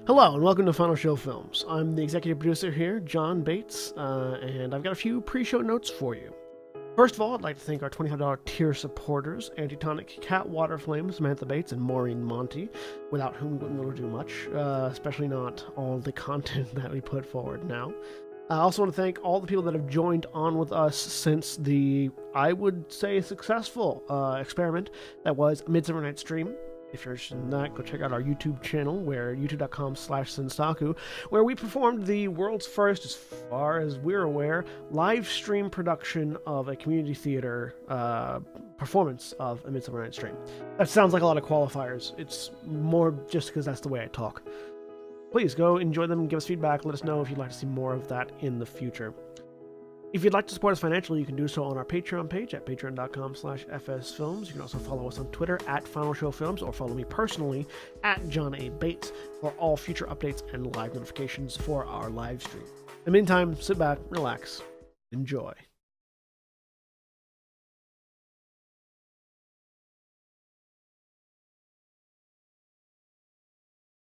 Hello and welcome to Final Show Films. I'm the executive producer here, John Bates, and I've got a few pre-show notes for you. First of all, I'd like to thank our $25 tier supporters, Antitonic, Waterflame, Samantha Bates, and Maureen Montee, without whom we wouldn't be able to do much, especially not all the content that we put forward now. I also want to thank all the people that have joined on with us since the, I would say, successful experiment that was Midsummer Night's Dream. If you're interested in that, go check out our YouTube channel, where youtube.com/Sensaku, where we performed the world's first, as far as we're aware, live stream production of a community theater performance of A Midsummer Night's Dream. That sounds like a lot of qualifiers. It's more just because that's the way I talk. Please go enjoy them, give us feedback, let us know if you'd like to see more of that in the future. If you'd like to support us financially, you can do so on our Patreon page at patreon.com/FSFilms. You can also follow us on Twitter at Final Show Films, or follow me personally at John A. Bates for all future updates and live notifications for our live stream. In the meantime, sit back, relax, enjoy.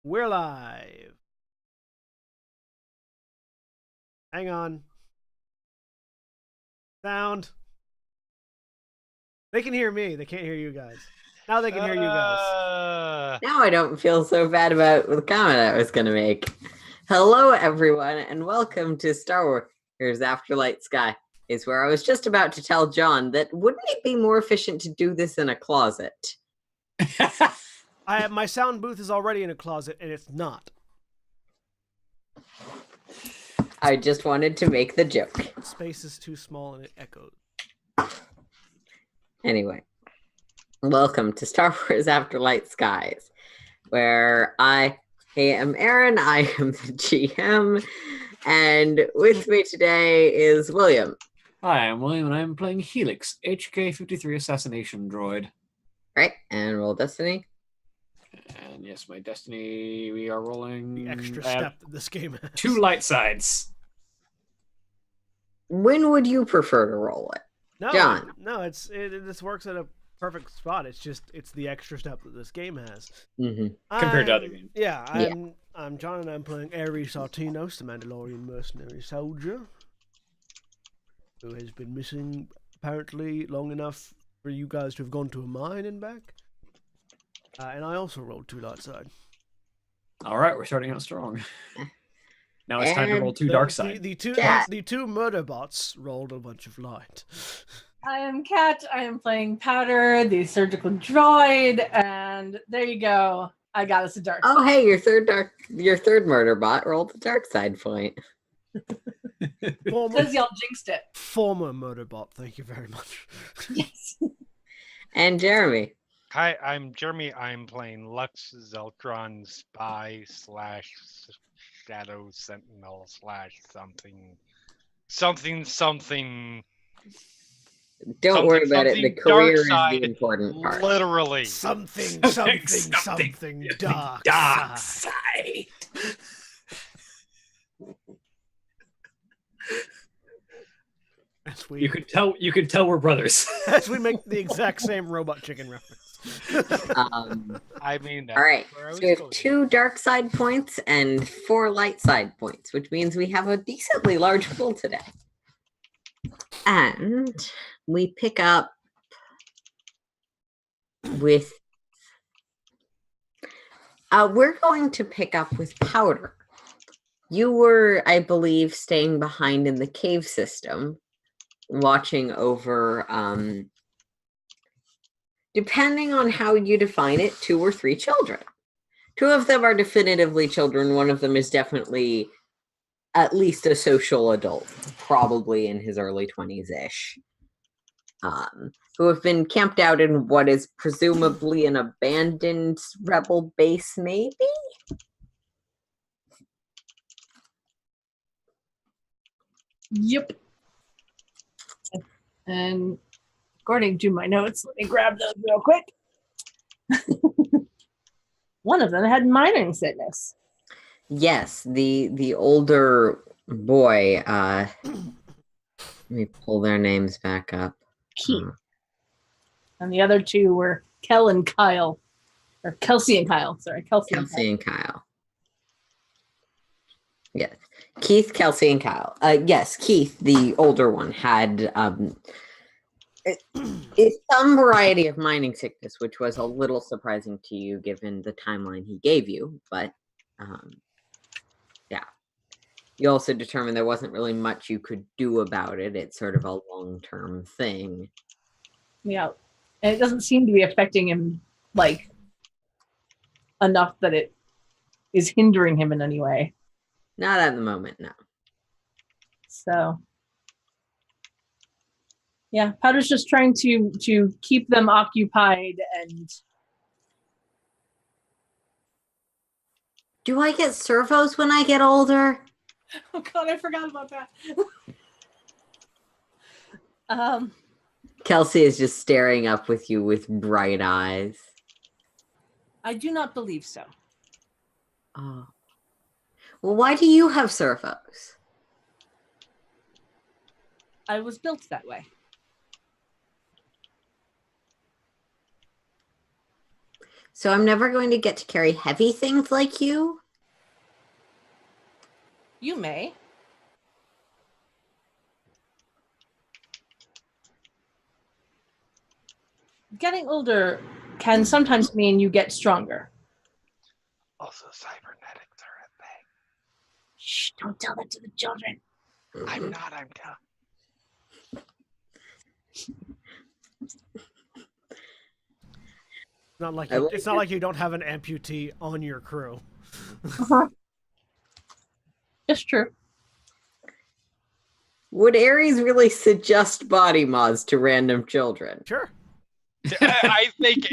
We're live. Hang on. Sound. They can hear me. They can't hear you guys. Now they can hear you guys. Now I don't feel so bad about the comment I was going to make. Hello, everyone, and welcome to Star Wars Afterlight Skies, where I was just about to tell John that wouldn't it be more efficient to do this in a closet? My sound booth is already in a closet, and it's not. I just wanted to make the joke. Space is too small and it echoes. Anyway, welcome to Star Wars Afterlight Skies, where I am Aaron, I am the GM, and with me today is William. Hi, I'm William, and I'm playing Helix, HK-53 Assassination Droid. Right, and roll Destiny. And yes, my Destiny, we are rolling... The extra step that this game has. 2 light sides. When would you prefer to roll it? No, John. No, this works at a perfect spot. It's the extra step that this game has. Mm-hmm. Compared to other games. Yeah, I'm John, and I'm playing Ares Sartinos, the Mandalorian mercenary soldier, who has been missing apparently long enough for you guys to have gone to a mine and back. And I also rolled 2 light side. All right, we're starting out strong. Now it's time to roll 2 dark side. The two murder bots rolled a bunch of light. I am Kat. I am playing Powder, the surgical droid, and there you go. I got us a dark side. Oh, hey, your third murder bot rolled the dark side point. Because y'all jinxed it. Former murder bot, thank you very much. Yes. And Jeremy. Hi, I'm Jeremy. I'm playing Lux Zeltron Spy / Shadow Sentinel / something. Don't worry about it. The career is the important part. Literally. Something dark side. You could tell we're brothers. As we make the exact same Robot Chicken reference. I mean, all right. So we have 2 dark side points and 4 light side points, which means we have a decently large pool today. And we pick up with... we're going to pick up with Powder. You were, I believe, staying behind in the cave system, watching over, depending on how you define it, 2 or 3 children. 2 of them are definitively children. One of them is definitely at least a social adult, probably in his early 20s-ish, who have been camped out in what is presumably an abandoned rebel base, maybe? Yep. And according to my notes, let me grab those real quick. One of them had mining sickness. Yes, the older boy, let me pull their names back up. Keith. And the other 2 were Kel and Kyle. Or Kelsey and Kyle. Sorry, Kelsey and Kyle. Yes. Keith, Kelsey, and Kyle. Yes, Keith, the older one, had some variety of mining sickness, which was a little surprising to you given the timeline he gave you. But yeah. You also determined there wasn't really much you could do about it. It's sort of a long-term thing. Yeah. And it doesn't seem to be affecting him, like, enough that it is hindering him in any way. Not at the moment, no. So, yeah, Powder's just trying to keep them occupied and... Do I get servos when I get older? Oh God, I forgot about that. Kelsey is just staring up with you with bright eyes. I do not believe so. Oh. Well, why do you have servos? I was built that way. So I'm never going to get to carry heavy things like you? You may. Getting older can sometimes mean you get stronger. Also, cybernetics are a thing. Shh, don't tell that to the children. I'm not, I'm telling. It's not like you don't have an amputee on your crew. It's true. Would Ares really suggest body mods to random children? Sure. I think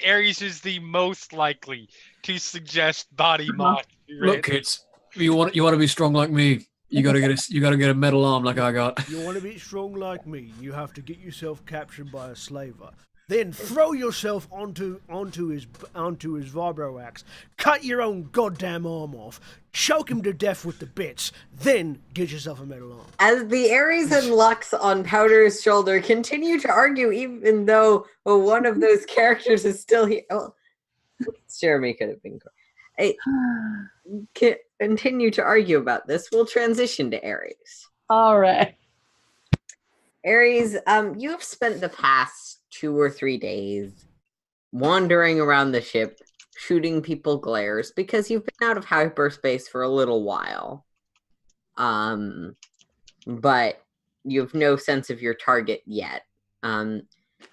Ares is the most likely to suggest body mod. Look, kids, you want to be strong like me. You gotta get a metal arm like I got. You want to be strong like me. You have to get yourself captured by a slaver. Then throw yourself onto his vibro axe, cut your own goddamn arm off, choke him to death with the bits, then get yourself a metal arm. As the Ares and Lux on Powder's shoulder continue to argue, even though one of those characters is still here. Oh, Jeremy could have been. Continue to argue about this. We'll transition to Ares. All right. Ares, you have spent the past 2 or 3 days wandering around the ship, shooting people glares because you've been out of hyperspace for a little while. But you have no sense of your target yet.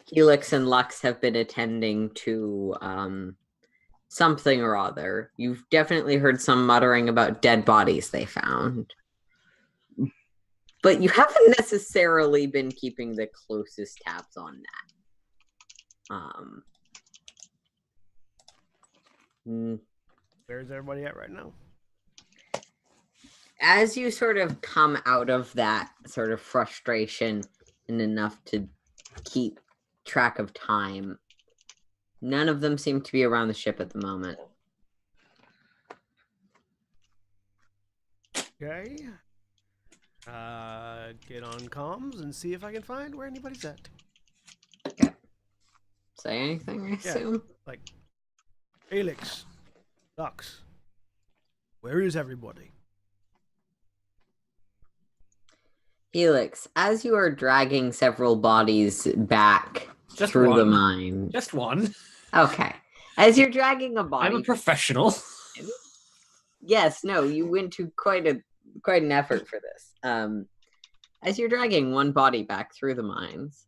Helix and Lux have been attending to something or other. You've definitely heard some muttering about dead bodies they found. But you haven't necessarily been keeping the closest tabs on that. Where's everybody at right now? As you sort of come out of that sort of frustration and enough to keep track of time, none of them seem to be around the ship at the moment. Okay. Get on comms and see if I can find where anybody's at. Okay. Say anything, I assume? Like, Helix, Lux, where is everybody? Helix, as you are dragging several bodies back through the mine. Just one. Okay. As you're dragging a body. I'm a professional. Yes, no, you went to quite an effort for this. As you're dragging one body back through the mines,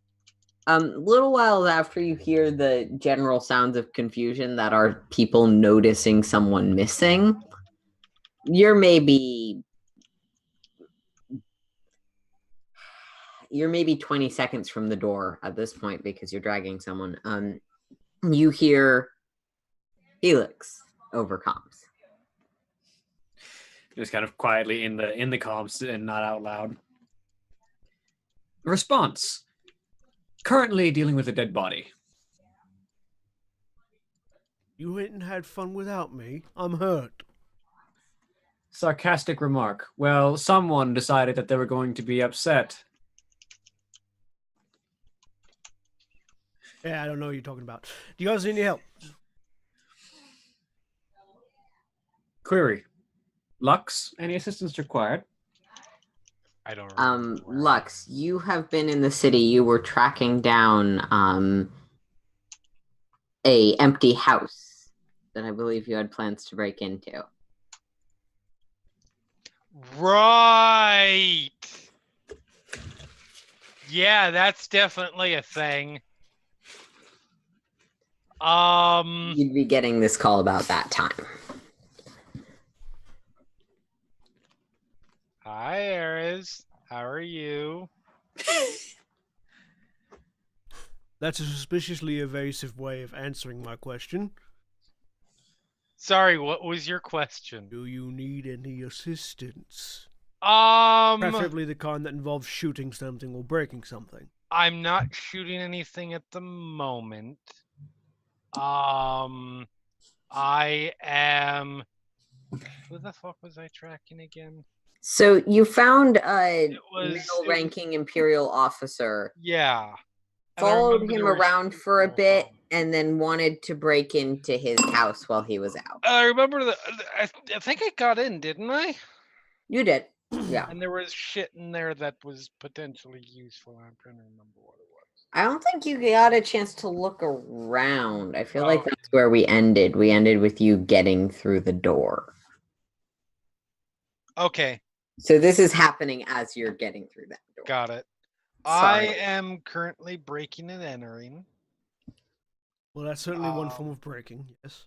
little while after you hear the general sounds of confusion that are people noticing someone missing, you're maybe 20 seconds from the door at this point because you're dragging someone. You hear Helix over comms. Just kind of quietly in the comms and not out loud. Response. Currently dealing with a dead body. You went and had fun without me. I'm hurt. Sarcastic remark. Well, someone decided that they were going to be upset. Yeah, I don't know what you're talking about. Do you guys need any help? Query. Lux, any assistance required? I don't remember. Lux, you have been in the city. You were tracking down a empty house that I believe you had plans to break into. Right. Yeah, that's definitely a thing. You'd be getting this call about that time. Hi, Ares. How are you? That's a suspiciously evasive way of answering my question. Sorry, what was your question? Do you need any assistance? Um, Preferably the kind that involves shooting something or breaking something. I'm not shooting anything at the moment. I am. Who the fuck was I tracking again? So you found a It was middle-ranking Imperial officer, yeah. And I followed remember him there were around for a people. bit, and then wanted to break into his house while he was out. I remember that. I think I got in, didn't I? You did. Yeah. And there was shit in there that was potentially useful. I'm trying to remember what it was. I don't think you got a chance to look around. I feel like Okay. that's where we ended. We ended with you getting through the door. Okay, So this is happening as you're getting through that door. got it. Sorry. I am currently breaking and entering. Well, that's certainly one form of breaking, yes.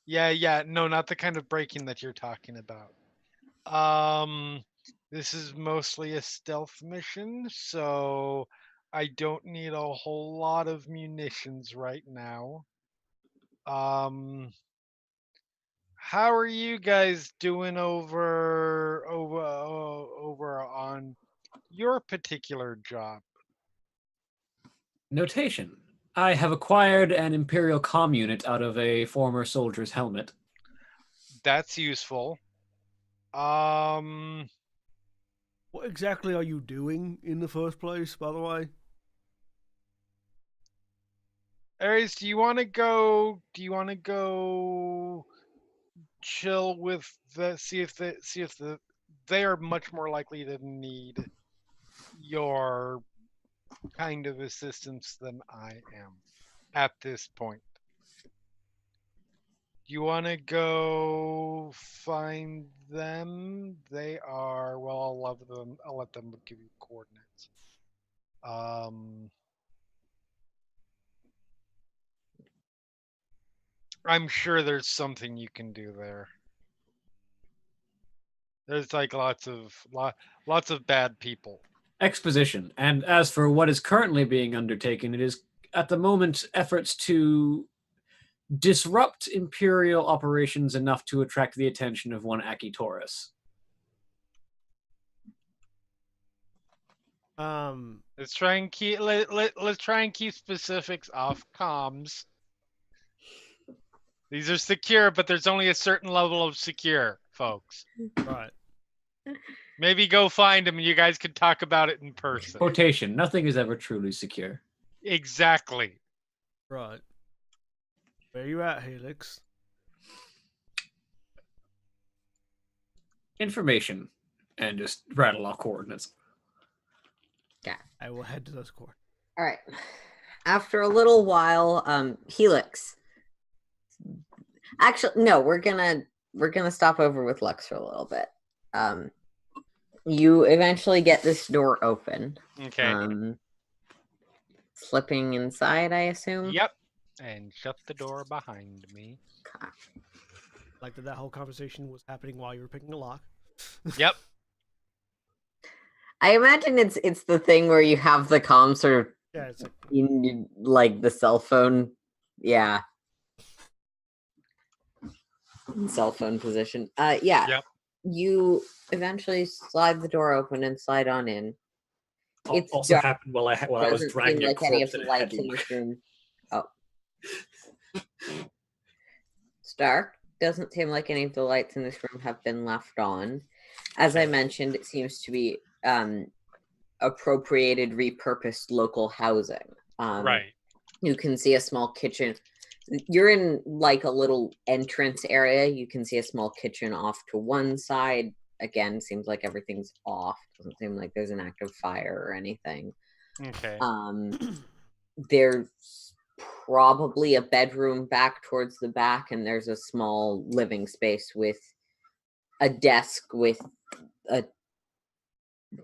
Yeah. No, not the kind of breaking that you're talking about. This is mostly a stealth mission, so I don't need a whole lot of munitions right now. How are you guys doing over on your particular job? Notation. I have acquired an Imperial comm unit out of a former soldier's helmet. That's useful. What exactly are you doing in the first place, by the way? Ares, do you want to go? Chill with the see if they are much more likely to need your kind of assistance than I am at this point. Do you want to go find them? They are well. I'll let them give you coordinates. I'm sure there's something you can do there. There's like lots of bad people. Exposition. And as for what is currently being undertaken, it is at the moment efforts to disrupt Imperial operations enough to attract the attention of one Aki Taurus. Let's try and keep let's try and keep specifics off comms. These are secure, but there's only a certain level of secure, folks. Right. Maybe go find them and you guys can talk about it in person. Quotation. Nothing is ever truly secure. Exactly. Right. Where you at, Helix? Information. And just rattle off coordinates. Yeah. I will head to those coordinates. All right. After a little while, Helix. Actually, no, we're gonna stop over with Lux for a little bit. You eventually get this door open. Okay. Slipping inside, I assume. Yep. And shut the door behind me. Okay. Like that whole conversation was happening while you were picking a lock. Yep. I imagine it's the thing where you have the comm sort of It's like, in like the cell phone. Yeah. Cell phone position. Yeah. Yep. You eventually slide the door open and slide on in. It's also dark. happened while I was Doesn't dragging seem a like any of corpse in the a lights in headlock. this room. Oh. It's dark. Doesn't seem like any of the lights in this room have been left on. As I mentioned, it seems to be appropriated, repurposed local housing. Right. You can see a small kitchen You're in like a little entrance area. You can see a small kitchen off to one side. Again, seems like everything's off. Doesn't seem like there's an active fire or anything. Okay. There's probably a bedroom back towards the back, and there's a small living space with a desk with a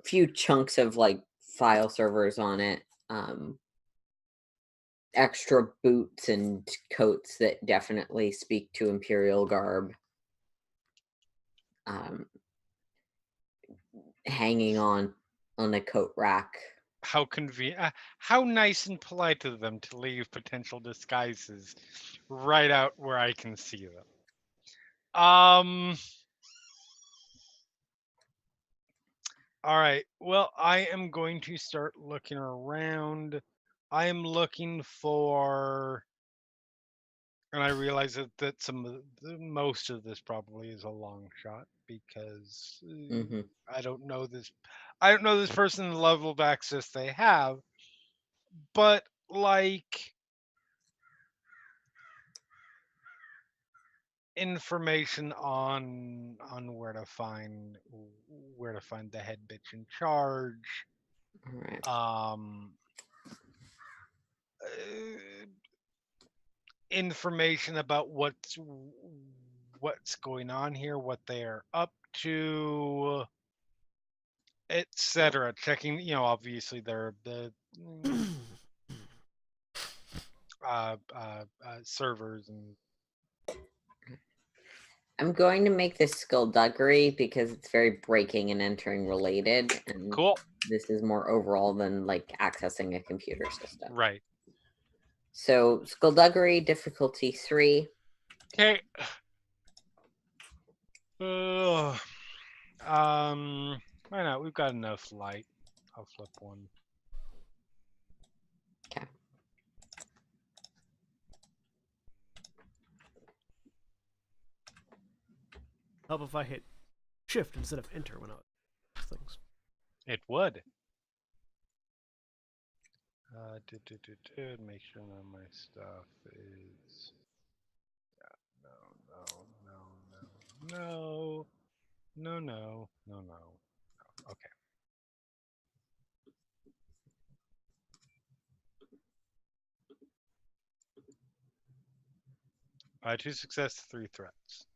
few chunks of like file servers on it. Extra boots and coats that definitely speak to Imperial garb. Hanging on a coat rack. How convenient! How nice and polite of them to leave potential disguises right out where I can see them. All right. Well, I am going to start looking around. I am looking for, and I realize that most of this probably is a long shot because I don't know this. I don't know this person the level of access they have, but like information on where to find the head bitch in charge. Right. Information about what's going on here, what they are up to, etc. Checking, obviously the servers and. I'm going to make this skullduggery because it's very breaking and entering related, and Cool. this is more overall than like accessing a computer system. Right. So skullduggery difficulty 3. Okay. Why not? We've got enough light. I'll flip one. Okay. Help if I hit shift instead of enter when I things. It would. Make sure none of my stuff is. No. Okay. 2 success, 3 threats.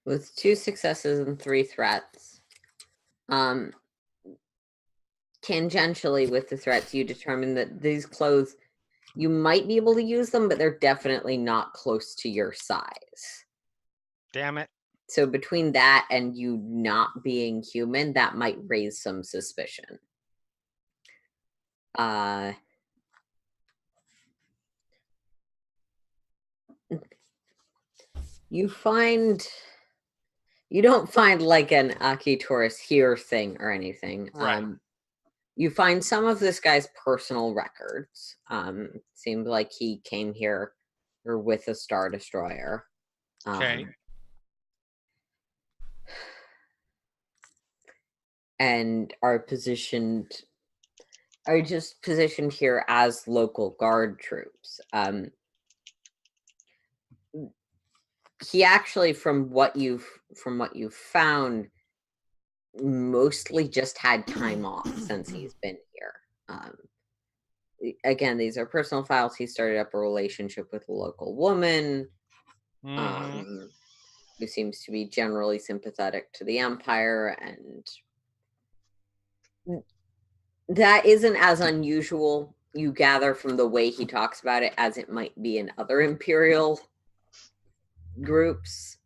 With 2 successes and 3 threats, tangentially with the threats, you determine that these clothes, you might be able to use them, but they're definitely not close to your size. Damn it. So between that and you not being human, that might raise some suspicion. You don't find like an Akitoris here thing or anything. Right. You find some of this guy's personal records. Seemed like he came here or with a Star Destroyer. Okay. And are just positioned here as local guard troops. He actually, from what you've found, mostly just had time off since he's been here. Again, these are personal files. He started up a relationship with a local woman who seems to be generally sympathetic to the Empire, and that isn't as unusual, you gather from the way he talks about it, as it might be in other Imperial groups.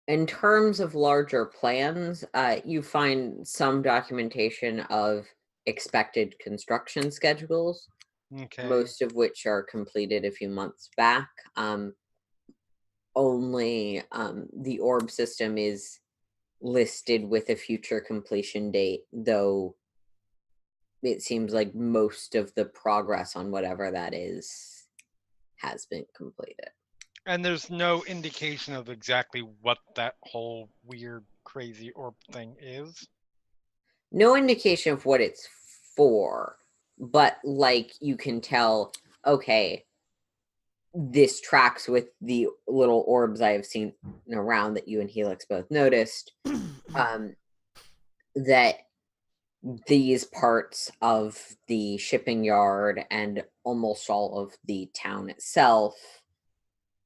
In terms of larger plans, you find some documentation of expected construction schedules, most of which are completed a few months back. Only the orb system is listed with a future completion date, though it seems like most of the progress on whatever that is has been completed. And there's no indication of exactly what that whole weird, crazy orb thing is? no indication of what it's for, but like you can tell, okay, this tracks with the little orbs I have seen around that you and Helix both noticed. That these parts of the shipping yard and almost all of the town itself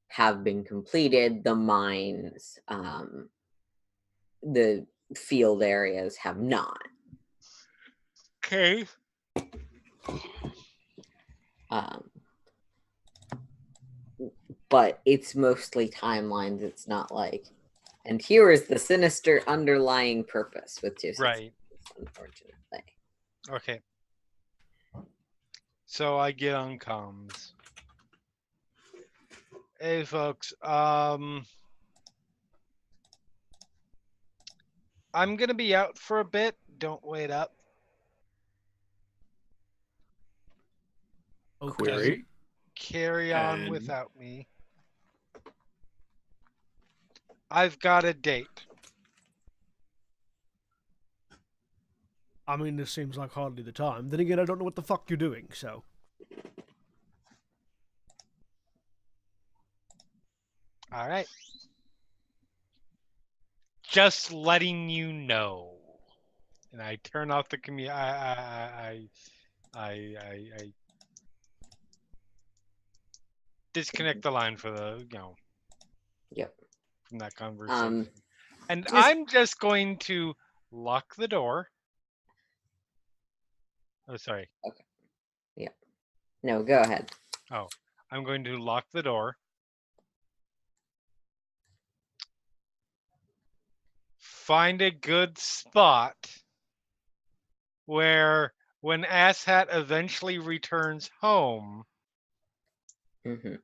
have been completed. The mines, the field areas have not. Okay. But it's mostly timelines. It's not like, and here is the sinister underlying purpose with two Right. unfortunately. Okay. So I get on comms. Hey folks, I'm gonna be out for a bit. Don't wait up. Query. Carry on And- without me. I've got a date. I mean, this seems like hardly the time. Then again, I don't know what the fuck you're doing, so. All right. Just letting you know. And I turn off the I disconnect the line for the Yep. from that conversation. And just- I'm just going to lock the door. Oh, sorry. No, go ahead. I'm going to lock the door. Find a good spot where when Asshat eventually returns home, Hmm.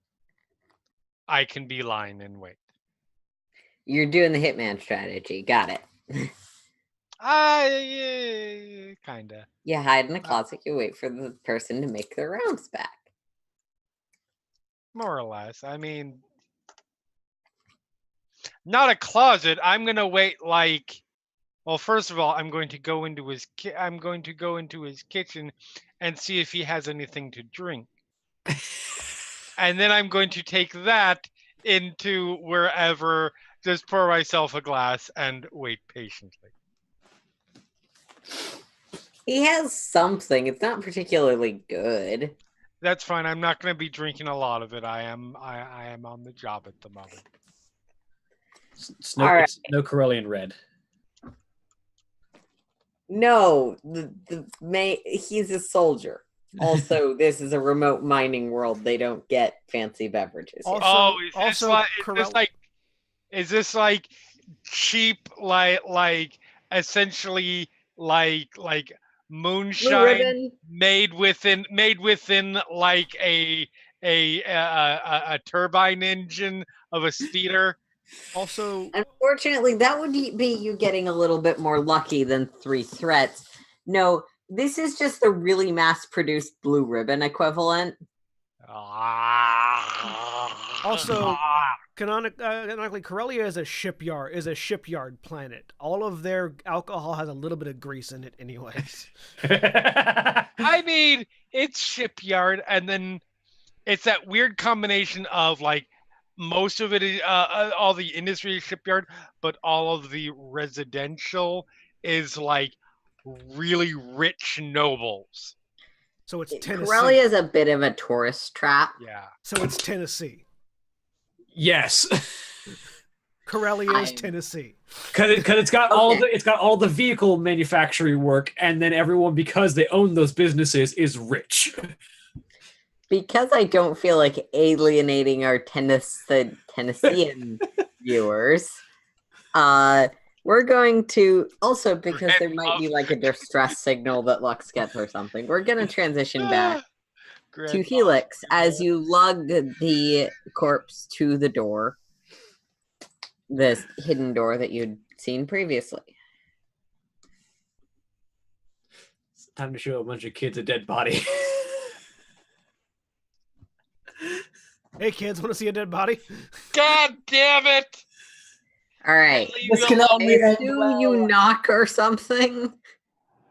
I can be lying in wait. You're doing the hitman strategy. Got it. Kinda. You hide in the closet. You wait for the person to make their rounds back. More or less. I mean, not a closet. I'm gonna wait like. Well, first of all, I'm going to go into his kitchen and see if he has anything to drink, and then I'm going to take that into wherever. Just pour myself a glass and wait patiently. He has something. It's not particularly good. That's fine. I'm not going to be drinking a lot of it. I am on the job at the moment. It's no, All right. it's no Corellian red. No, he's a soldier. Also, this is a remote mining world. They don't get fancy beverages. here. Also- Is Corell- this like cheap like essentially like moonshine ribbon? made within like a turbine engine of a speeder? Also, Unfortunately, that would be you getting a little bit more lucky than 3 threats. No, this is just the really mass-produced blue ribbon equivalent. Also, canonically, Corellia is a shipyard planet. All of their alcohol has a little bit of grease in it, anyways. I mean, it's shipyard, and then it's that weird combination of like most of it is all the industry is shipyard, but all of the residential is really rich nobles. So it's Tennessee. Corellia is a bit of a tourist trap. Yeah. So it's Tennessee. Yes, Corellia is I'm- Tennessee. because it's got all Okay. the vehicle manufacturing work, and then everyone, because they own those businesses, is rich. Because I don't feel like alienating our Tennessean viewers, we're going to also, because there might be like a distress signal that Lux gets or something, we're going to transition back to Helix as you lug the corpse to the door, this hidden door that you'd seen previously. It's time to show a bunch of kids a dead body. Hey kids, want to see a dead body? God damn it! All right. Leave This me can alone. only end Do well. you knock or something?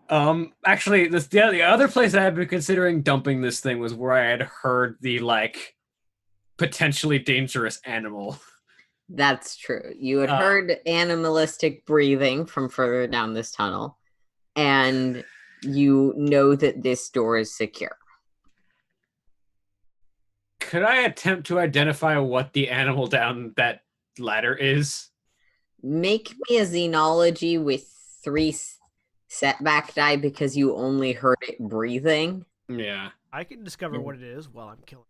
Actually, the other place I had been considering dumping this thing was where I had heard the like potentially dangerous animal. That's true. You had heard animalistic breathing from further down this tunnel, and you know that this door is secure. Could I attempt to identify what the animal down that ladder is? Make me a xenology with 3 setback die because you only heard it breathing. Yeah. I can discover what it is while I'm killing.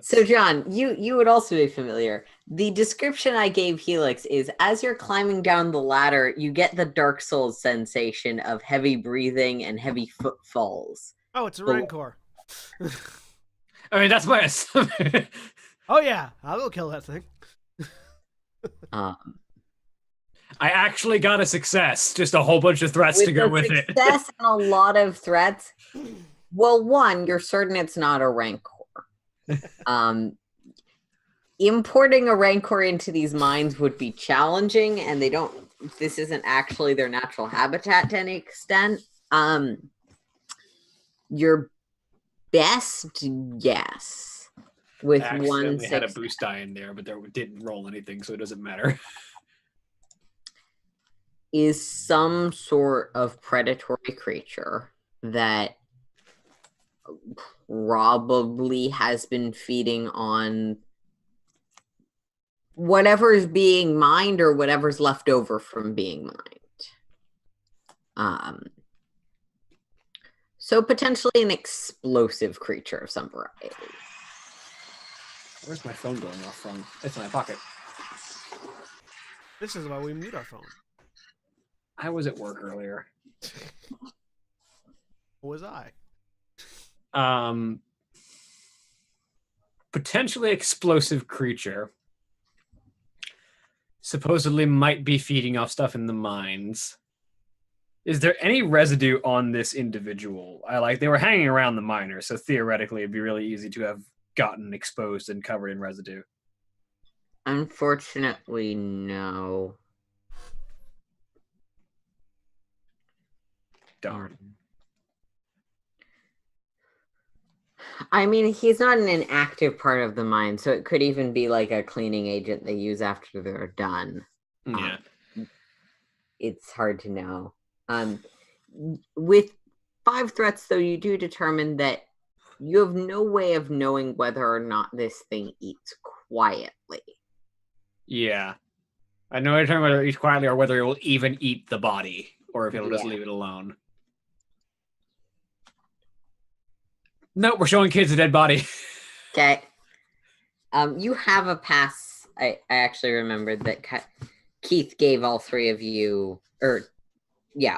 So, John, you would also be familiar. The description I gave Helix is as you're climbing down the ladder, you get the Dark Souls sensation of heavy breathing and heavy footfalls. Oh, it's a Rancor. I mean, that's my assumption. Oh yeah, I'll go kill that thing. I actually got a success. Just a whole bunch of threats to go with it. Success and a lot of threats. Well, one, you're certain it's not a Rancor. Importing a Rancor into these mines would be challenging, and this isn't actually their natural habitat to any extent. Your best guess with I one accidentally had a boost die in there, but there didn't roll anything, so it doesn't matter. is some sort of predatory creature that probably has been feeding on whatever's being mined or whatever's left over from being mined. So potentially an explosive creature of some variety. Where's my phone going off from? It's in my pocket. This is why we mute our phone. I was at work earlier. Was I? Potentially explosive creature. Supposedly might be feeding off stuff in the mines. Is there any residue on this individual? They were hanging around the miners, so theoretically it'd be really easy to have gotten exposed and covered in residue. Unfortunately, no. Darn. I mean, he's not in an active part of the mine, so it could even be like a cleaning agent they use after they're done. Yeah. It's hard to know. With 5 threats, though, you do determine that you have no way of knowing whether or not this thing eats quietly. Yeah. I know determine whether it eats quietly or whether it will even eat the body, or if it'll just leave it alone. Nope, we're showing kids a dead body. Okay. You have a pass. I actually remembered that Keith gave all 3 of you,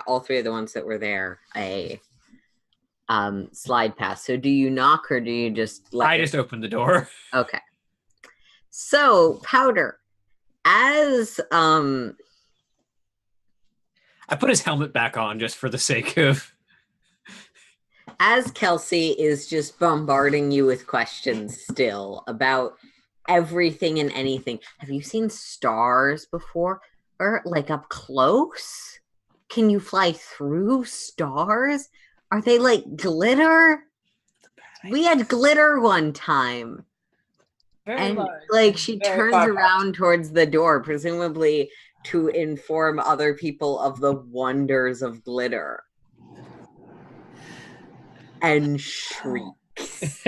all 3 of the ones that were there a slide pass. So do you knock or do you just I just opened the door. Okay. So, Powder, as I put his helmet back on just for the sake of... As Kelsey is just bombarding you with questions still about everything and anything. Have you seen stars before? Or like up close? Can you fly through stars? Are they like glitter? We had glitter one time. And she turns around towards the door, presumably to inform other people of the wonders of glitter. And shrieks.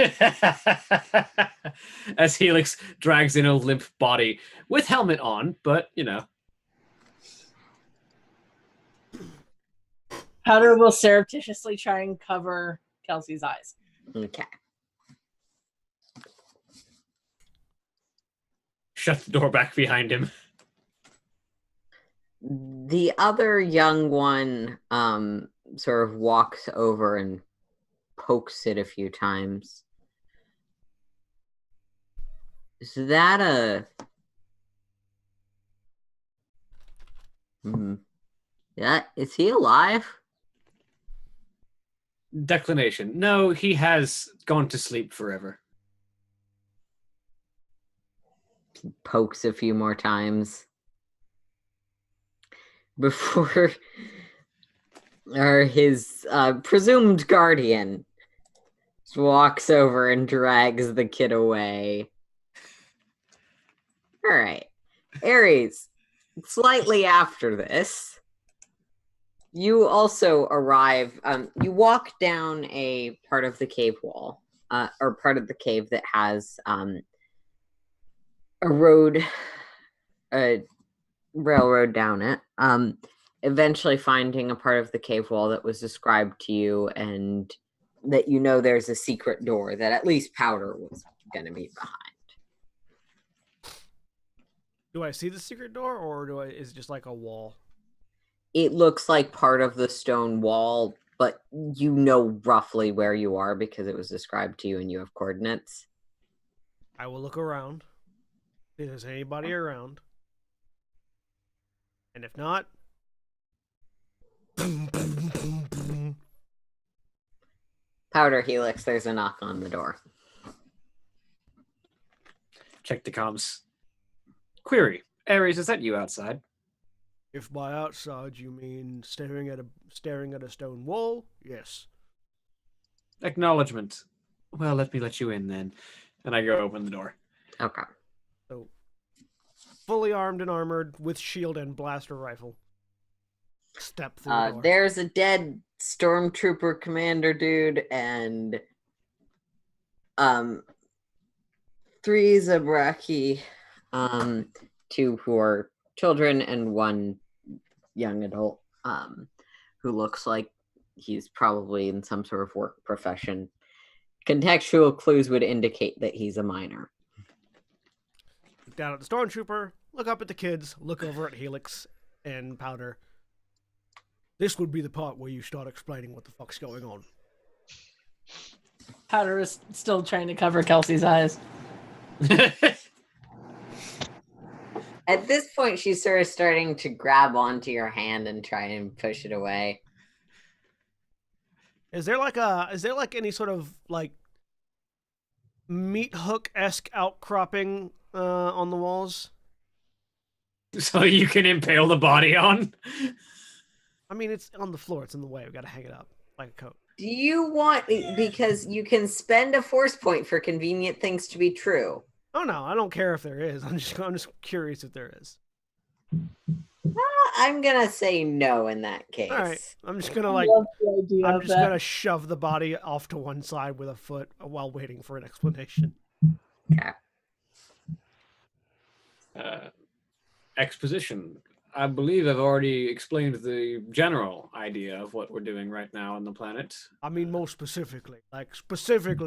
As Helix drags in a limp body with helmet on, but Powder will surreptitiously try and cover Kelsey's eyes. Okay. Shut the door back behind him. The other young one sort of walks over and pokes it a few times. Is that a... Yeah, is he alive? Declination. No, he has gone to sleep forever. He pokes a few more times before or his presumed guardian, just walks over and drags the kid away. All right. Ares, slightly after this, you also arrive. You walk down a part of the cave wall, or part of the cave that has a road, a railroad down it. Eventually finding a part of the cave wall that was described to you, and that you know there's a secret door that at least Powder was going to be behind. Do I see the secret door, or is it just like a wall? It looks like part of the stone wall, but you know roughly where you are because it was described to you and you have coordinates. I will look around. If there's anybody around. And if not... Powder Helix, there's a knock on the door. Check the comms. Query. Ares, is that you outside? If by outside you mean staring at a stone wall, yes. Acknowledgement. Well, let me let you in then. And I go open the door. Okay. So, fully armed and armored with shield and blaster rifle. Step through the door. There's a dead stormtrooper commander dude and 3 Zabraki, 2 who are children and 1 young adult, who looks like he's probably in some sort of work profession. Contextual clues would indicate that he's a minor. Look down at the stormtrooper, look up at the kids, look over at Helix and Powder. This would be the part where you start explaining what the fuck's going on. Powder is still trying to cover Kelsey's eyes. At this point, she's sort of starting to grab onto your hand and try and push it away. Is there like any sort of like meat hook-esque outcropping on the walls? So you can impale the body on? I mean, it's on the floor. It's in the way. We got to hang it up like a coat. Do you want, because you can spend a force point for convenient things to be true. Oh no, I don't care if there is. I'm just curious if there is. I'm gonna say no in that case. All right, I'm just gonna gonna shove the body off to one side with a foot while waiting for an explanation. Okay. Exposition. I believe I've already explained the general idea of what we're doing right now on the planet. I mean, more specifically,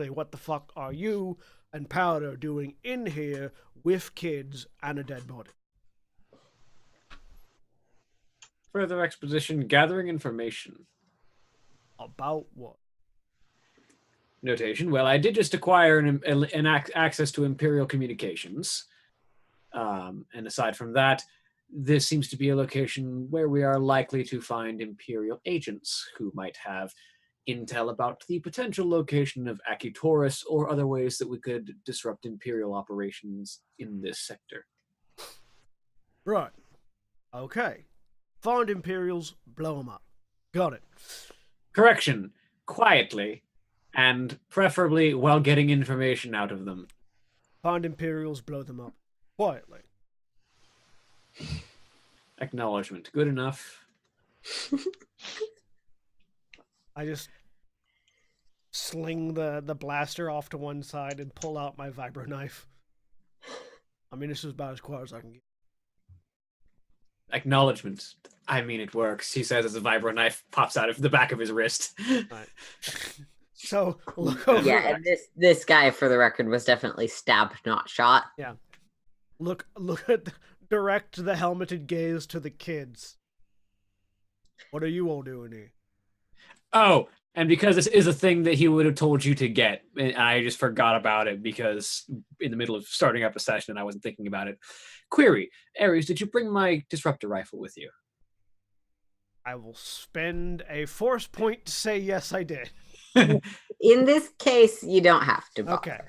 what the fuck are you and Powder doing in here with kids and a dead body? Further exposition, gathering information. About what? Notation. Well, I did just acquire an access to Imperial communications. And aside from that, this seems to be a location where we are likely to find Imperial agents who might have intel about the potential location of Akitoris or other ways that we could disrupt Imperial operations in this sector. Right. Okay. Find Imperials, blow them up. Got it. Correction. Quietly, and preferably while getting information out of them. Find Imperials, blow them up. Quietly. Acknowledgement. Good enough. I just sling the blaster off to one side and pull out my vibro knife. I mean, this is about as close as I can get. Acknowledgement. I mean, it works, he says as a vibro knife pops out of the back of his wrist. Right. So, look over. Yeah, and this guy, for the record, was definitely stabbed, not shot. Yeah. Look at, direct the helmeted gaze to the kids. What are you all doing here? Oh, and because this is a thing that he would have told you to get, and I just forgot about it because in the middle of starting up a session and I wasn't thinking about it. Query, Ares, did you bring my disruptor rifle with you? I will spend a force point to say yes, I did. In this case, you don't have to bother. Okay.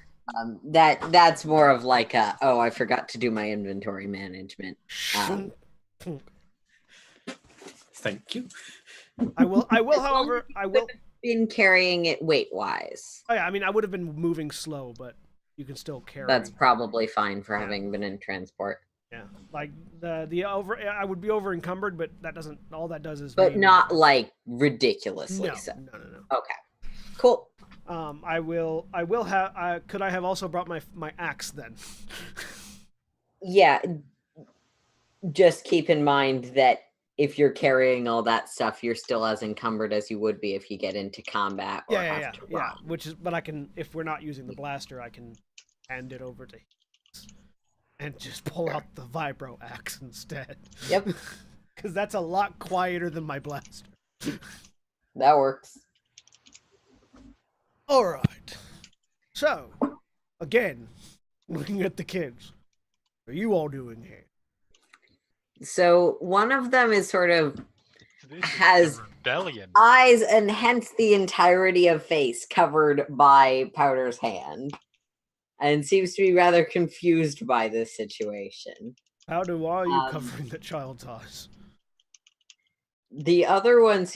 That's more of like I forgot to do my inventory management. Thank you. I will, however, I will. Been carrying it weight-wise. Oh yeah, I mean, I would have been moving slow, but you can still carry. That's probably fine for Yeah. having been in transport. Yeah, like I would be over encumbered, but that doesn't. All that does is. But mean, not like ridiculously no, so. no. Okay. Cool. I will have. Could I have also brought my axe then? Yeah. Just keep in mind that if you're carrying all that stuff, you're still as encumbered as you would be if you get into combat or have to run. Which is, but I can, if we're not using the blaster, I can hand it over to and just pull out the vibro axe instead. Yep. Because that's a lot quieter than my blaster. That works. All right. So, again, looking at the kids, what are you all doing here? So one of them is sort of This is has a rebellion. eyes and hence the entirety of face covered by Powder's hand and seems to be rather confused by this situation. How are you covering the child's eyes? The other one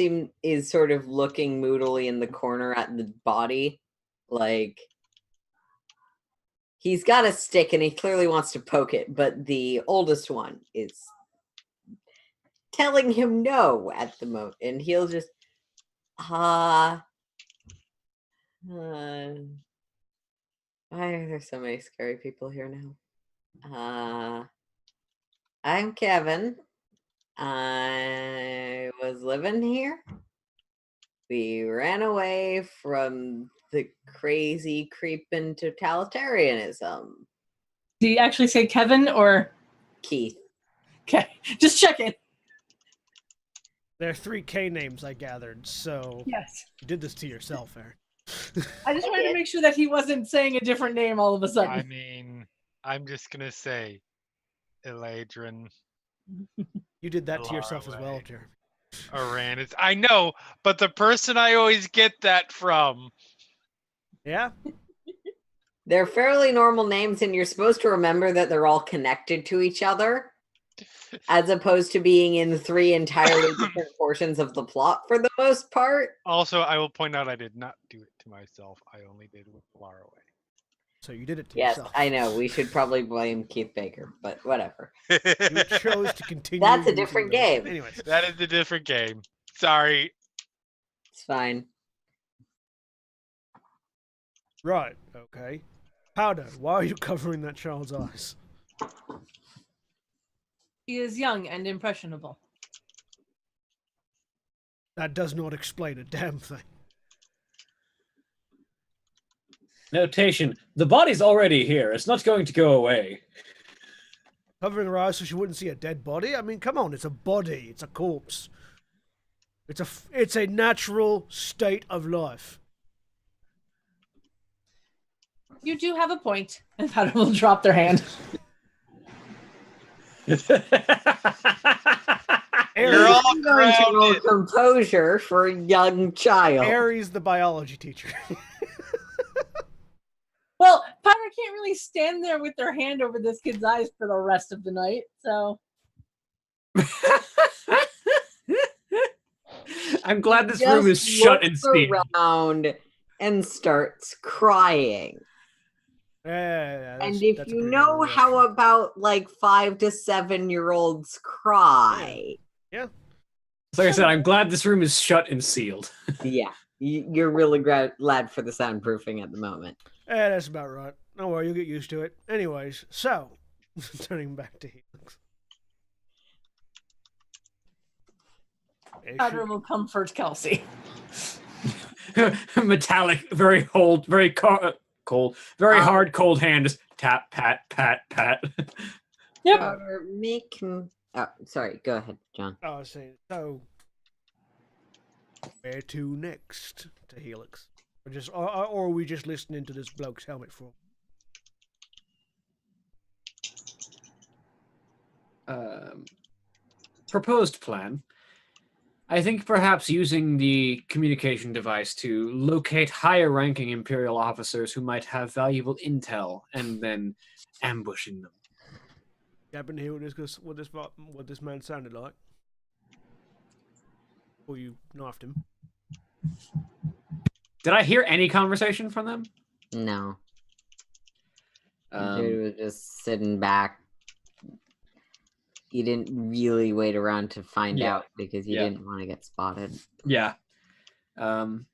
is sort of looking moodily in the corner at the body, like he's got a stick and he clearly wants to poke it, but the oldest one is telling him no at the moment, and he'll just why are there so many scary people here now? I'm Kevin. I was living here. We ran away from the crazy creeping totalitarianism. Do you actually say Kevin or Keith. okay? Just checking. There are 3 K names I gathered, so Yes. you did this to yourself, Aaron. I just wanted to make sure that he wasn't saying a different name all of a sudden. I mean, I'm just gonna say, Eladrin, You did that to Far yourself as well, away. Jeremy. Aranis. I know, but the person I always get that from. Yeah? They're fairly normal names, and you're supposed to remember that they're all connected to each other, as opposed to being in 3 entirely different portions of the plot for the most part. Also, I will point out I did not do it to myself. I only did with Far Away. So you did it to Yes, yourself. I know. We should probably blame Keith Baker, but whatever. You chose to continue. That's a using different those. game. Anyways. That is a different game. Sorry. It's fine. Right, okay. Powder, why are you covering that child's eyes? He is young and impressionable. That does not explain a damn thing. Notation: the body's already here. It's not going to go away. Covering her eyes so she wouldn't see a dead body? I mean, come on, it's a body. It's a corpse. It's a natural state of life. You do have a point. And Powder will drop their hand. You're all Going to roll grounded. composure for a young child. Aries, the biology teacher. Well, Powder can't really stand there with their hand over this kid's eyes for the rest of the night, so I'm glad this room is Just shut and looks sealed. around and starts crying. Yeah, And if you know how about like 5 to 7-year-olds cry, Like I said, I'm glad this room is shut and sealed. yeah, you're really glad for the soundproofing at the moment. Yeah, that's about right. Don't worry, you'll get used to it. Anyways, so, turning back to Helix. Powder will comfort Kelsey. Metallic, very cold, very cold, very hard, cold hand. Just tap, pat, pat, pat. Yep. Or make him. Oh, sorry. Go ahead, John. I was saying, so, where to next to Helix? Or are we just listening to this bloke's helmet for? Proposed plan. I think perhaps using the communication device to locate higher ranking Imperial officers who might have valuable intel and then ambushing them. You happen to hear what this man sounded like? Or you knifed him. Did I hear any conversation from them? No. Dude was just sitting back. He didn't really wait around to find out because he didn't want to get spotted. Yeah. I'm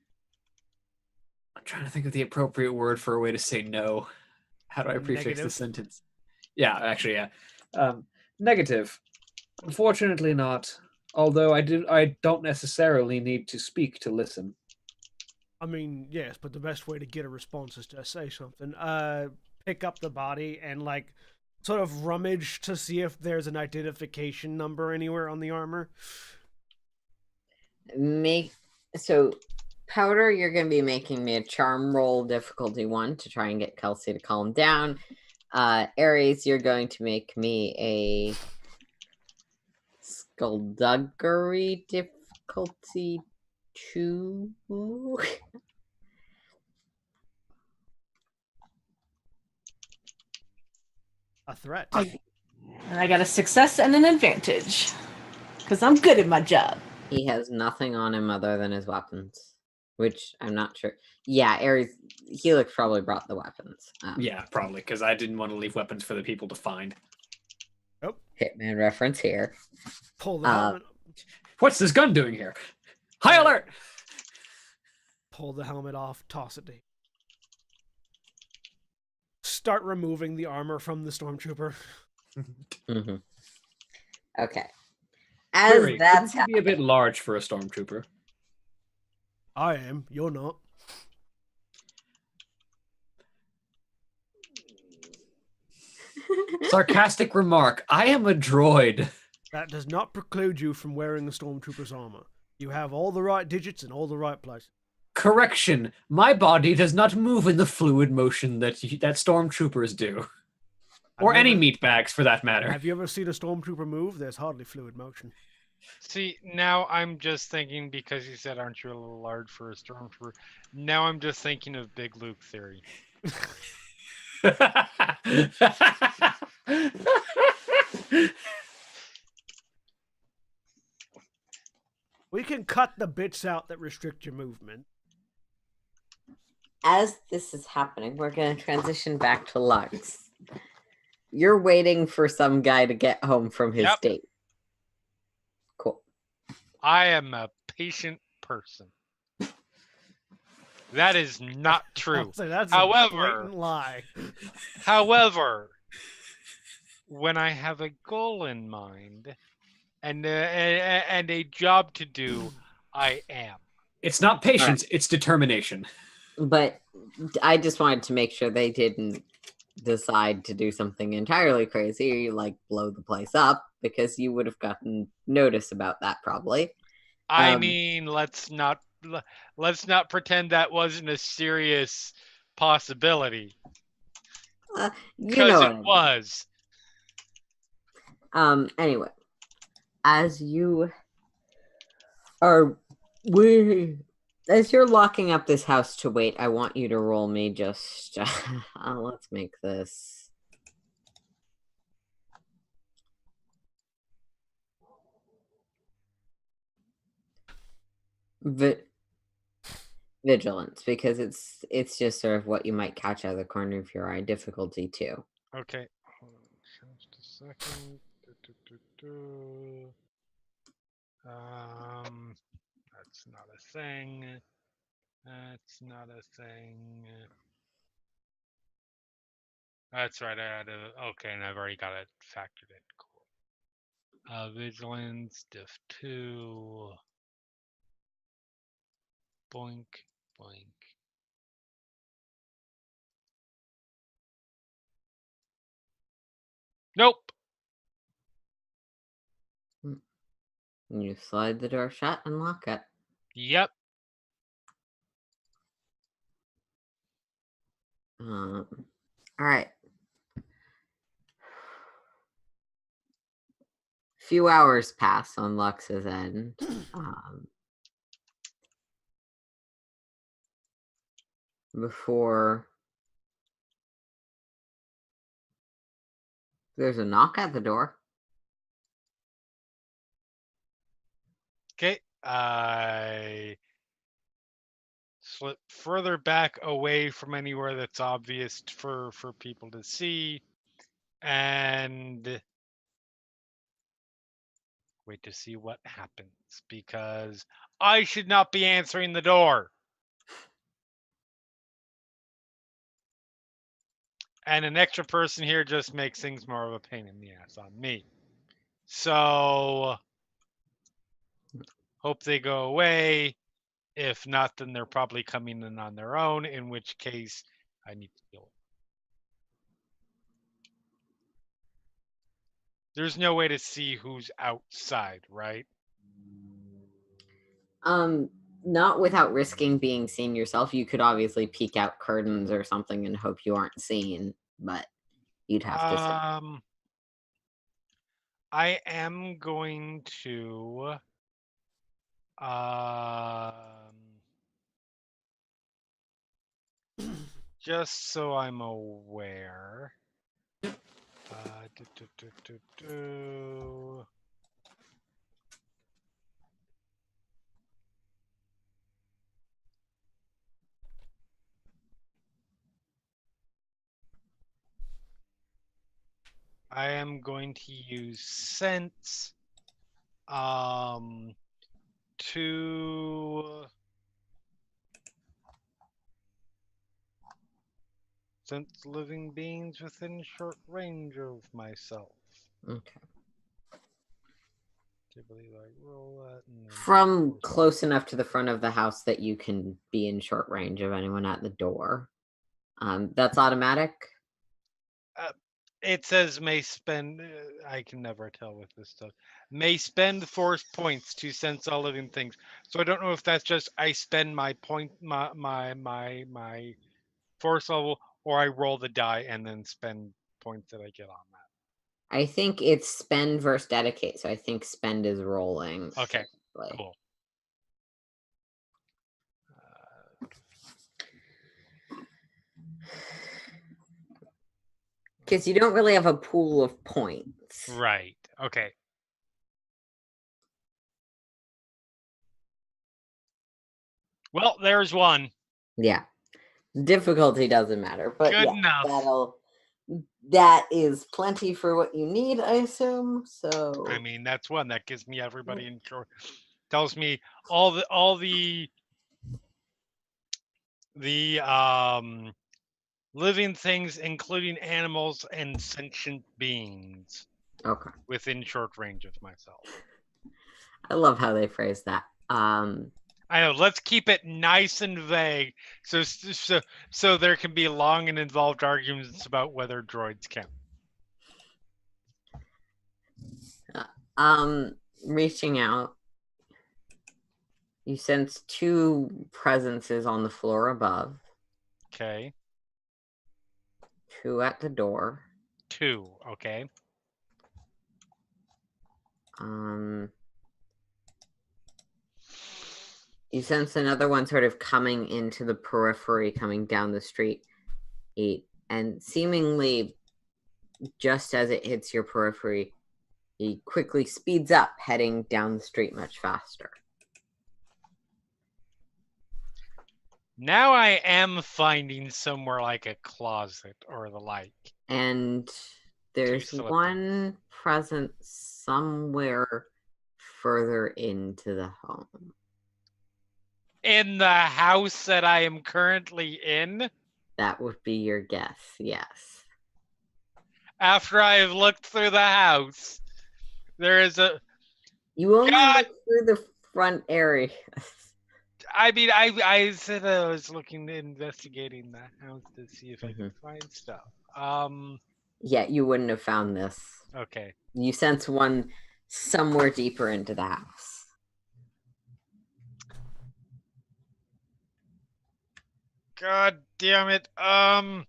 trying to think of the appropriate word for a way to say no. How do I prefix Negative. the sentence? Yeah, actually, yeah. Negative. Unfortunately not. Although I don't necessarily need to speak to listen. I mean, yes, but the best way to get a response is to say something. Pick up the body and, like, sort of rummage to see if there's an identification number anywhere on the armor. So, Powder, you're going to be making me a charm roll difficulty 1 to try and get Kelsey to calm down. Aries, you're going to make me a skullduggery difficulty 2. A threat. And I got a success and an advantage. Because I'm good at my job. He has nothing on him other than his weapons, which I'm not sure. Yeah, Aries, Helix probably brought the weapons. Yeah, probably, because I didn't want to leave weapons for the people to find. Oh, Hitman reference here. pull the helmet. What's this gun doing here? High alert! Pull the helmet off. Toss it to him. Start removing the armor from the stormtrooper. Mm-hmm. Okay. Query, That's couldn't you be a bit large for a stormtrooper. I am. You're not. Sarcastic remark. I am a droid. That does not preclude you from wearing a stormtrooper's armor. You have all the right digits in all the right places. Correction. My body does not move in the fluid motion that stormtroopers do. Or any meatbags, for that matter. Have you ever seen a stormtrooper move? There's hardly fluid motion. See, now I'm just thinking, because you said, aren't you a little large for a stormtrooper? Now I'm just thinking of Big Luke theory. We can cut the bits out that restrict your movement. As this is happening, we're going to transition back to Lux. You're waiting for some guy to get home from his date. Cool. I am a patient person. That is not true. That's However, a blatant lie. However, when I have a goal in mind and a job to do, I am. It's not patience, it's determination. But I just wanted to make sure they didn't decide to do something entirely crazy, like blow the place up, because you would have gotten notice about that probably. I mean, let's not pretend that wasn't a serious possibility. Because it was. Anyway, as you're locking up this house to wait, I want you to roll me just let's make this vigilance, because it's just sort of what you might catch out of the corner of your eye. Difficulty 2. Okay. Hold on just a second. That's not a thing. That's not a thing. That's right. I had to. Okay, and I've already got it factored in. Cool. Vigilance, diff 2. Boink, boink. Nope. You slide the door shut and lock it. Yep. All right. Few hours pass on Lux's end. Before there's a knock at the door. Okay. I slip further back away from anywhere that's obvious for people to see, and wait to see what happens, because I should not be answering the door. And an extra person here just makes things more of a pain in the ass on me. So hope they go away. If not, then they're probably coming in on their own, in which case I need to deal with it. There's no way to see who's outside, right? Not without risking being seen yourself. You could obviously peek out curtains or something and hope you aren't seen, but you'd have to. I am going to just so I'm aware. I am going to use sense to sense living beings within short range of myself. Okay. Typically, like roll that and then From close enough to the front of the house that you can be in short range of anyone at the door. That's automatic. It says may spend. I can never tell with this stuff. May spend force points to sense all living things. So I don't know if that's just I spend my point my force level, or I roll the die and then spend points that I get on that. I think it's spend versus dedicate. So I think spend is rolling. Okay, essentially. cool. Because you don't really have a pool of points. Right. Okay. Well, there's one. Yeah. Difficulty doesn't matter, but Good yeah, enough. that is plenty for what you need, I assume. So I mean, that's one that gives me everybody in short. Tells me all the living things, including animals and sentient beings, okay. within short range of myself. I love how they phrase that. I know. Let's keep it nice and vague, so there can be long and involved arguments about whether droids count. Reaching out, you sense two presences on the floor above. Okay. Two at the door. Two. Okay. You sense another one sort of coming into the periphery, coming down the street, and seemingly just as it hits your periphery, he quickly speeds up, heading down the street much faster. Now I am finding somewhere like a closet or the like. And there's one present somewhere further into the home. In the house that I am currently in? That would be your guess, yes. After I have looked through the house, there is a... You only look through the front area. I mean, I said I was investigating the house to see if I could find stuff. Yeah, you wouldn't have found this. Okay. You sense one somewhere deeper into the house. God damn it. All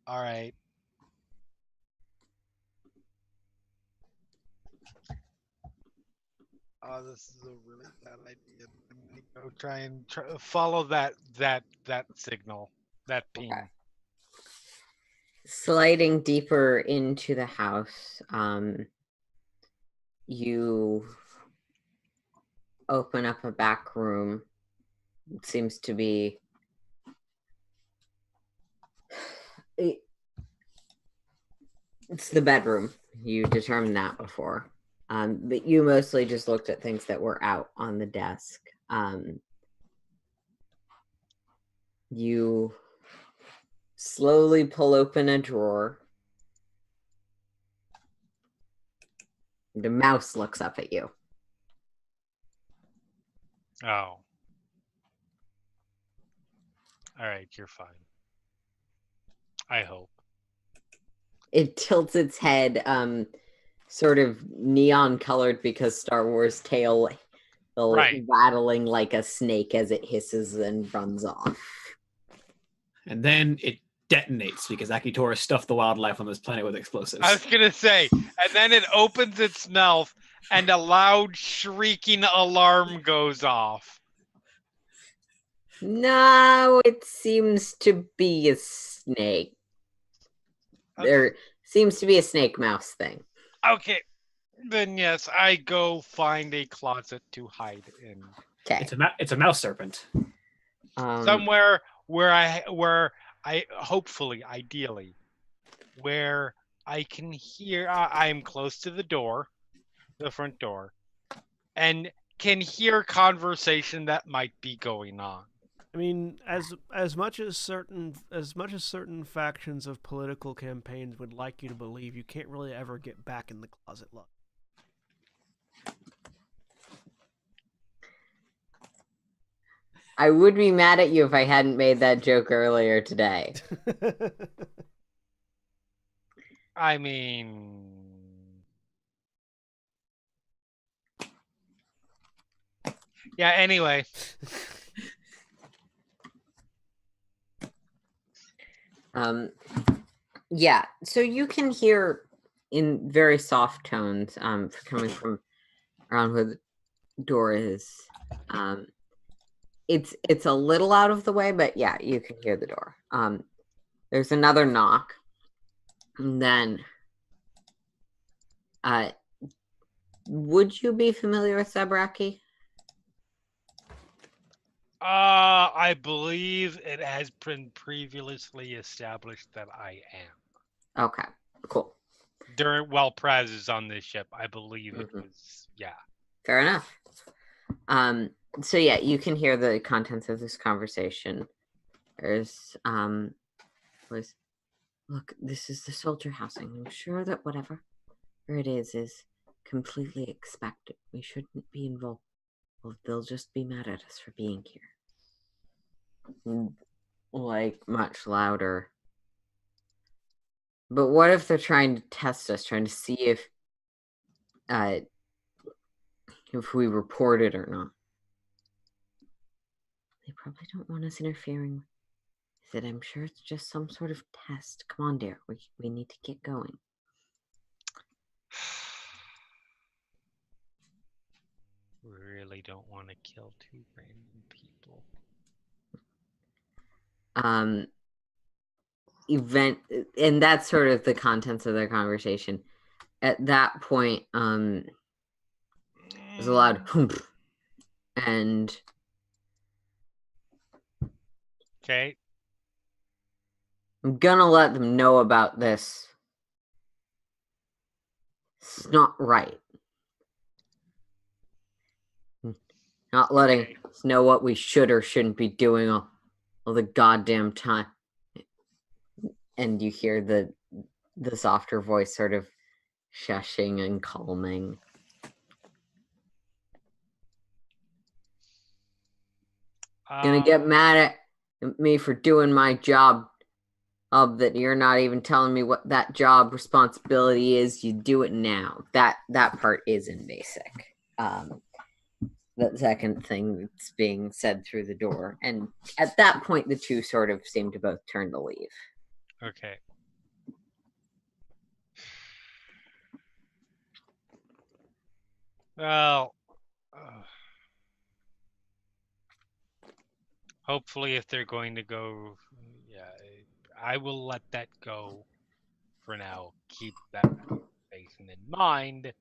right. Oh, this is a really bad idea. I'm gonna go try and follow that signal, that ping. Okay. Sliding deeper into the house, you open up a back room. It seems to be it's the bedroom. You determined that before. But you mostly just looked at things that were out on the desk. You slowly pull open a drawer. The mouse looks up at you. Oh. All right, you're fine. I hope. It tilts its head, sort of neon colored because Star Wars tail Right. rattling like a snake as it hisses and runs off. And then it detonates because Akitora stuffed the wildlife on this planet with explosives. I was gonna say, and then it opens its mouth and a loud shrieking alarm goes off. No, it seems to be a snake. There seems to be a snake mouse thing. Okay, then yes, I go find a closet to hide in. Okay. It's a mouse serpent. Somewhere where I hopefully, ideally, where I can hear. I'm close to the door, the front door, and can hear conversation that might be going on. I mean, as much as certain factions of political campaigns would like you to believe, you can't really ever get back in the closet lock. I would be mad at you if I hadn't made that joke earlier today. I mean, yeah. Anyway, Yeah. So you can hear in very soft tones, coming from around where the door is. It's a little out of the way, but yeah, you can hear the door. There's another knock, and then, would you be familiar with Zabraki? I believe it has been previously established that I am. Okay, cool. While Praz is on this ship, I believe it was. Yeah. Fair enough. So yeah, you can hear the contents of this conversation. There's was look, this is the soldier housing. I'm sure that whatever it is completely expected. We shouldn't be involved. Well, they'll just be mad at us for being here. Like much louder. But what if they're trying to test us, trying to see if we report it or not? They probably don't want us interfering. I said, I'm sure it's just some sort of test. Come on, dear. We need to get going. We really don't want to kill two random people. And that's sort of the contents of their conversation. At that point, there's a loud humph, and Okay. I'm gonna let them know about this. It's not right. Not letting us know what we should or shouldn't be doing all the goddamn time. And you hear the softer voice sort of shushing and calming. Gonna get mad at me for doing my job. That you're not even telling me what that job responsibility is. You do it now. That part is in basic. That second thing that's being said through the door. And at that point, the two sort of seem to both turn to leave. Okay. Well, hopefully if they're going to go, yeah, I will let that go for now, keep that information in mind.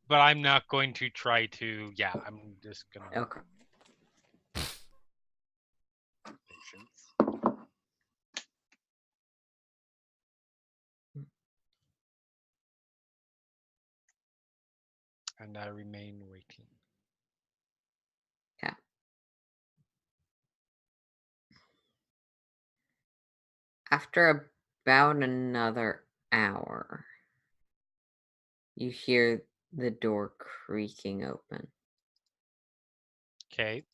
But I'm not going to try to. Yeah, I'm just gonna. Okay. Patience. And I remain waiting. Okay. After about another hour, you hear the door creaking open. Okay.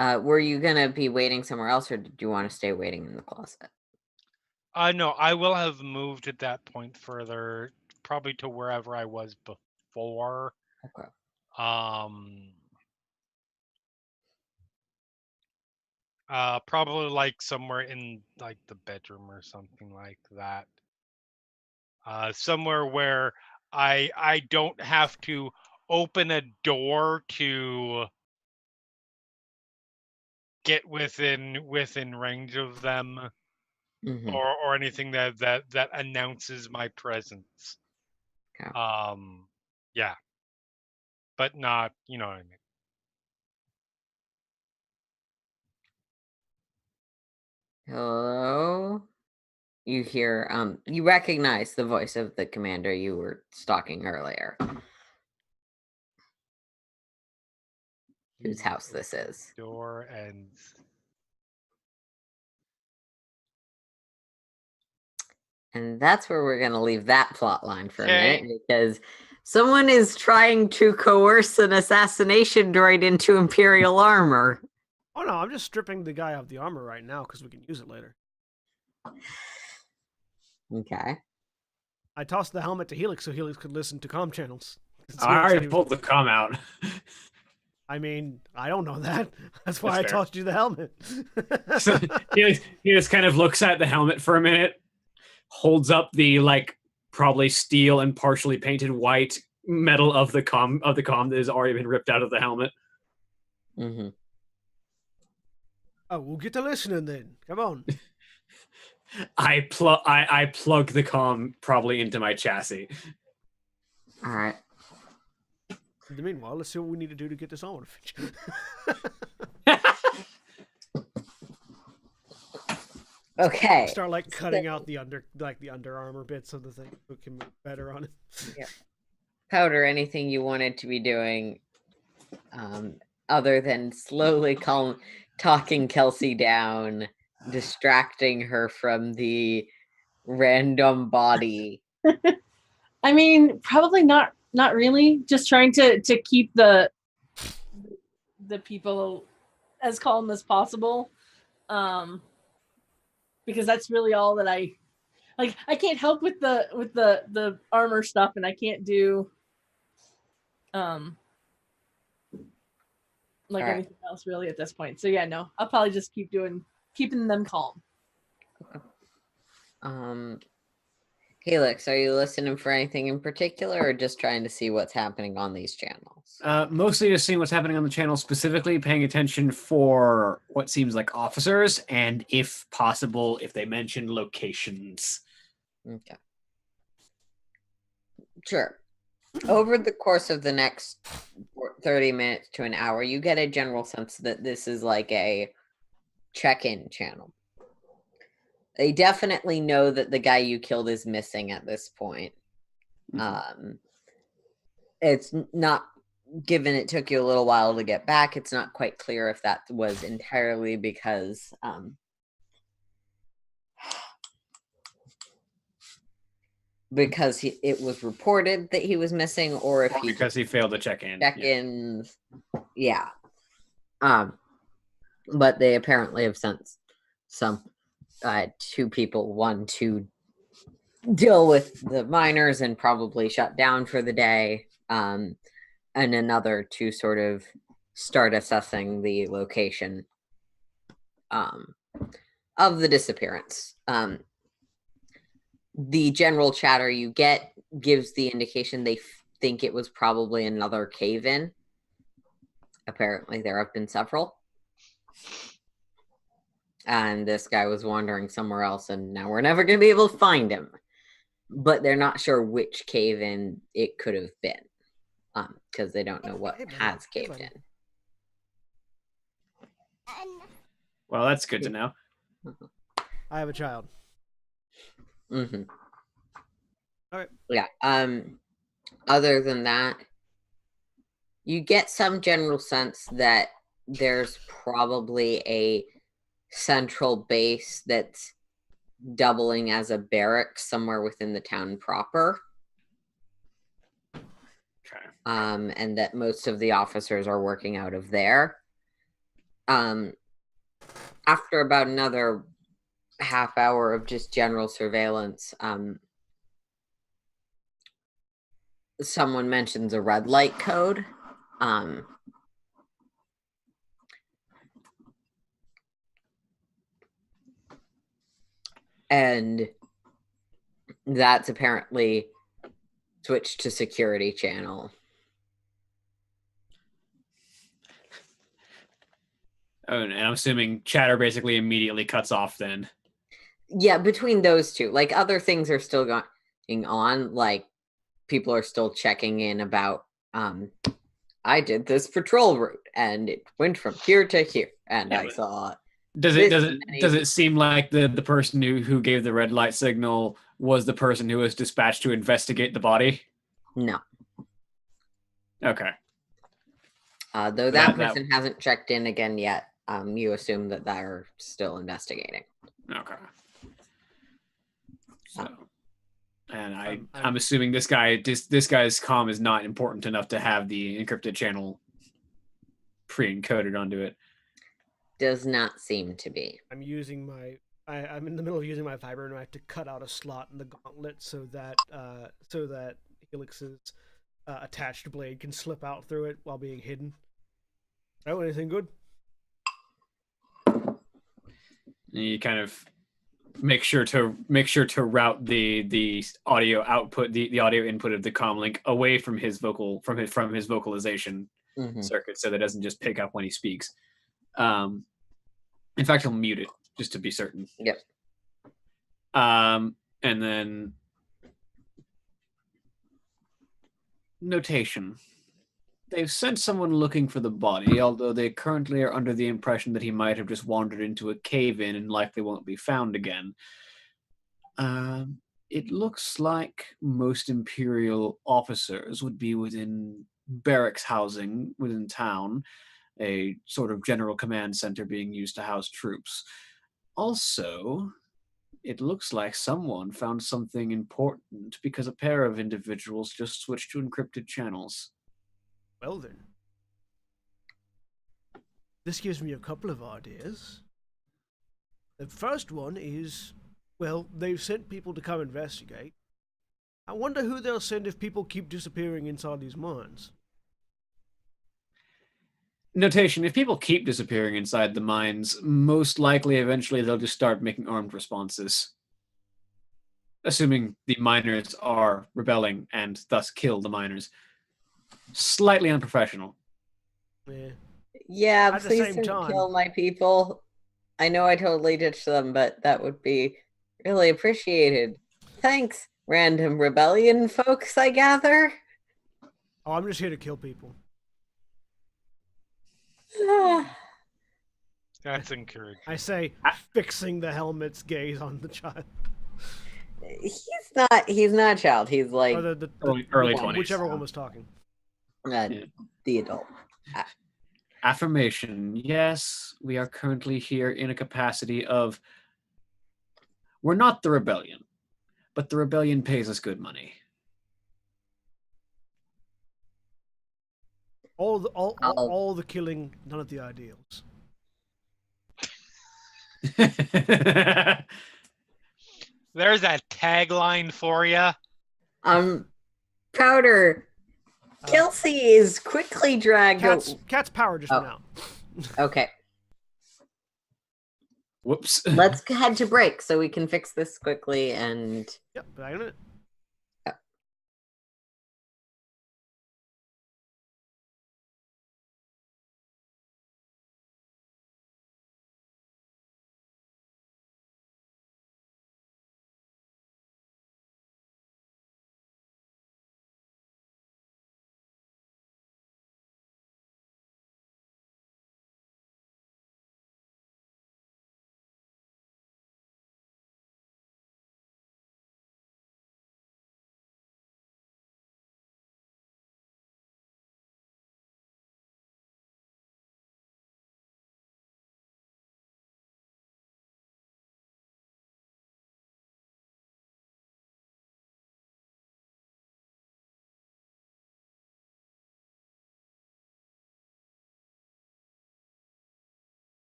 Were you gonna be waiting somewhere else, or did you want to stay waiting in the closet? No, I will have moved at that point further, probably to wherever I was before. Okay. Probably like somewhere in like the bedroom or something like that. Somewhere where I don't have to open a door to get within range of them, Mm-hmm. or anything that announces my presence. Okay. Yeah, but not, you know what I mean. Hello? You hear, you recognize the voice of the commander you were stalking earlier. Whose house this is. Door and And that's where we're going to leave that plot line for a Okay. minute, because someone is trying to coerce an assassination droid into Imperial armor. Oh no, I'm just stripping the guy of the armor right now because we can use it later. Okay. I tossed the helmet to Helix so Helix could listen to comm channels. I already pulled the comm out. I mean, I don't know that. That's why That's I fair. tossed you the helmet. So he just kind of looks at the helmet for a minute, holds up the probably steel and partially painted white metal of the comm that has already been ripped out of the helmet. Mm-hmm. Oh, we'll get to listening then. Come on. I plug the comm probably into my chassis. All right. In the meanwhile, let's see what we need to do to get this on. Okay. Start like cutting out the under armor bits of the thing so it can move better on it. Yeah. Powder, anything you wanted to be doing, other than slowly talking Kelsey down, distracting her from the random body. I mean, probably not really. Just trying to keep the people as calm as possible. Because that's really all that I can't help with the armor stuff, and I can't do Alright. anything else really at this point. So yeah, no, I'll probably just keeping them calm. Helix, are you listening for anything in particular, or just trying to see what's happening on these channels? Mostly just seeing what's happening on the channel, specifically paying attention for what seems like officers, and if possible, if they mention locations. Okay. Sure. Over the course of the next 30 minutes to an hour, you get a general sense that this is like a check-in channel. They definitely know that the guy you killed is missing at this point. It's not, given it took you a little while to get back, it's not quite clear if that was entirely because it was reported that he was missing, or if because he failed to check in. Check-ins. Yeah. But they apparently have sent some two people, one to deal with the miners and probably shut down for the day, and another to sort of start assessing the location of the disappearance. The general chatter you get gives the indication they think it was probably another cave-in. Apparently, there have been several. And this guy was wandering somewhere else, and now we're never going to be able to find him. But they're not sure which cave-in it could have been, because they don't know what has caved in. Well, that's good to know. I have a child. Mm-hmm. All right. Yeah. Other than that, you get some general sense that there's probably a central base that's doubling as a barracks somewhere within the town proper. Okay. And that most of the officers are working out of there. After about another half hour of just general surveillance, someone mentions a red light code. And that's apparently switched to security channel. Oh, and I'm assuming chatter basically immediately cuts off then. Yeah, between those two, like other things are still going on. Like people are still checking in about, I did this patrol route and it went from here to here, and Yeah, I saw. Does it seem like the person who gave the red light signal was the person who was dispatched to investigate the body? No. Okay. Though that person hasn't checked in again yet, you assume that they're still investigating. Okay. So, and I'm assuming this guy's comm is not important enough to have the encrypted channel pre-encoded onto it. Does not seem to be. I'm using my. I'm in the middle of using my fiber knife to cut out a slot in the gauntlet so that Helix's attached blade can slip out through it while being hidden. Oh, anything good? You kind of make sure to route the audio output, the audio input of the comm link away from his vocalization circuit, so that it doesn't just pick up when he speaks. In fact, he'll mute it just to be certain. Yep. And then notation. They've sent someone looking for the body, although they currently are under the impression that he might have just wandered into a cave-in and likely won't be found again. It looks like most Imperial officers would be within barracks housing within town, a sort of general command center being used to house troops. Also, it looks like someone found something important because a pair of individuals just switched to encrypted channels. Well then. This gives me a couple of ideas. The first one is, well, they've sent people to come investigate. I wonder who they'll send if people keep disappearing inside these mines. Notation, if people keep disappearing inside the mines, most likely eventually they'll just start making armed responses. Assuming the miners are rebelling and thus kill the miners. Slightly unprofessional. Yeah, At the please same don't time, kill my people. I know I totally ditched them, but that would be really appreciated. Thanks, random rebellion folks, I gather. Oh, I'm just here to kill people. That's encouraging. I say, fixing the helmet's gaze on the child. He's not a child. He's like Or the early 20s. Whichever one was talking. the adult. Affirmation. Yes, we are currently here in a capacity of, we're not the rebellion, but the rebellion pays us good money. All the killing, none of the ideals. There's a tagline for you. Powder. Kelsey is quickly dragged. Cat's power just went out. Okay. Whoops. Let's head to break so we can fix this quickly and. Yep, back in it.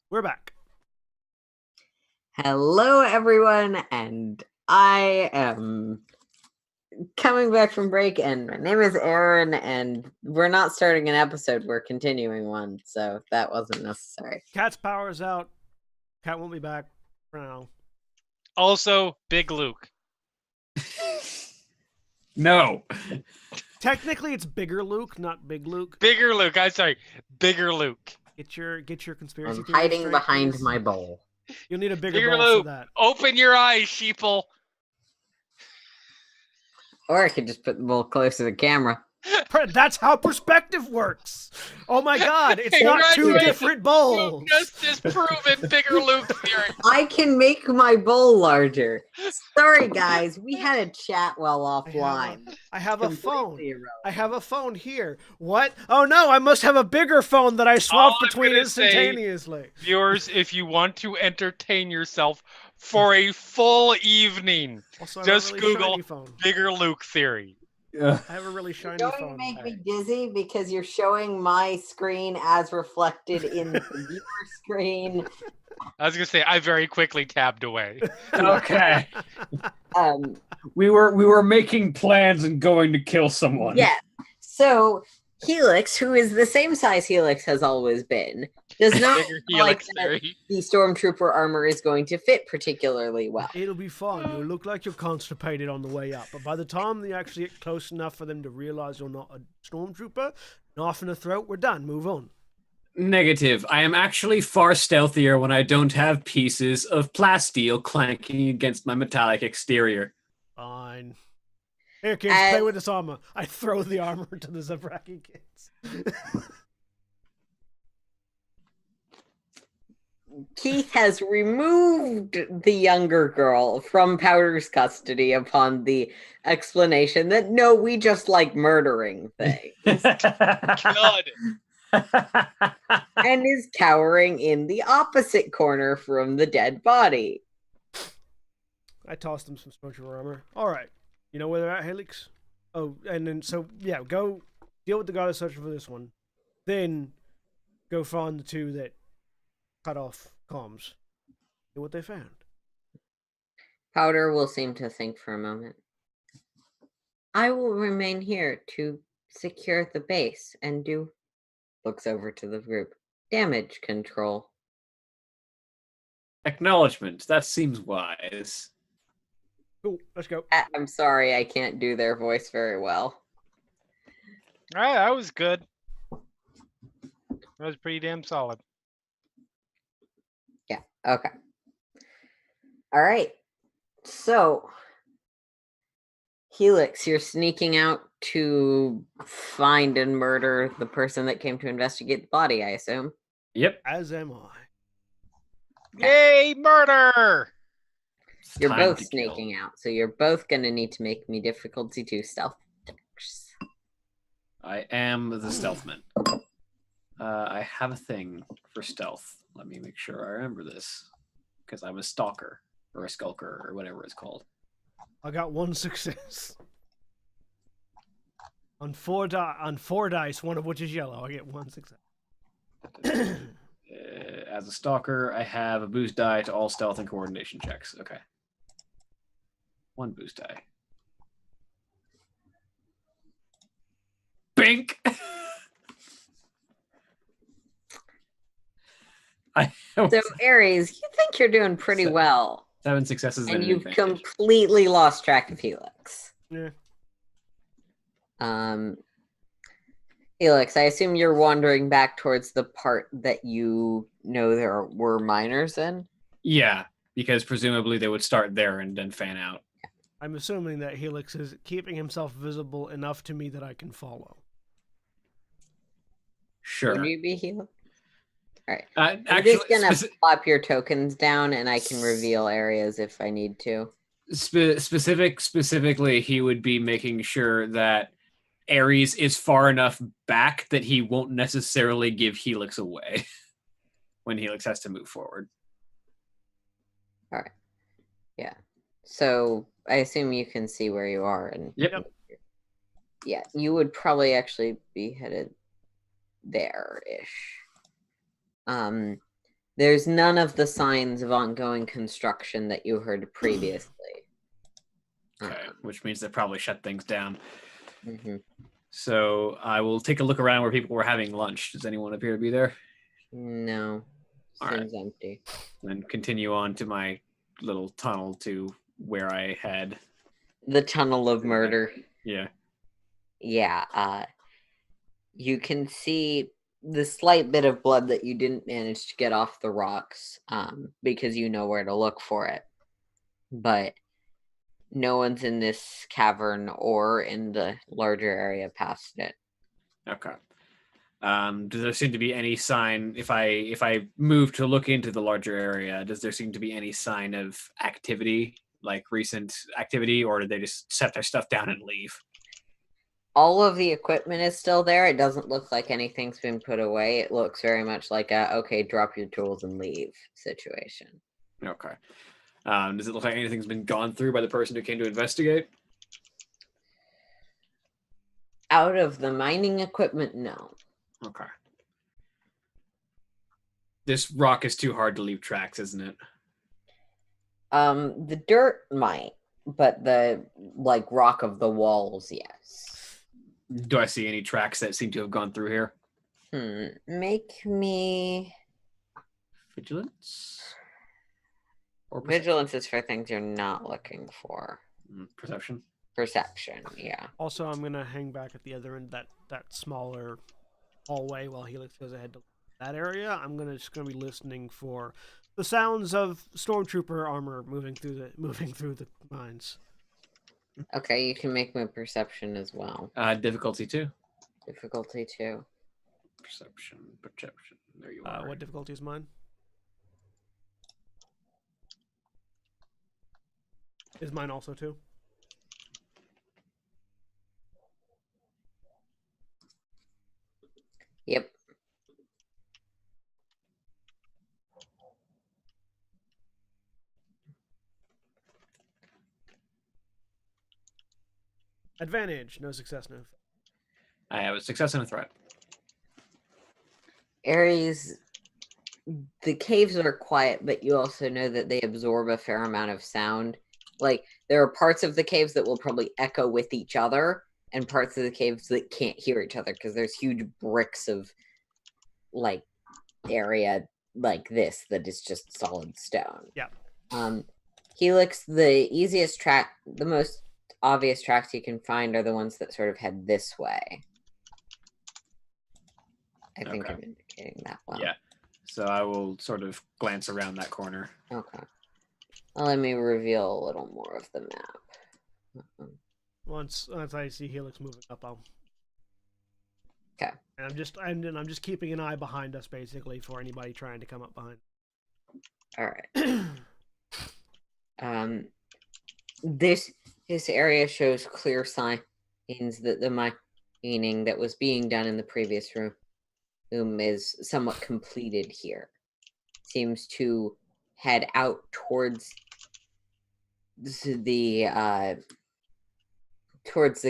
We're back. Hello, everyone, and I am coming back from break, and my name is Aaron, and we're not starting an episode, we're continuing one, so that wasn't necessary. Cat's power's out. Cat won't be back for now. Also, Big Luke. No. Technically, it's Bigger Luke, not Big Luke. Bigger Luke. I'm sorry. Bigger Luke. Get your conspiracy I'm theories hiding straight, behind please. my bowl. You'll need a bigger Bigger bowl Luke. for that. Open your eyes, sheeple. Or I could just put the bowl close to the camera. That's how perspective works. Oh my God! It's not two Congratulations. different bowls. You just disproven Bigger Luke theory. I can make my bowl larger. Sorry, guys. We had a chat while offline. I have a phone. Completely irrelevant. I have a phone here. What? Oh no! I must have a bigger phone that I swapped I'm between gonna say- instantaneously. Viewers, if you want to entertain yourself for a full evening, Also, I have just a really Google shiny phone. Bigger Luke theory. I have a really shiny You're going phone. to make me dizzy because you're showing my screen as reflected in the viewer screen. I was gonna say I very quickly tabbed away. Okay. Um, We were making plans and going to kill someone. yeah. So Helix, who is the same size Helix has always been, does not Bigger feel like Helix that theory. the Stormtrooper armor is going to fit particularly well. It'll be fine. You'll look like you're constipated on the way up, but by the time you actually get close enough for them to realize you're not a stormtrooper, knife in the throat, we're done. Move on. Negative. I am actually far stealthier when I don't have pieces of plasteel clanking against my metallic exterior. Fine. Here, kids, play with this armor. I throw the armor to the Zabraki kids. Keith has removed the younger girl from Powder's custody upon the explanation that no, we just like murdering things, God. and is cowering in the opposite corner from the dead body. I tossed them some smoker armor. All right. You know where they're at, Helix? Oh, and then, so, yeah, go deal with the goddess searching for this one. Then go find the two that cut off comms. See what they found. Powder will seem to think for a moment. I will remain here to secure the base and looks over to the group, damage control. Acknowledgement. That seems wise. Cool, let's go. I'm sorry, I can't do their voice very well. All right, that was good. That was pretty damn solid. Yeah, okay. All right. So, Helix, you're sneaking out to find and murder the person that came to investigate the body, I assume. Yep. As am I. Yay, murder! It's You're time both to kill. sneaking out, so you're both going to need to make me difficulty 2 stealth checks. I am the stealthman. I have a thing for stealth. Let me make sure I remember this. Because I'm a stalker. Or a skulker, or whatever it's called. I got 1 success. On four dice, one of which is yellow, I get 1 success. As a stalker, I have a boost die to all stealth and coordination checks. Okay. 1 boost die. Bink! So, Aries, you think you're doing pretty So- well, 7 successes and and an you've advantage. completely lost track of Helix. Yeah. Helix, I assume you're wandering back towards the part that you know there were miners in? Yeah, because presumably they would start there and then fan out. I'm assuming that Helix is keeping himself visible enough to me that I can follow. Sure. Would you be Helix? All right. I'm Actually, just going to plop your tokens down, and I can reveal areas if I need to. specifically, he would be making sure that Ares is far enough back that he won't necessarily give Helix away when Helix has to move forward. All right. Yeah. So I assume you can see where you are. And Yep. yeah, you would probably actually be headed there-ish. There's none of the signs of ongoing construction that you heard previously. Okay, which means they probably shut things down. Mhm. So I will take a look around where people were having lunch. Does anyone appear to be there? No, All right. seems empty. Then continue on to my little tunnel to where I had. The tunnel of murder. Yeah. Yeah, you can see the slight bit of blood that you didn't manage to get off the rocks, because you know where to look for it. But no one's in this cavern or in the larger area past it. Okay. Does there seem to be any sign if I move to look into the larger area? Does there seem to be any sign of activity, like recent activity, or did they just set their stuff down and leave? All of the equipment is still there. It doesn't look like anything's been put away. It looks very much like a, okay, drop your tools and leave situation. Okay. Does it look like anything's been gone through by the person who came to investigate? Out of the mining equipment, no. Okay. This rock is too hard to leave tracks, isn't it? The dirt might, but the rock of the walls, yes. Do I see any tracks that seem to have gone through here? Make me Vigilance? Or vigilance is for things you're not looking for. perception? Perception, yeah. Also, I'm gonna hang back at the other end of that smaller hallway while Helix goes ahead to that area. I'm just gonna be listening for the sounds of stormtrooper armor moving through the mines. Okay, you can make my perception as well. Difficulty 2. Difficulty 2. Perception. There you are. What difficulty is mine? Is mine also 2? Yep. Advantage, no success, no. I have a success and a threat. Aries, the caves are quiet, but you also know that they absorb a fair amount of sound. Like, there are parts of the caves that will probably echo with each other, and parts of the caves that can't hear each other because there's huge bricks of, area like this that is just solid stone. Yeah. Helix, the easiest track, the most obvious tracks you can find are the ones that sort of head this way. I think I'm indicating that well. Yeah. So I will sort of glance around that corner. Okay. Well, let me reveal a little more of the map. Once I see Helix moving up, I'll. Okay. And I'm just keeping an eye behind us, basically, for anybody trying to come up behind. All right. This area shows clear signs that the mining that was being done in the previous room is somewhat completed here. Seems to head out towards the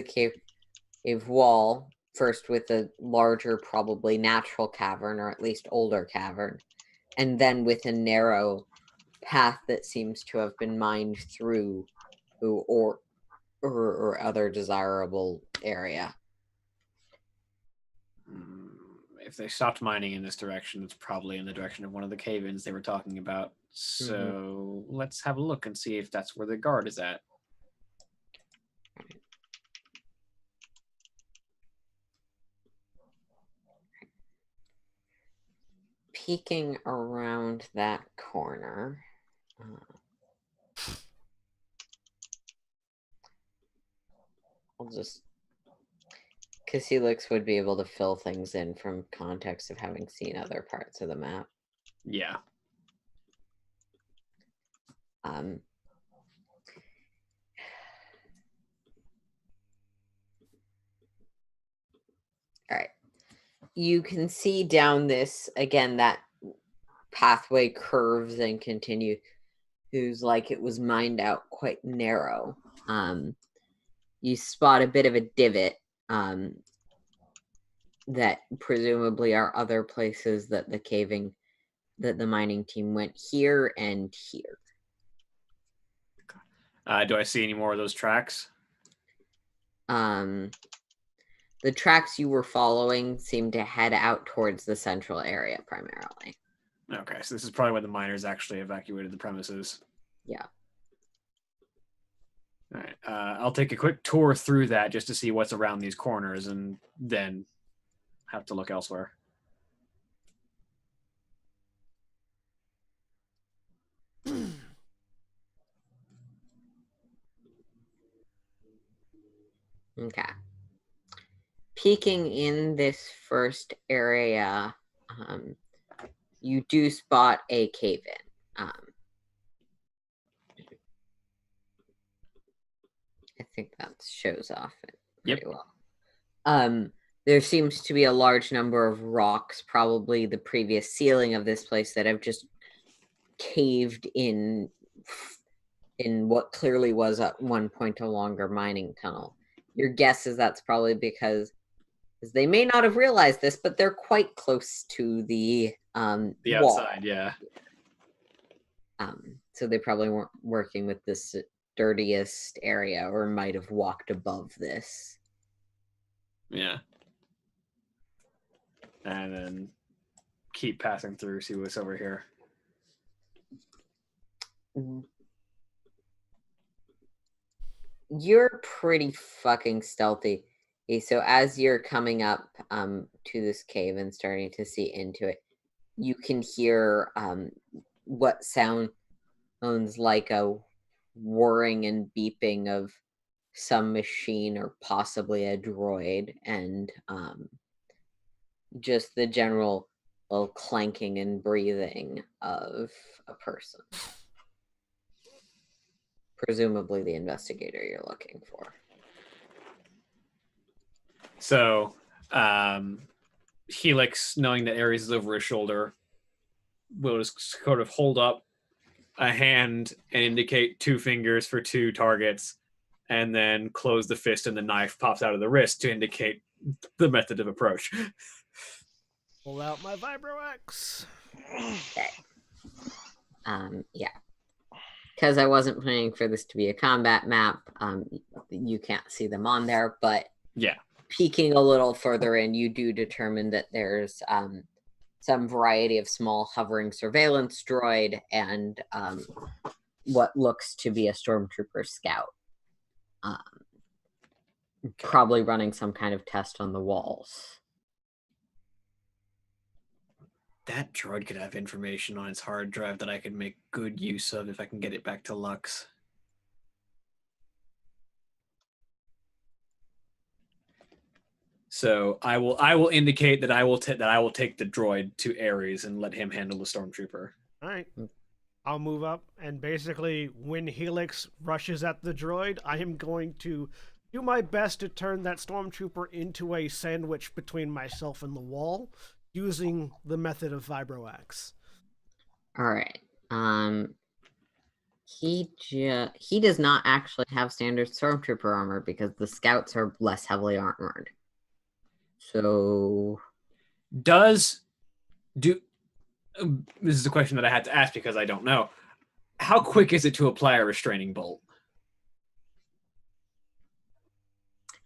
cave wall, first with a larger, probably natural cavern, or at least older cavern, and then with a narrow path that seems to have been mined through or other desirable area. If they stopped mining in this direction, it's probably in the direction of one of the cave-ins they were talking about. So let's have a look and see if that's where the guard is at. Peeking around that corner. I'll just... because Helix would be able to fill things in from context of having seen other parts of the map. Yeah. All right. You can see down this, again, that pathway curves and continues like it was mined out quite narrow. You spot a bit of a divot that presumably are other places that the caving that the mining team went here and here. Do I see any more of those tracks? The tracks you were following seem to head out towards the central area primarily. Okay, so this is probably when the miners actually evacuated the premises. Yeah. All right. I'll take a quick tour through that just to see what's around these corners and then have to look elsewhere. Okay. Peeking in this first area, you do spot a cave-in. I think that shows off it pretty well. There seems to be a large number of rocks, probably the previous ceiling of this place, that have just caved in what clearly was at one point a longer mining tunnel. Your guess is that's probably because they may not have realized this, but they're quite close to the wall. Outside, yeah. So they probably weren't working with this dirtiest area, or might have walked above this. Yeah. And then keep passing through, see what's over here. You're pretty fucking stealthy. So as you're coming up to this cave and starting to see into it, you can hear what sounds like a whirring and beeping of some machine or possibly a droid, and just the general clanking and breathing of a person. Presumably the investigator you're looking for. So, Helix, knowing that Ares is over his shoulder, will just sort of hold up a hand and indicate 2 fingers for 2 targets, and then close the fist and the knife pops out of the wrist to indicate the method of approach. Pull out my Vibro-X. Okay. Yeah. Because I wasn't planning for this to be a combat map, you can't see them on there, but yeah, peeking a little further in, you do determine that there's some variety of small hovering surveillance droid and what looks to be a stormtrooper scout. Probably running some kind of test on the walls. that droid could have information on its hard drive that I could make good use of if I can get it back to Lux. So I will indicate that I will take the droid to Ares and let him handle the stormtrooper. All right. I'll move up, and basically, when Helix rushes at the droid, I am going to do my best to turn that stormtrooper into a sandwich between myself and the wall, using the method of Vibro-X. All right. He does not actually have standard stormtrooper armor because the scouts are less heavily armored. So, this is a question that I had to ask because I don't know. How quick is it to apply a restraining bolt?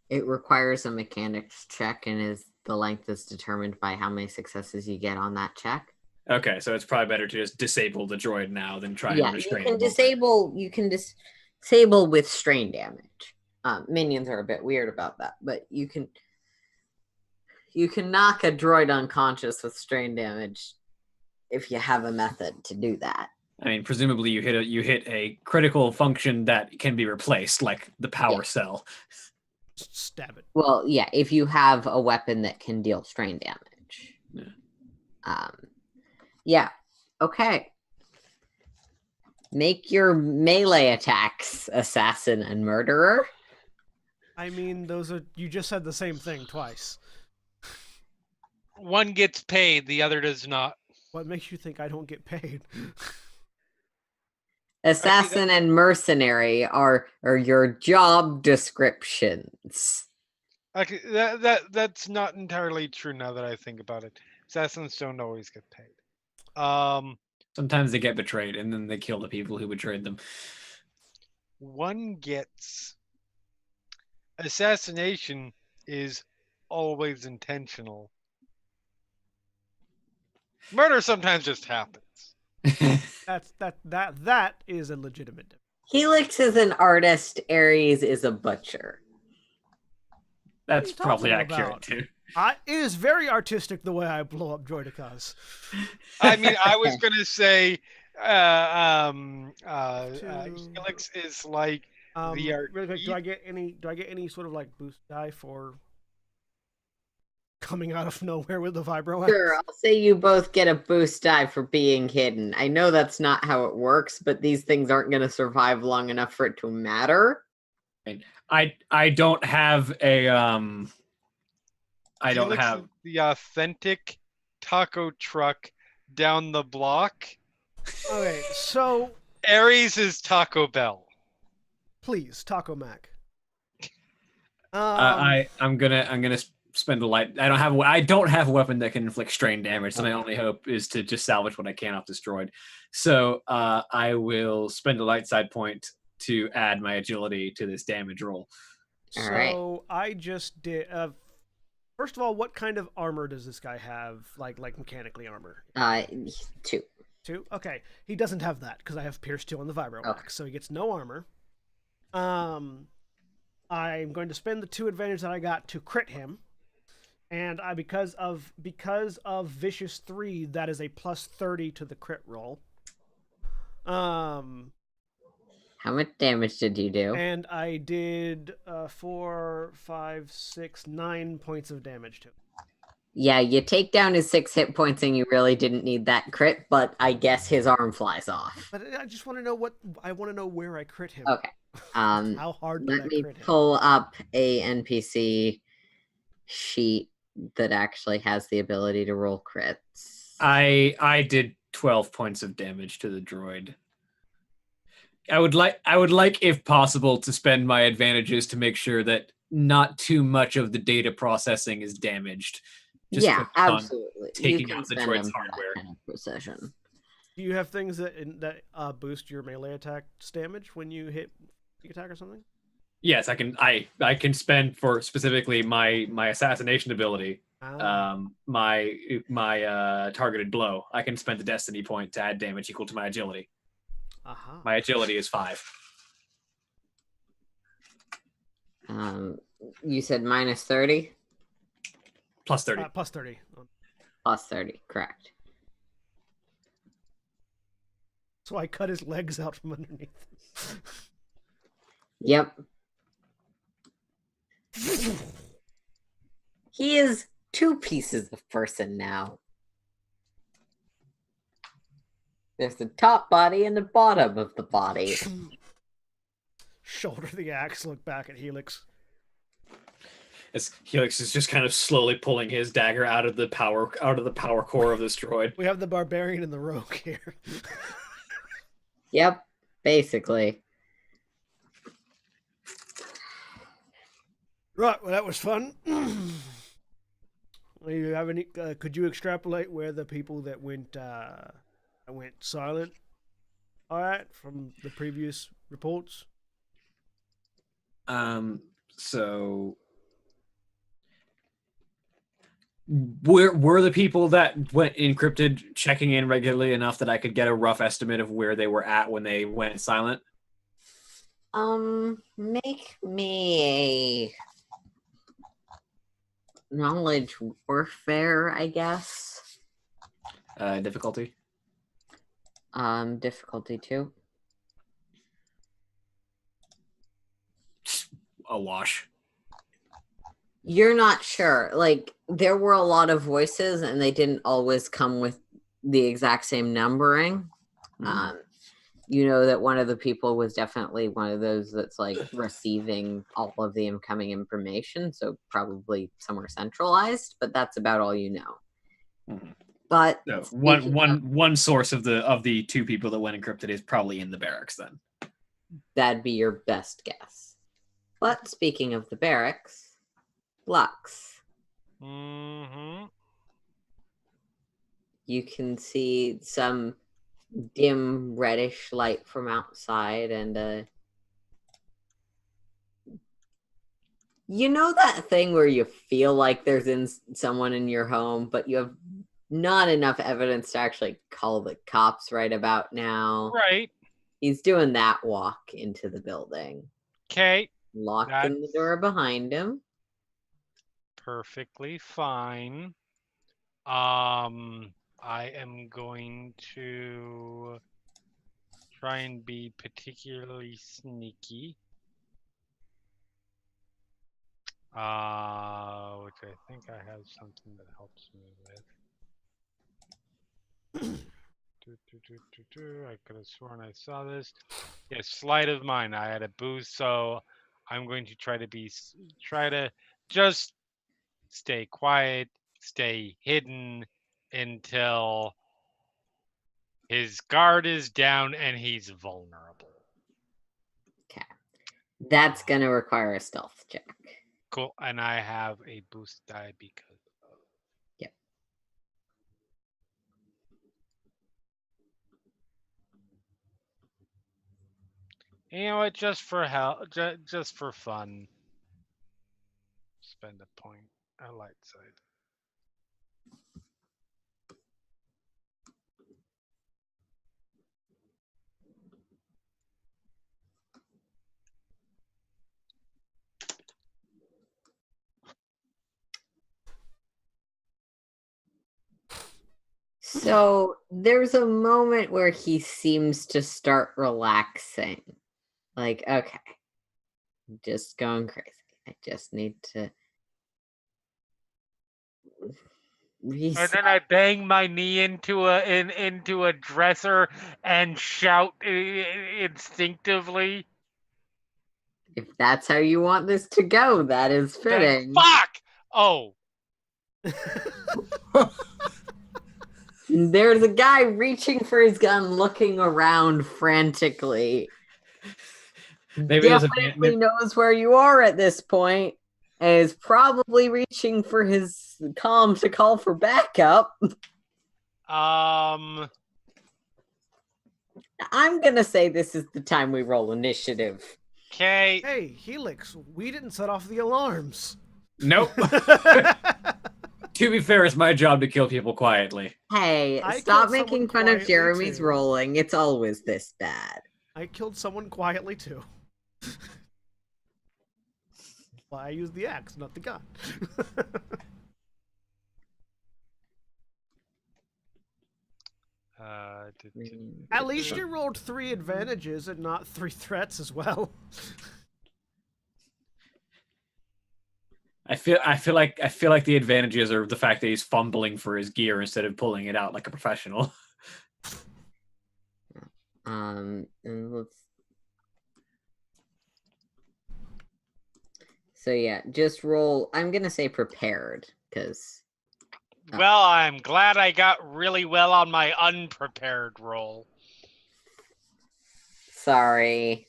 it requires a mechanics check, and the length is determined by how many successes you get on that check. Okay, so it's probably better to just disable the droid now than try and restrain. You can disable with strain damage. Minions are a bit weird about that, but you can knock a droid unconscious with strain damage if you have a method to do that. I mean, presumably you hit a critical function that can be replaced, like the power cell. Just stab it. Well, yeah, if you have a weapon that can deal strain damage. Yeah. Okay. Make your melee attacks, assassin and murderer. I mean, you just said the same thing twice. One gets paid, the other does not. What makes you think I don't get paid? Assassin and mercenary are your job descriptions. Okay, that's not entirely true now that I think about it. Assassins don't always get paid. Sometimes they get betrayed, and then they kill the people who betrayed them. One gets assassination is always intentional. Murder sometimes just happens. That is a legitimate difference. Helix is an artist. Ares is a butcher. That's you probably talking accurate about? too. It is very artistic the way I blow up Droidicas. I mean, I was gonna say, To- Helix is like the Really quick, do I get any sort of like boost die for coming out of nowhere with the vibro axe? Sure, I'll say you both get a boost die for being hidden. I know that's not how it works, but these things aren't going to survive long enough for it to matter. I don't have a I don't Helix have is the authentic taco truck down the block. Okay, so Ares is Taco Bell. please, Taco Mac. I'm gonna spend a light. I don't have a weapon that can inflict strain damage, so my only hope is to just salvage what I can off destroyed. So I will spend a light side point to add my agility to this damage roll. All right. So I just did. First of all, what kind of armor does this guy have? Like mechanically armor? 2. 2? Okay, he doesn't have that because I have Pierce 2 on the vibro Okay. axe, so he gets no armor. I'm going to spend the 2 advantage that I got to crit him, and because of vicious 3, that is a plus 30 to the crit roll. How much damage did you do? And I did 4, 5, 6, 9 points of damage to him. Yeah, you take down his 6 hit points and you really didn't need that crit, but I guess his arm flies off. But I just want to know where I crit him. Okay. How hard did Let I me crit him? pull up a NPC sheet that actually has the ability to roll crits. I did 12 points of damage to the droid. I would like, if possible, to spend my advantages to make sure that not too much of the data processing is damaged. Just Yeah, focus on absolutely. taking You can out the spend droid's them for that hardware. kind of precision. Do you have things that boost your melee attack's damage when you hit sneak attack or something? Yes, I can spend for specifically my assassination ability. My targeted blow. I can spend the destiny point to add damage equal to my agility. Aha. My agility is 5. You said minus 30? Plus 30. Plus 30. Plus 30, correct. So I cut his legs out from underneath. Yep. He is 2 pieces of person now. There's the top body and the bottom of the body. Shoulder the axe, look back at Helix. As Helix is just kind of slowly pulling his dagger out of the power core of this droid. We have the barbarian and the rogue here. Yep, basically. Right, well that was fun. You have any? Could you extrapolate where the people that went silent? All right, from the previous reports. So were the people that went encrypted checking in regularly enough that I could get a rough estimate of where they were at when they went silent? Make me a knowledge warfare, I guess. Difficulty? Difficulty 2. A wash. You're not sure. Like, there were a lot of voices and they didn't always come with the exact same numbering. Mhm. You know that one of the people was definitely one of those that's like receiving all of the incoming information, so probably somewhere centralized, but that's about all you know. Mhm. But So speaking one source of the 2 people that went encrypted is probably in the barracks then. that'd be your best guess. But speaking of the barracks, Lux, Mm-hmm. you can see some dim reddish light from outside, and you know that thing where you feel like there's someone in your home, but you have not enough evidence to actually call the cops right about now. Right. He's doing that walk into the building. Okay. Locking the door behind him. Perfectly fine. I am going to try and be particularly sneaky. Which I think I have something that helps me with. I could have sworn I saw this. Yes, sleight of mind. I had a boost, so I'm going to try to just stay quiet, stay hidden until his guard is down and he's vulnerable. Okay. That's going to require a stealth check. Cool. And I have a boost die because of. Yep. You know what? Just for just for fun. Spend a point. A light side. So there's a moment where he seems to start relaxing. Like, okay, I'm just going crazy. I just need to And then I bang my knee into a dresser and shout instinctively. If that's how you want this to go, that is fitting. Fuck! Oh. There's a guy reaching for his gun, looking around frantically. Maybe Definitely knows where you are at this point, and is probably reaching for his comm to call for backup. I'm gonna say this is the time we roll initiative. Okay. Hey, Helix, we didn't set off the alarms. Nope. To be fair, it's my job to kill people quietly. Hey, I stop killed making someone fun of quietly, Jeremy's too. rolling. It's always this bad. I killed someone quietly too. Well, I used the axe, not the gun. At least you rolled 3 advantages and not 3 threats as well. I feel like the advantages are the fact that he's fumbling for his gear instead of pulling it out like a professional. And let's. So yeah, just roll. I'm gonna say prepared because. Well, I'm glad I got really well on my unprepared roll. Sorry,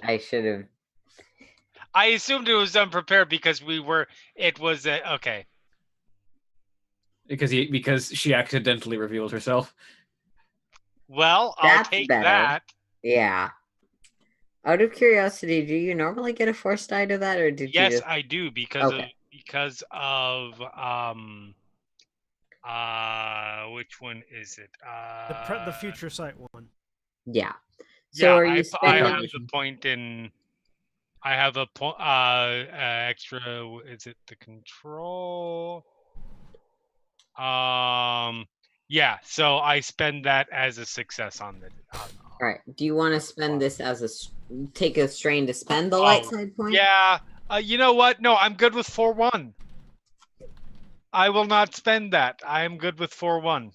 I should have. I assumed it was unprepared because it was okay. Because she accidentally revealed herself. Well, I'll take better. that. Yeah. Out of curiosity, do you normally get a force die to that, or did you? Yes, I do because of which one is it? The future sight one. Yeah. So are you I have the point in. I have a point extra. Is it the control? Yeah. So I spend that as a success on the. All right. Do you want to spend this as take a strain to spend the light side point? Yeah. You know what? No, I'm good with 4-1. I will not spend that. I am good with 4-1.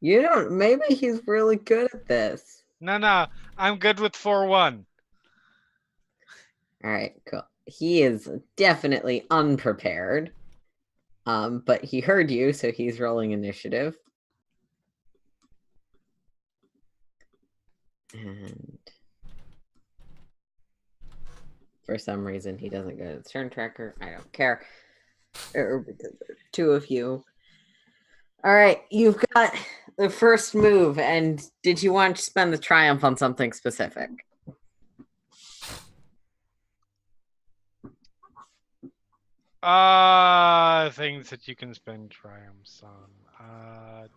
You don't. Maybe he's really good at this. No. I'm good with 4-1. All right, cool. He is definitely unprepared. But he heard you, so he's rolling initiative. And for some reason, he doesn't go to the turn tracker. I don't care. Or because there's 2 of you. All right, you've got the first move, and did you want to spend the triumph on something specific? Things that you can spend triumphs on.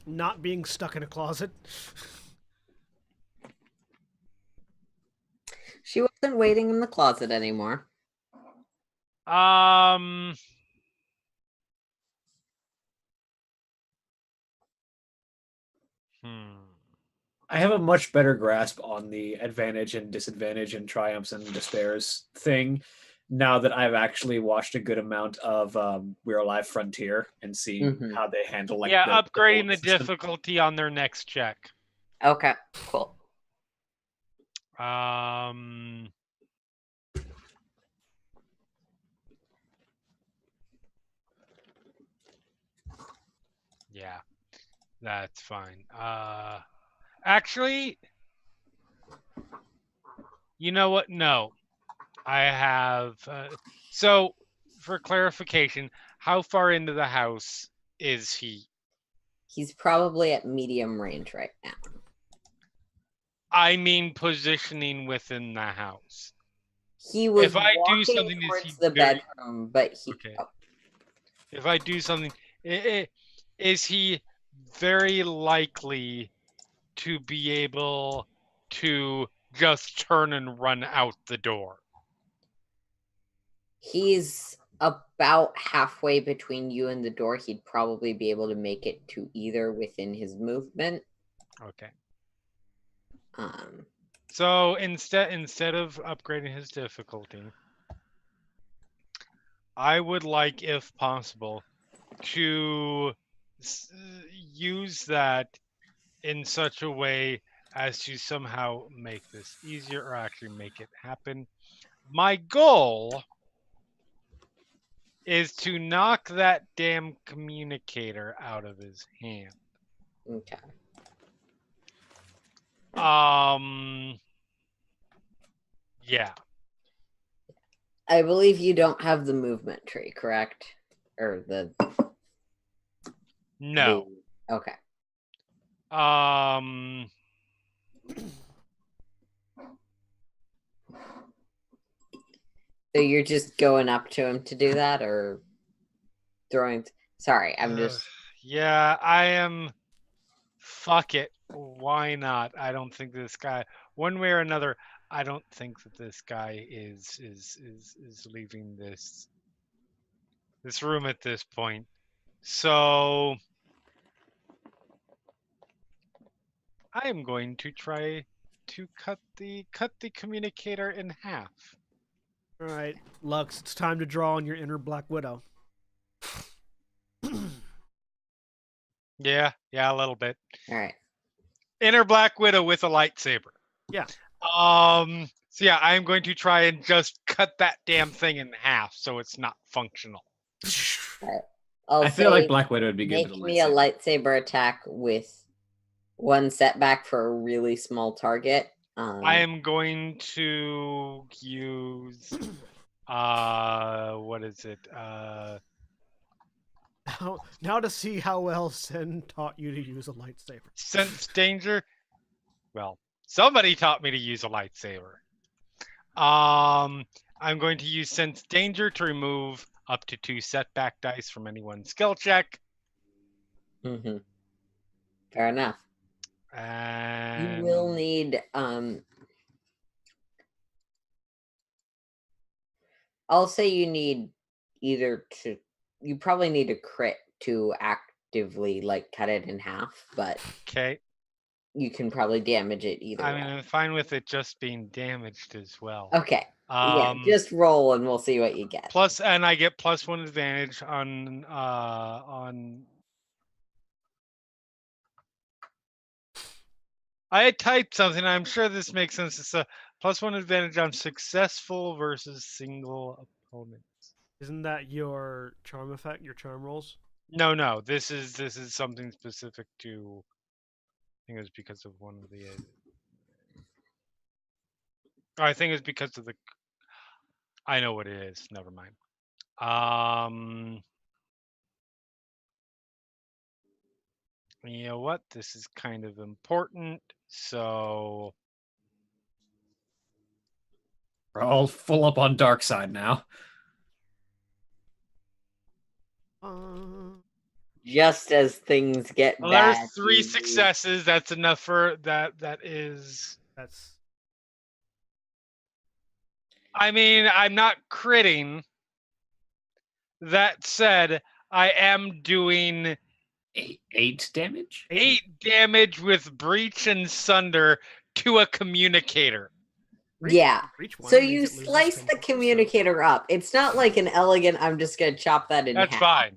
Not being stuck in a closet. She wasn't waiting in the closet anymore. I have a much better grasp on the advantage and disadvantage and triumphs and despairs thing now that I've actually watched a good amount of We're Alive Frontier and seen Mhm. how they handle like upgrading the system. difficulty on their next check. Okay, cool. Yeah, that's fine. Actually, you know what? No, I have. So, for clarification, how far into the house is he? He's probably at medium range right now. I mean, positioning within the house. He was If I do walking something, is he towards the very- bedroom, but he. Okay. Oh, If I do something, is he very likely to be able to just turn and run out the door? he's about halfway between you and the door. He'd probably be able to make it to either within his movement. Okay. Um, So instead of upgrading his difficulty, I would like, if possible, to use that in such a way as to somehow make this easier or actually make it happen. My goal is to knock that damn communicator out of his hand. okay. Yeah. I believe you don't have the movement tree, correct? Or the. No. Okay. So you're just going up to him to do that, or throwing? Sorry, I'm just. Yeah, I am. Fuck it. Why not? I don't think this guy, one way or another, I don't think that this guy is leaving this room at this point. So I am going to try to cut the communicator in half. All right, Lux, it's time to draw on your inner Black Widow. Yeah, a little bit. All right. Inner Black Widow with a lightsaber. Yeah. So yeah, I'm going to try and just cut that damn thing in half so it's not functional. All right. I feel like Black Widow would be good make with a me a lightsaber. lightsaber attack with one setback for a really small target. I am going to use what is it? Now to see how well Sen taught you to use a lightsaber. Sense danger. Well, somebody taught me to use a lightsaber. I'm going to use sense danger to remove up to 2 setback dice from any one skill check. Mm-hmm. Fair enough. And you will need I'll say you need either to. You probably need a crit to actively like cut it in half, but okay. You can probably damage it either way. I'm fine with it just being damaged as well. Okay. Yeah, just roll and we'll see what you get. Plus, and I get +1 advantage on I had typed something. I'm sure this makes sense. It's a +1 advantage on successful versus single opponents. Isn't that your charm effect? Your charm rolls? No. This is something specific to. I think it was because of one of the. I think it's because of the. I know what it is. Never mind. You know what? This is kind of important. So We're all full up on dark side now. Uh, Just as things get well, bad. there's 3 you- successes. That's enough for that. That is. that's I mean, I'm not critting. That said, I am doing 8 damage? 8 damage with breach and sunder to a communicator. Yeah. reach one So means you it loses slice 10 the pieces, so- communicator up. It's not like an elegant, I'm just going to chop that in That's half. fine.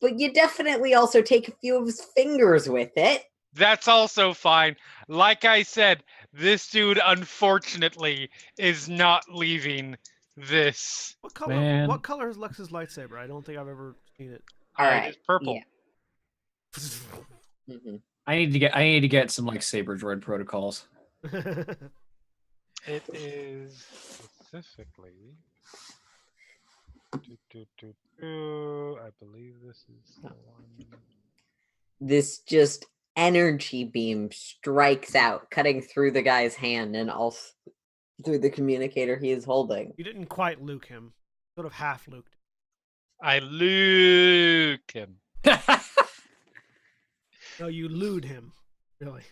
But you definitely also take a few of his fingers with it. That's also fine. Like I said, this dude unfortunately is not leaving this. What color? Man. What color is Lux's lightsaber? I don't think I've ever seen it. All It right. is purple. Yeah. hmm I need to get some like saber droid protocols. It is specifically. I believe this is the one. This just energy beam strikes out, cutting through the guy's hand and also through the communicator he is holding. You didn't quite Luke him. Sort of half Luked. I luked him. No, you lewd him. Really.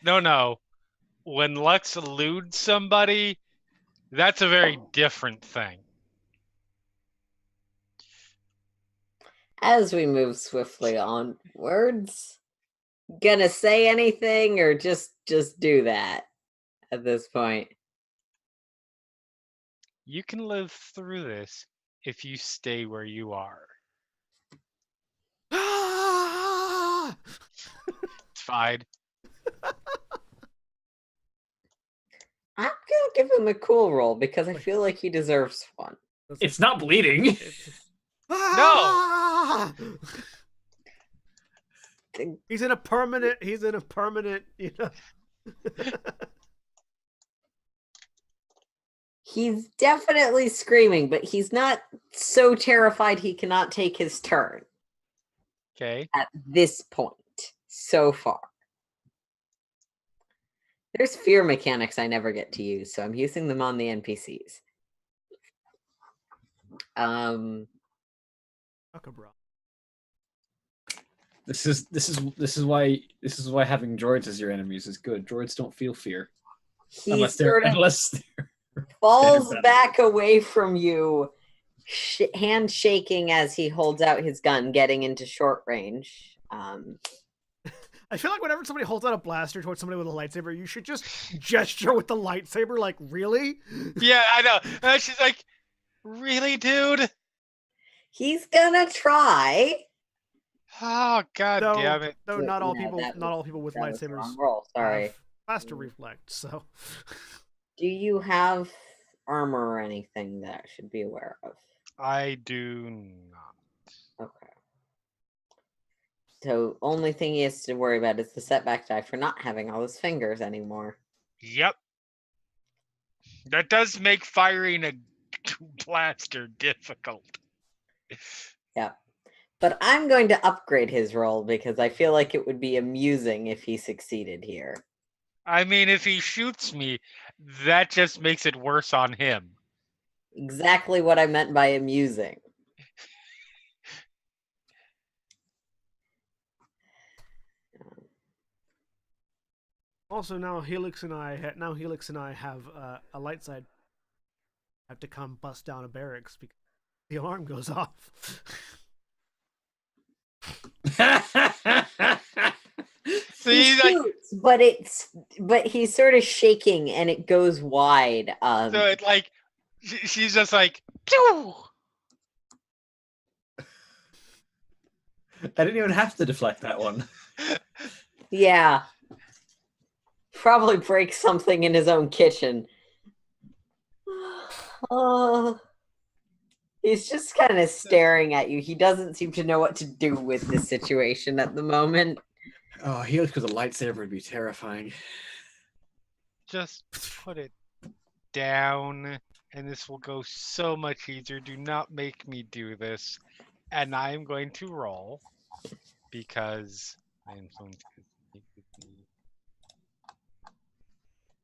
No. When Lux eludes somebody, that's a very different thing. As we move swiftly onwards, gonna say anything or just do that at this point? You can live through this if you stay where you are. It's fine. I'm gonna give him a cool roll because I feel like he deserves one. It's not bleeding. No. He's in a permanent. You know. He's definitely screaming, but he's not so terrified he cannot take his turn Okay. at this point so far. There's fear mechanics I never get to use, so I'm using them on the NPCs. Okay, bro. This is why having droids as your enemies is good. Droids don't feel fear He unless sort of they're falls standard back away from you, hand shaking as he holds out his gun, getting into short range. I feel like whenever somebody holds out a blaster towards somebody with a lightsaber, you should just gesture with the lightsaber. Like, really? Yeah, I know. And she's like, really, dude? He's gonna try. Oh, god Though, damn it. though not all No, people, that not was- all people with that was the lightsabers wrong roll. Sorry. have faster reflect. So, Do you have armor or anything that I should be aware of? I do not. Okay. So only thing he has to worry about is the setback die for not having all his fingers anymore. Yep. That does make firing a blaster difficult. Yeah. But I'm going to upgrade his roll because I feel like it would be amusing if he succeeded here. I mean, if he shoots me, that just makes it worse on him. Exactly what I meant by amusing. also now Helix and I have a light side. Have to come bust down a barracks because the alarm goes off. So He he's like, shoots, but he's sort of shaking and it goes wide. so it like, she's just like, pew! I didn't even have to deflect that one. Yeah. Probably break something in his own kitchen. He's just kind of staring at you. He doesn't seem to know what to do with this situation at the moment. Oh, Helix with a lightsaber would be terrifying. Just put it down, and this will go so much easier. Do not make me do this. And I'm going to roll because I influence the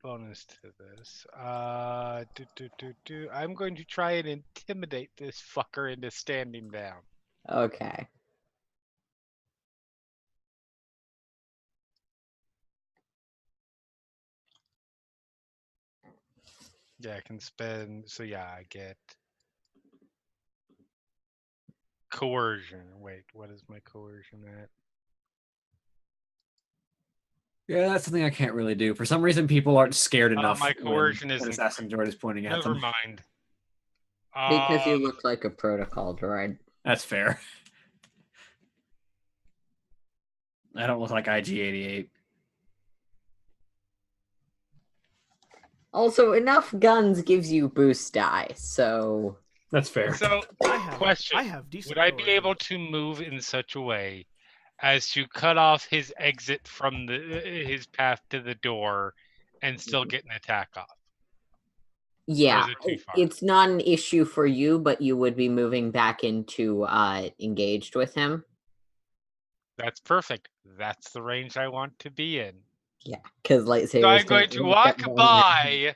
bonus to this. I'm going to try and intimidate this fucker into standing down. Okay. Yeah, I can spend. So yeah, I get coercion. Wait, what is my coercion at? Yeah, that's something I can't really do. For some reason, people aren't scared enough My when coercion an isn't. assassin droid is pointing at Never them. mind. Because you look like a protocol droid. That's fair. I don't look like IG-88. Also, enough guns gives you boost die, so... That's fair. So, question: I have decent would I be coercion. able to move in such a way as to cut off his exit from his path to the door, and still get an attack off? Yeah, is it too far? it's not an issue for you, but you would be moving back into engaged with him. That's perfect. That's the range I want to be in. Yeah, because lightsabers. So I'm going to walk by,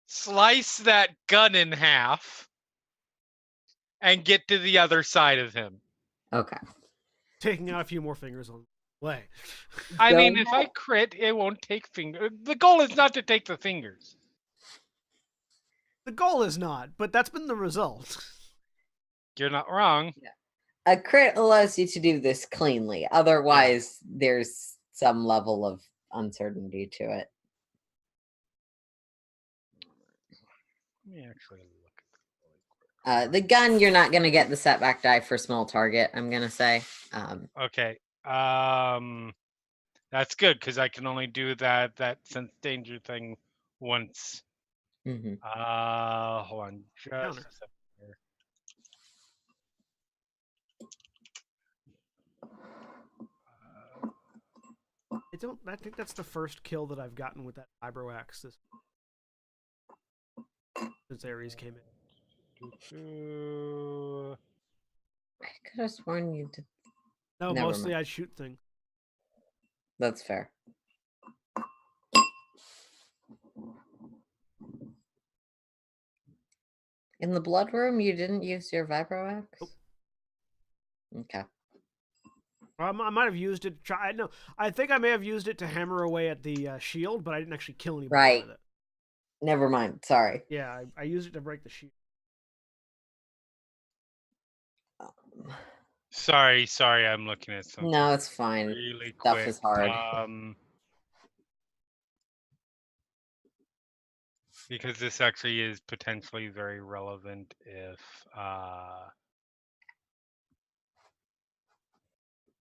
slice that gun in half, and get to the other side of him. Okay. Taking out a few more fingers on the way. I Go mean, if I ahead. crit, it won't take fingers. The goal is not to take the fingers. The goal is not, but that's been the result. You're not wrong. A crit allows you to do this cleanly. Otherwise, there's some level of uncertainty to it. Let me actually look at The gun, you're not going to get the setback die for small target, I'm going to say. Okay. That's good because I can only do that sense danger thing once. Mhm. Hold on, just Counter. a second here. I think that's the first kill that I've gotten with that vibro axe since Ares came in. I could have sworn you did. No, Never mostly mind. I shoot things. That's fair. In the blood room, you didn't use your vibro axe? Nope. Okay. I might have used it to try. No, I think I may have used it to hammer away at the shield, but I didn't actually kill anybody Right. with it. Never mind. Sorry. Yeah, I used it to break the shield. Sorry, I'm looking at something. No, it's fine. Really Stuff quick. is hard. Because this actually is potentially very relevant if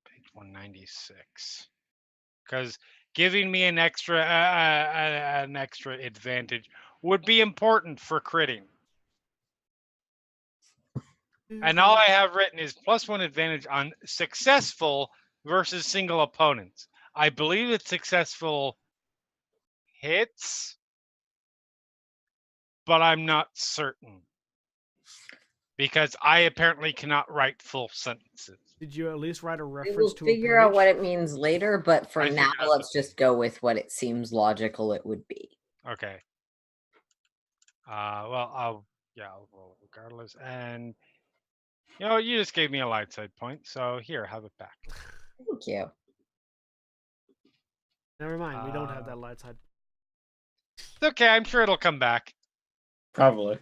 page 196. Because giving me an extra advantage would be important for critting. And all I have written is +1 advantage on successful versus single opponents. I believe it's successful hits, but I'm not certain. Because I apparently cannot write full sentences. Did you at least write a We reference will to figure a page? out what it means later, but for I now, figured out let's just go with what it seems logical it would be. Okay. Well, I'll roll regardless. And you just gave me a light side point, so here, have it back. Thank you. Never mind, we don't have that light side. It's okay, I'm sure it'll come back. Probably.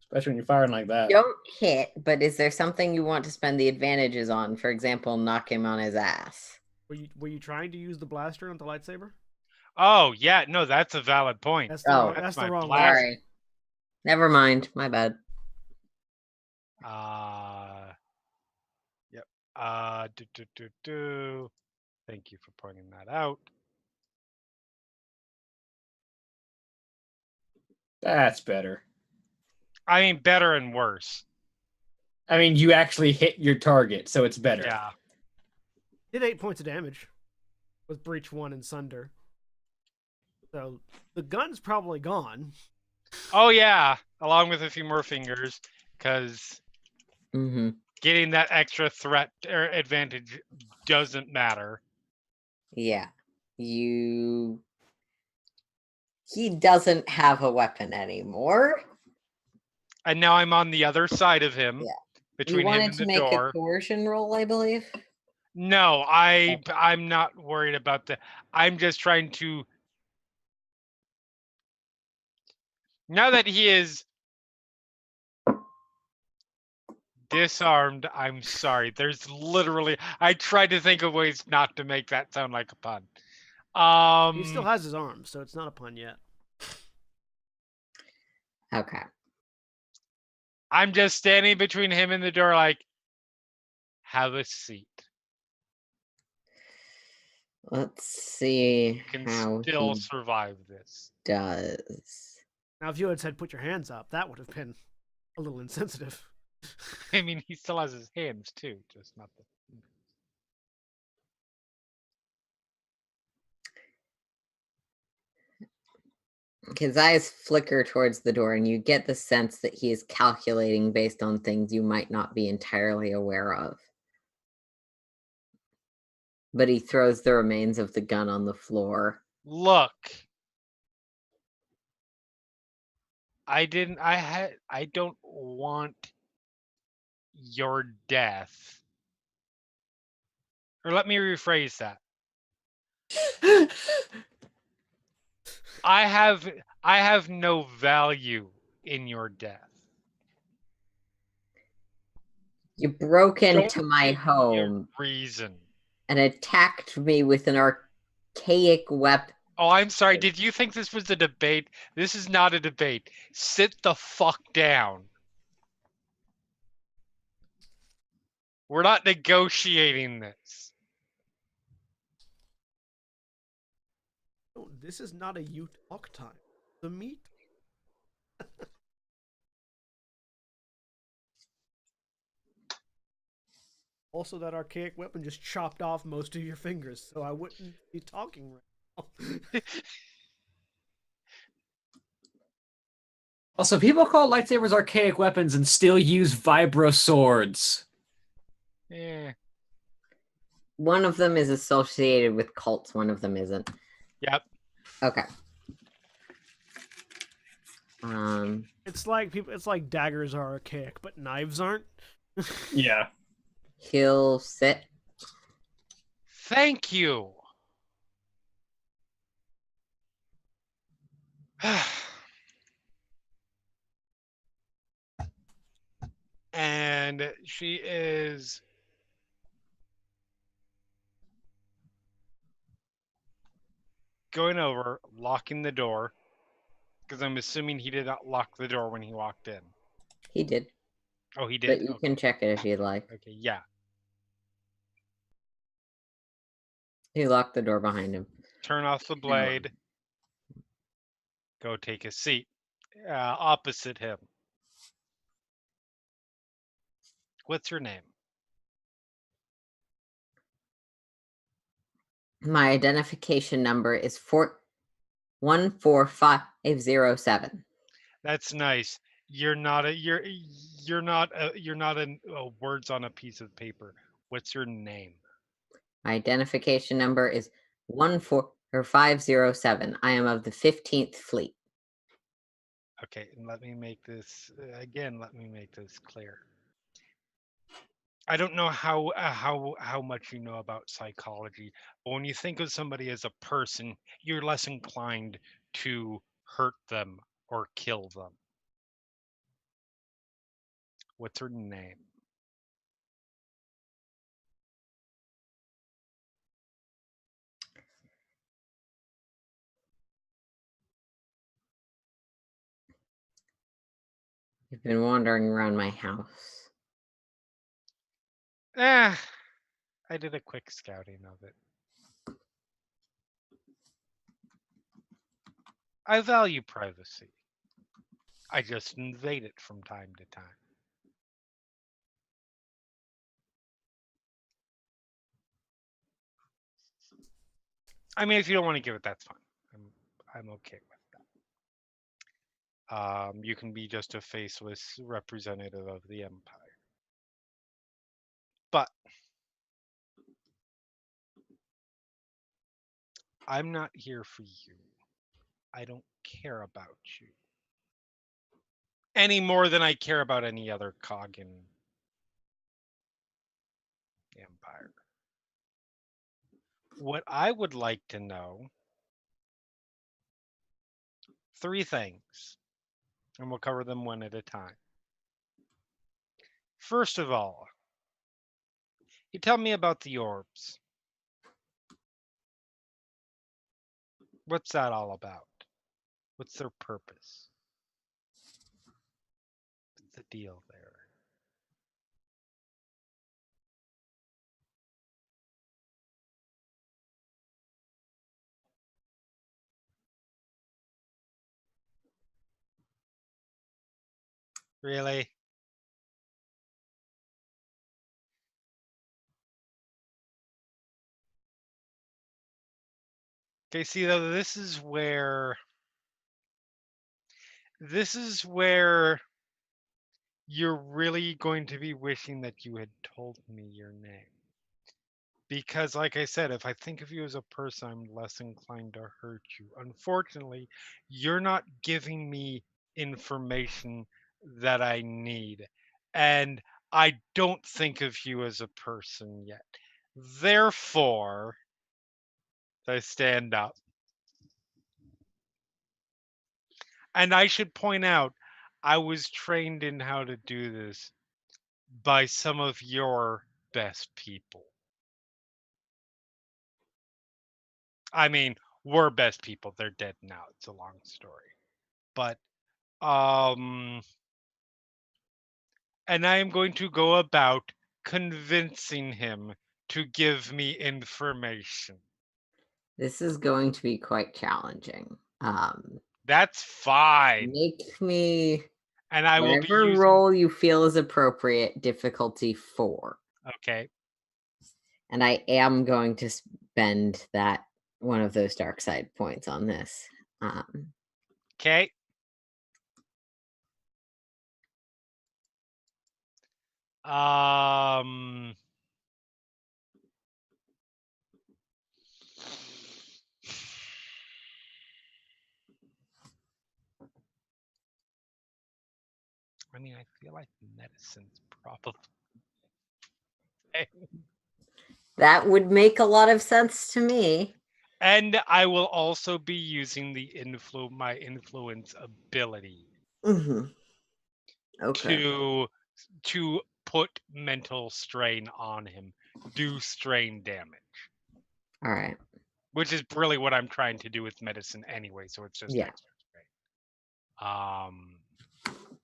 Especially when you're firing like that. Don't hit, but is there something you want to spend the advantages on? For example, knock him on his ass. Were you trying to use the blaster on the lightsaber? Oh yeah, no, that's a valid point. That's the wrong, that's the my wrong blaster. Sorry. Never mind. My bad. Yep. Thank you for pointing that out. That's better. I mean, better and worse. I mean, you actually hit your target, so it's better. Yeah. Did 8 points of damage with Breach 1 and Sunder. So the gun's probably gone. Oh yeah, along with a few more fingers, because getting that extra threat or advantage doesn't matter. Yeah. He doesn't have a weapon anymore. And now I'm on the other side of him. Yeah. Between You him wanted and to the make door. a coercion roll, I believe. No, I'm not worried about that. I'm just trying to. Now that he is disarmed, I'm sorry. There's literally. I tried to think of ways not to make that sound like a pun. He still has his arms, so it's not a pun yet. Okay. I'm just standing between him and the door, like, have a seat. Let's see Can how still he survive this. does. Now, if you had said put your hands up, that would have been a little insensitive. I mean, he still has his hands too, just not the. His eyes flicker towards the door, and you get the sense that he is calculating based on things you might not be entirely aware of. But he throws the remains of the gun on the floor. Look, I don't want your death. Or let me rephrase that. I have no value in your death. You broke into Don't my give me a home reason. and attacked me with an archaic weapon. Oh, I'm sorry. Did you think this was a debate? This is not a debate. Sit the fuck down. We're not negotiating this. No, this is not a you talk time. The meat. Also, that archaic weapon just chopped off most of your fingers, so I wouldn't be talking right now. Also, people call lightsabers archaic weapons and still use vibro swords. Yeah. One of them is associated with cults, one of them isn't. Yep. Okay. It's like daggers are archaic, but knives aren't. Yeah. He'll sit. Thank you. And she is going over, locking the door, because I'm assuming he did not lock the door when he walked in. He did. Oh, he But did? you Okay. can check it if you'd like. Okay, yeah. He locked the door behind him. Turn off the blade. Go take a seat opposite him. What's your name? My identification number is 14507. That's nice. You're not words on a piece of paper. What's your name? My identification number is 14507. I am of the 15th Fleet. Okay, and let me make this again. Let me make this clear. I don't know how much you know about psychology, but when you think of somebody as a person, you're less inclined to hurt them or kill them. What's her name? You've been wandering around my house. I did a quick scouting of it. I value privacy. I just invade it from time to time. I mean, if you don't want to give it, that's fine. I'm okay with that. You can be just a faceless representative of the empire. I'm not here for you. I don't care about you any more than I care about any other cog in the Empire. What I would like to know, 3 things, and we'll cover them one at a time. First of all, you tell me about the orbs. What's that all about? What's their purpose? What's the deal there? Really? Okay, see though, this is where you're really going to be wishing that you had told me your name. Because like I said, if I think of you as a person, I'm less inclined to hurt you. Unfortunately, you're not giving me information that I need. And I don't think of you as a person yet. Therefore, I stand up. And I should point out, I was trained in how to do this by some of your best people. I mean, were best people. They're dead now. It's a long story. But and I am going to go about convincing him to give me information. This is going to be quite challenging. That's fine. Make me And I will be whatever using role you feel is appropriate, difficulty 4. Okay. And I am going to spend that one of those dark side points on this. Okay. I mean, I feel like medicine's probably That would make a lot of sense to me. and I will also be using the my influence ability Okay. to put mental strain on him, do strain damage. All right. Which is really what I'm trying to do with medicine anyway, so it's just Yeah. extra strain.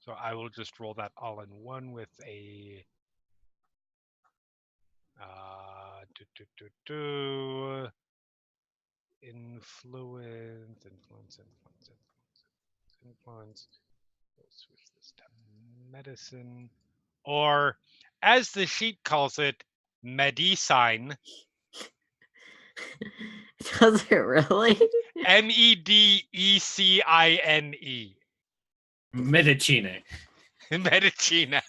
So I will just roll that all in one with a influence. We'll switch this to medicine, or as the sheet calls it, medicine. Does it really? Medecine. Medicine. Medicina.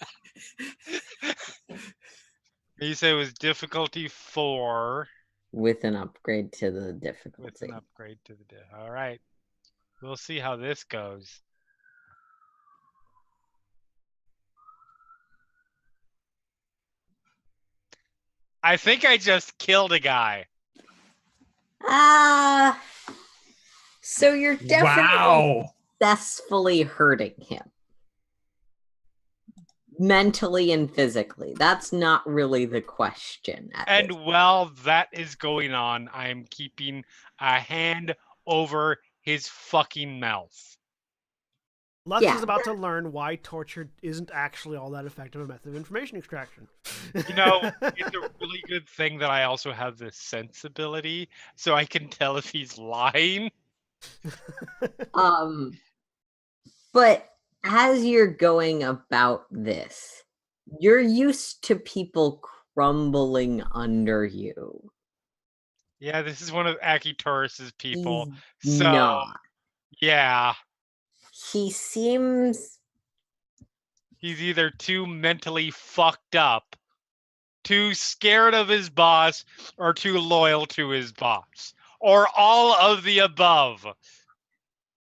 You say it was difficulty 4. With an upgrade to the With difficulty. an upgrade to the all right. We'll see how this goes. I think I just killed a guy. So you're definitely successfully hurting him. Mentally and physically. That's not really the question. And while that is going on, I am keeping a hand over his fucking mouth. Lux is about to learn why torture isn't actually all that effective a method of information extraction. You know, it's a really good thing that I also have this sensibility, so I can tell if he's lying. But as you're going about this, you're used to people crumbling under you. Yeah, this is one of Akitoris's people. He's so not. Yeah. He seems He's either too mentally fucked up, too scared of his boss, or too loyal to his boss. or all of the above?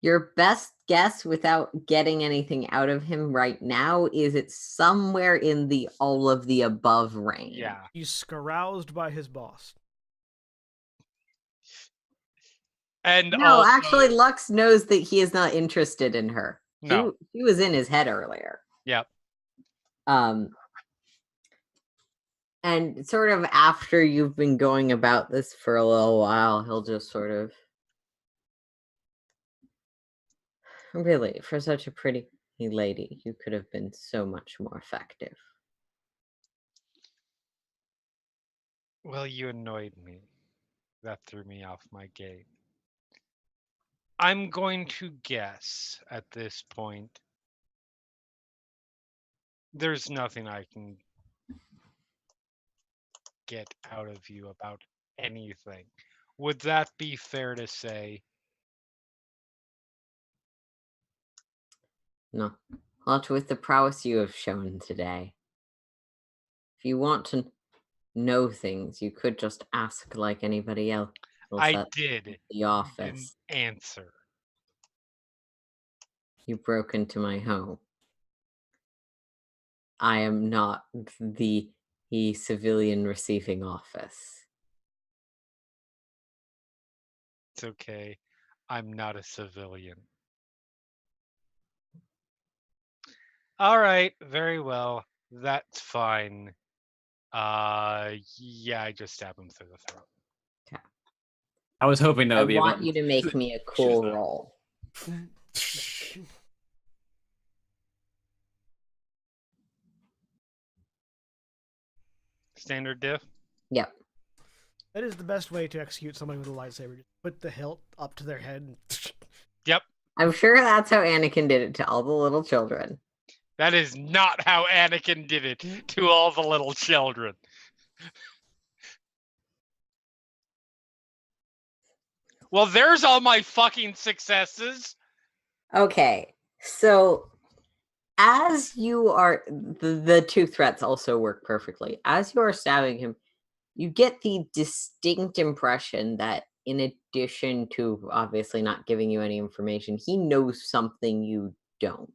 Your best guess without getting anything out of him right now is it's somewhere in the all of the above range. Yeah. He's caroused by his boss. And No, also, actually, Lux knows that he is not interested in her. No. She was in his head earlier. Yep. And sort of after you've been going about this for a little while, he'll just sort of, really, for such a pretty lady, you could have been so much more effective. Well, you annoyed me. That threw me off my game. I'm going to guess at this point there's nothing I can get out of you about anything. Would that be fair to say? No. Not with the prowess you have shown today. If you want to know things, you could just ask like anybody else I at did. the You office. didn't answer. You broke into my home. I am not the civilian receiving office. It's okay. I'm not a civilian. All right, very well. That's fine. Yeah, I just stab him through the throat. I was hoping that I would be want you to make me a cool that. roll. Standard diff? Yep. That is the best way to execute somebody with a lightsaber. Just put the hilt up to their head. And Yep. I'm sure that's how Anakin did it to all the little children. That is not how Anakin did it to all the little children. Well, there's all my fucking successes. Okay, so as you are, the two threats also work perfectly. As you are stabbing him, you get the distinct impression that in addition to obviously not giving you any information, he knows something you don't.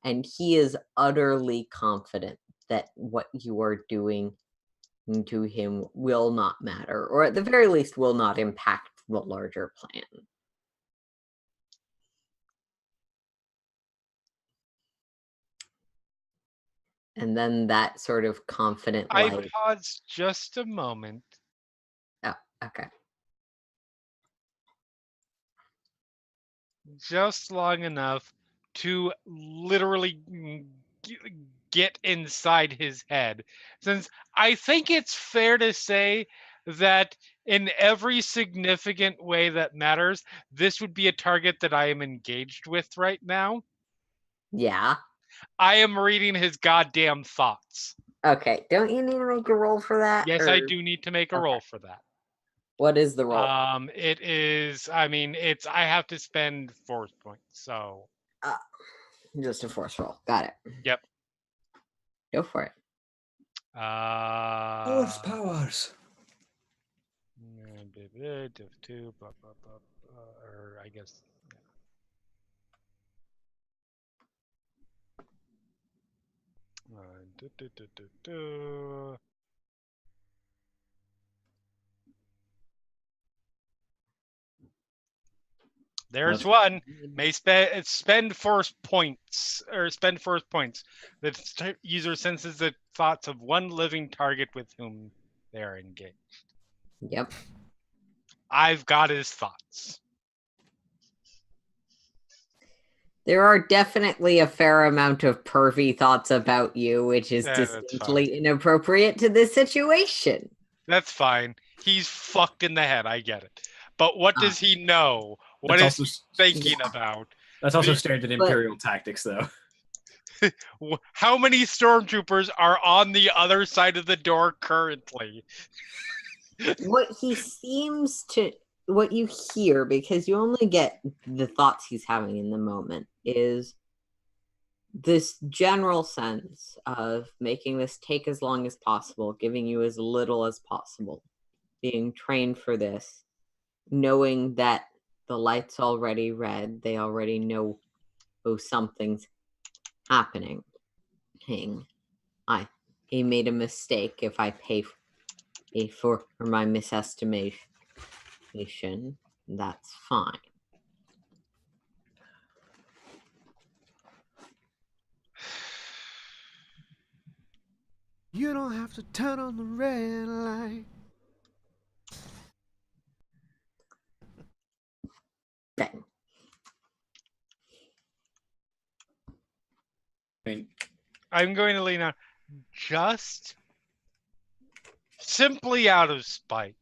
And he is utterly confident that what you are doing to him will not matter, or at the very least will not impact the larger plan. And then that sort of confident I light. paused just a moment. Oh, okay. Just long enough to literally get inside his head. Since I think it's fair to say that in every significant way that matters, this would be a target that I am engaged with right now. Yeah. I am reading his goddamn thoughts. Okay. Don't you need to make a roll for that? Yes, I do need to make a roll for that. What is the roll? It is, I mean, I have to spend force points, so. Just a force roll. Got it. Yep. Go for it. Force powers. Div 2, blah, blah, blah, or I guess. Yeah. There's one. May spend force points. The user senses the thoughts of one living target with whom they are engaged. Yep. I've got his thoughts. There are definitely a fair amount of pervy thoughts about you, which is distinctly inappropriate to this situation. That's fine. He's fucked in the head. I get it. But what does he know? What is he thinking about? That's also standard Imperial tactics, though. How many stormtroopers are on the other side of the door currently? What you hear, because you only get the thoughts he's having in the moment, is this general sense of making this take as long as possible, giving you as little as possible, being trained for this, knowing that the light's already red, they already know, oh, something's happening. He made a mistake. If I pay for my misestimation, that's fine. You don't have to turn on the red light. Okay. I mean, I'm going to lean on just simply out of spite.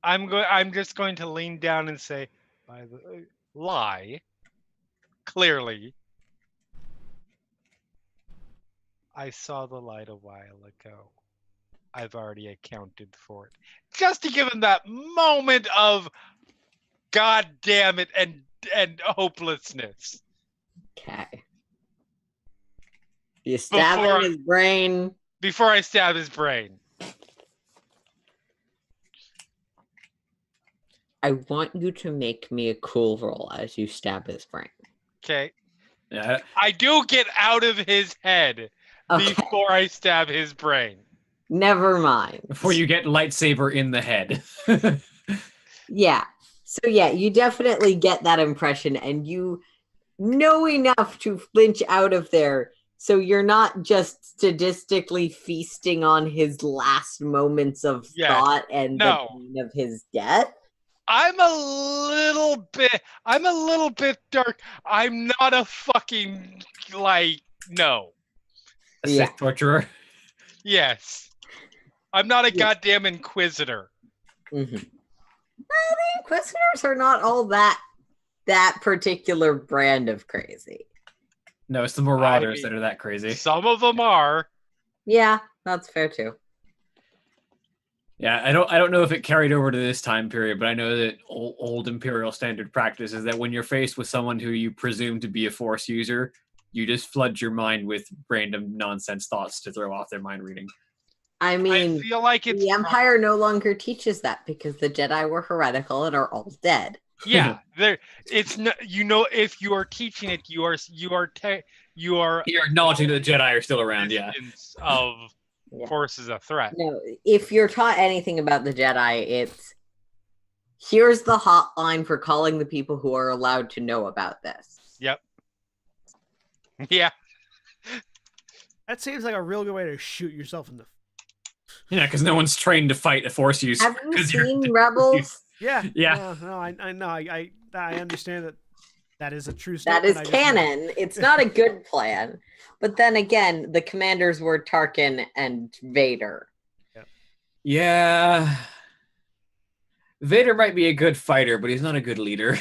I'm just going to lean down and say, by the lie, clearly, I saw the light a while ago. I've already accounted for it. Just to give him that moment of God damn it and hopelessness. Okay. You stab in his brain. Before I stab his brain. I want you to make me a cool roll as you stab his brain. Okay. yeah, I do get out of his head before I stab his brain. Never mind. before you get lightsaber in the head. Yeah. So yeah, you definitely get that impression, and you know enough to flinch out of there. So you're not just statistically feasting on his last moments of thought and the pain of his death. I'm a little bit dark. I'm not a fucking no. A sick torturer. Yes. I'm not a goddamn inquisitor. Mm-hmm. Well, the Inquisitors are not all that particular brand of crazy. No, it's the Marauders that are that crazy. Some of them are. Yeah, that's fair too. Yeah, I don't know if it carried over to this time period, but I know that old Imperial standard practice is that when you're faced with someone who you presume to be a Force user, you just flood your mind with random nonsense thoughts to throw off their mind reading. I mean, I feel like it's the Empire no longer teaches that because the Jedi were heretical and are all dead. Yeah, it's not. If you are teaching it, you are You're acknowledging that the Jedi are still around. Yeah. Of Force is a threat. No, if you're taught anything about the Jedi, it's here's the hotline for calling the people who are allowed to know about this. Yep. Yeah. That seems like a real good way to shoot yourself in the. Yeah, because no one's trained to fight a Force user. Have you seen Rebels? Yeah. Yeah. No, I know. I understand that is a true That statement. is canon. It's not a good plan. But then again, the commanders were Tarkin and Vader. Yeah. Vader might be a good fighter, but he's not a good leader.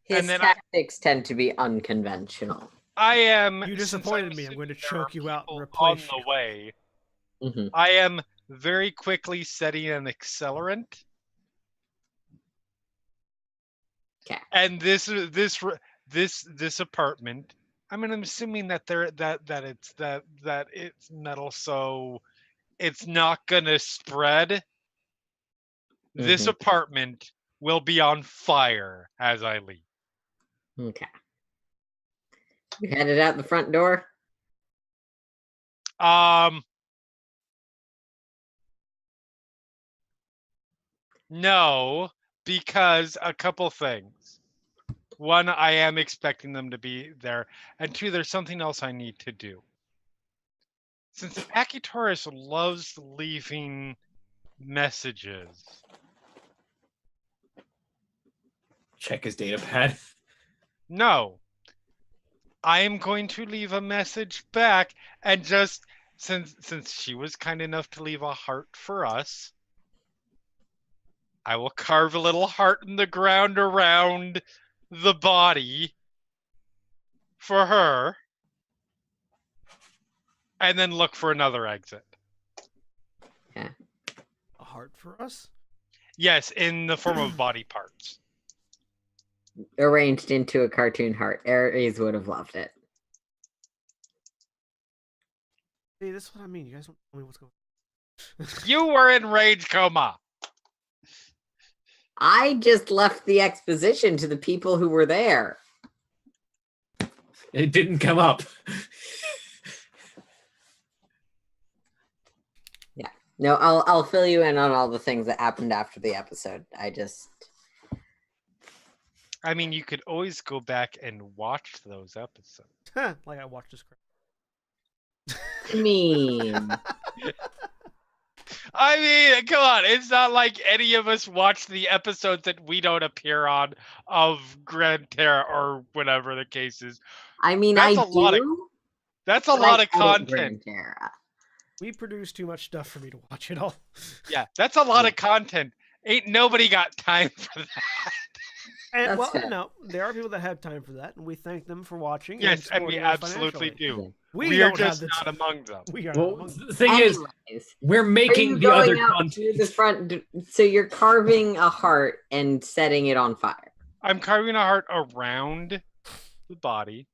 His tactics tend to be unconventional. I am. You disappointed me. I'm going to choke you out and on replace the you. way. Mm-hmm. I am very quickly setting an accelerant. Okay. And this apartment. I mean, I'm assuming that it's metal, so it's not gonna spread. Mm-hmm. This apartment will be on fire as I leave. Okay. You headed out the front door? No, because a couple things. One, I am expecting them to be there. And two, there's something else I need to do. Since Akitaurus loves leaving messages. Check his data pad. No. I am going to leave a message back, and just since she was kind enough to leave a heart for us, I will carve a little heart in the ground around the body for her, and then look for another exit. Yeah. A heart for us? Yes, in the form of body parts. Arranged into a cartoon heart. Ares would have loved it. See, this is what I mean. You guys don't tell me what's going on. You were in rage coma. I just left the exposition to the people who were there. It didn't come up. No, I'll fill you in on all the things that happened after the episode. I mean, you could always go back and watch those episodes. Like I watched this crap. mean. I mean, come on. It's not like any of us watch the episodes that we don't appear on of Grand Terra or whatever the case is. I mean, That's I a lot of- do. That's a but lot I of edit content. Grand Terra. We produce too much stuff for me to watch it all. Yeah, that's a lot of content. Ain't nobody got time for that. And That's well, fair. no, there are people that have time for that, and we thank them for watching. Yes, and we supporting us absolutely financially. do. We We're don't have just the not time. among them. We are not Well, among them. the thing is, Anyways, we're are you making the other going out content. to the front? So you're carving a heart and setting it on fire. I'm carving a heart around the body,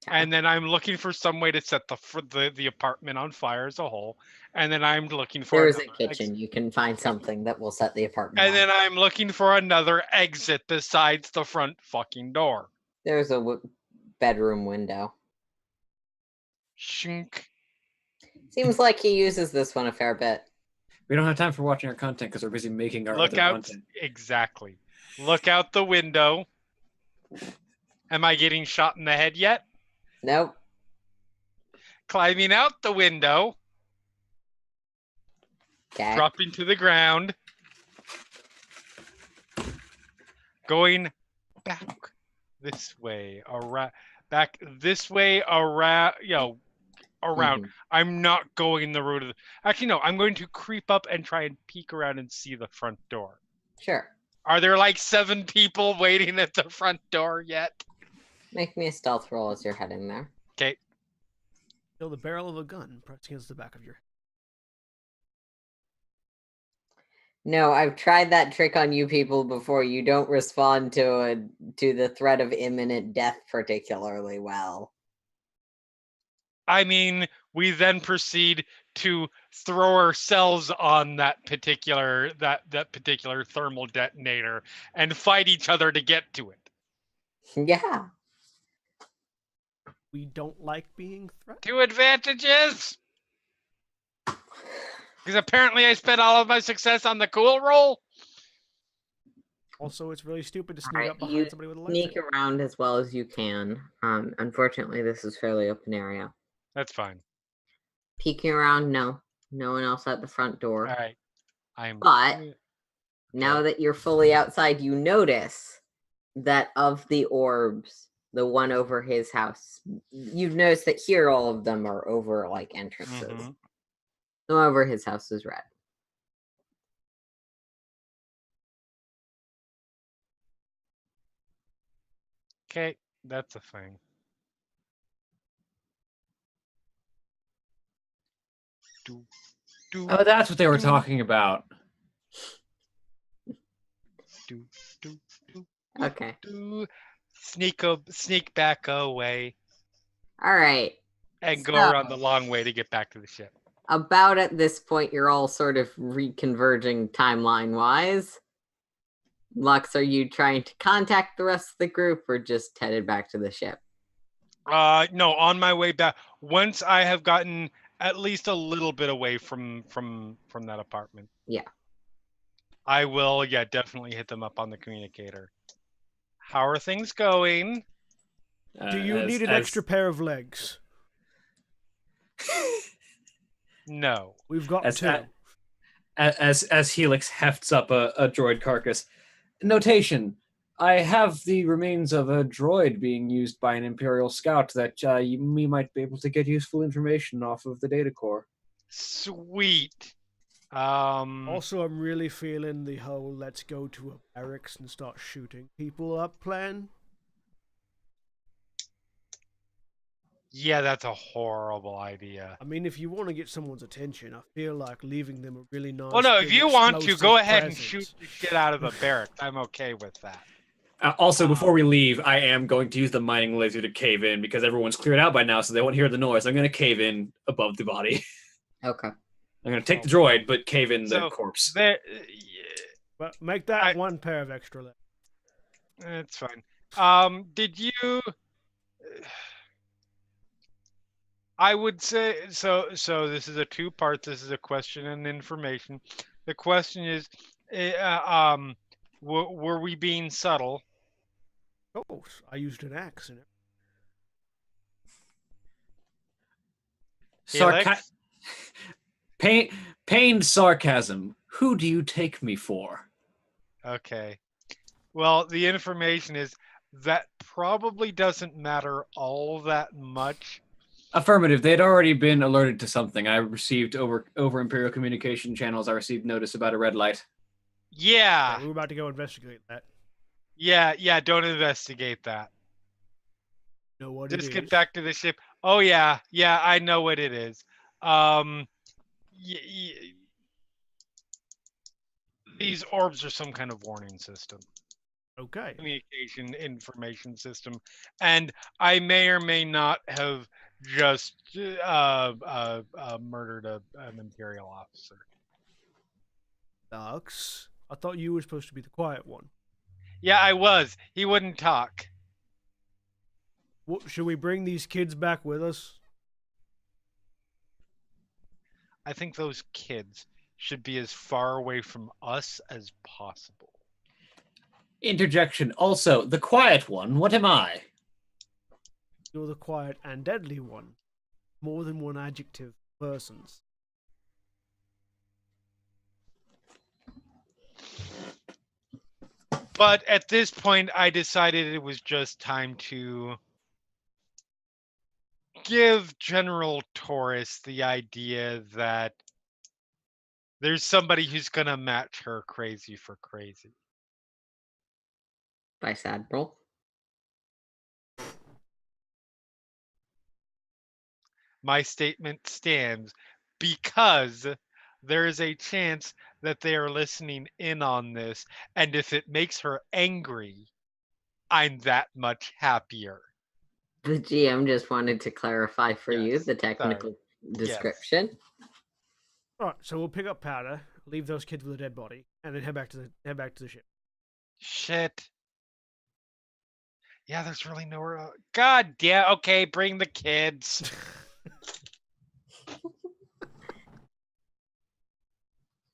and then I'm looking for some way to set the apartment on fire as a whole. And then I'm looking for There's a another kitchen. You can find something that will set the apartment And on. then I'm looking for another exit besides the front fucking door. There's a bedroom window. Shink. Seems like he uses this one a fair bit. We don't have time for watching our content because we're busy making our Look other out. content. Exactly. Look out the window. Am I getting shot in the head yet? Nope. Climbing out the window. Okay. Dropping to the ground. Going back this way. Around. Back this way. Around. Around. Mhm. I'm not going the route of Actually, no. I'm going to creep up and try and peek around and see the front door. Sure. Are there like 7 people waiting at the front door yet? Make me a stealth roll as you're heading there. Okay. Feel the barrel of a gun pressed against the back of your head. No, I've tried that trick on you people before. You don't respond to the threat of imminent death particularly well. I mean, we then proceed to throw ourselves on that particular thermal detonator and fight each other to get to it. Yeah. We don't like being threatened. 2 advantages. Because apparently I spent all of my success on the cool roll. Also, it's really stupid to sneak Alright, up behind you somebody with a sneak lightsaber. around as well as you can. Unfortunately, this is fairly open area. That's fine. Peeking around, no. No one else at the front door. All right. I'm. But now that you're fully outside, you notice that of the orbs, the one over his house, you've noticed that here all of them are over like entrances. Mhm. The one over his house is red. Okay, that's a thing. Do, do, Oh, that's what they were talking about. do, do, do, Okay. do. Sneak back away All right. and go So- around the long way to get back to the ship. About at this point, you're all sort of reconverging timeline-wise. Lux, are you trying to contact the rest of the group or just headed back to the ship? No, on my way back. Once I have gotten at least a little bit away from that apartment. Yeah. I will, definitely hit them up on the communicator. How are things going? Do you need an extra pair of legs? No. We've got As- 2. as Helix hefts up a droid carcass? Notation: I have the remains of a droid being used by an Imperial scout that we might be able to get useful information off of the data core. Sweet. Also, I'm really feeling the whole let's go to a barracks and start shooting people up plan. Yeah, that's a horrible idea. I mean, if you want to get someone's attention, I feel like leaving them a really nice. Well, no, if big you want to, go explosive ahead and present. shoot the shit out of the barracks. I'm okay with that. Also, before we leave, I am going to use the mining laser to cave in because everyone's cleared out by now, so they won't hear the noise. I'm going to cave in above the body. Okay. I'm going to take the droid, but cave in the So, corpse. There, But make that one pair of extra legs. It's fine. Did you? I would say so. So this is a two-part. This is a question and information. The question is, were we being subtle? Of course, I used an axe in it. Felix? Pained sarcasm. Who do you take me for? Okay. Well, the information is that probably doesn't matter all that much. Affirmative. They had already been alerted to something. I received over Imperial communication channels. I received notice about a red light. Yeah. We're about to go investigate that. Yeah. Don't investigate that. Know what Just it get is. back to the ship. Oh yeah. I know what it is. These orbs are some kind of warning system. Okay. Communication information system, and I may or may not have just murdered an Imperial officer. Lux, I thought you were supposed to be the quiet one. Yeah, I was. He wouldn't talk. What, should we bring these kids back with us? I think those kids should be as far away from us as possible. Interjection. Also, the quiet one. What am I? You're the quiet and deadly one. More than one adjective persons. But at this point, I decided it was just time to give General Taurus the idea that there's somebody who's going to match her crazy for crazy. Vice Admiral. My statement stands because there is a chance that they are listening in on this. And if it makes her angry, I'm that much happier. The GM just wanted to clarify for you Yes, the technical description. All right, so we'll pick up powder, leave those kids with a dead body, and then head back to the ship. Shit. Yeah, there's really nowhere. God damn. Okay, bring the kids.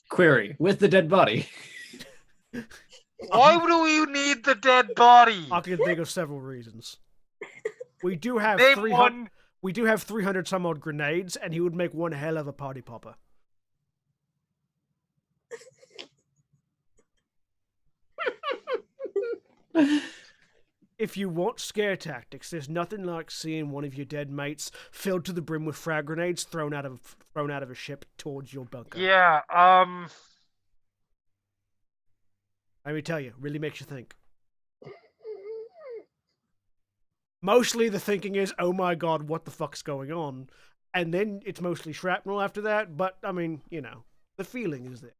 Query. With the dead body. Why do you need the dead body? I can think of several reasons. We do have Name 300. one. We do have 300 some odd grenades, and he would make one hell of a party popper. If you want scare tactics, there's nothing like seeing one of your dead mates filled to the brim with frag grenades thrown out of a ship towards your bunker. Yeah. Let me tell you, really makes you think. Mostly the thinking is, oh my god, what the fuck's going on? And then it's mostly shrapnel after that, but, I mean, you know, the feeling is there.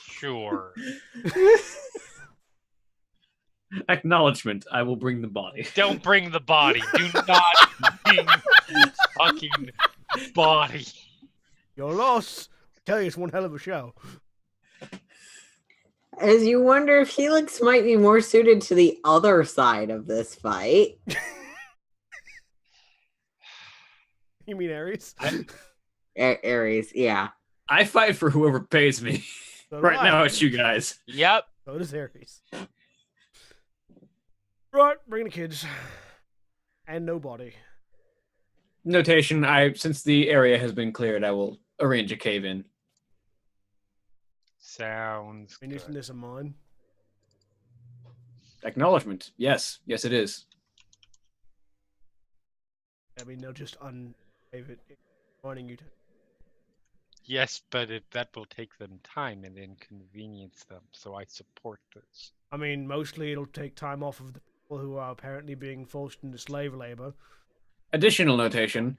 Sure. Acknowledgement. I will bring the body. Don't bring the body. Do not bring the fucking body. Your loss. I tell you, it's one hell of a show. As you wonder if Helix might be more suited to the other side of this fight. You mean Ares? Ares, yeah. I fight for whoever pays me. So Right do now, I. it's you guys. Yep. So does Ares. Right, bring the kids. And no body. Notation. Since the area has been cleared, I will arrange a cave-in. Sounds I mean, isn't good. this a mine? Acknowledgement. Yes. Yes, it is. I mean, they'll just uncave it, wanting you to. Yes, but that will take them time and inconvenience them, so I support this. I mean, mostly it'll take time off of the people who are apparently being forced into slave labor. Additional notation.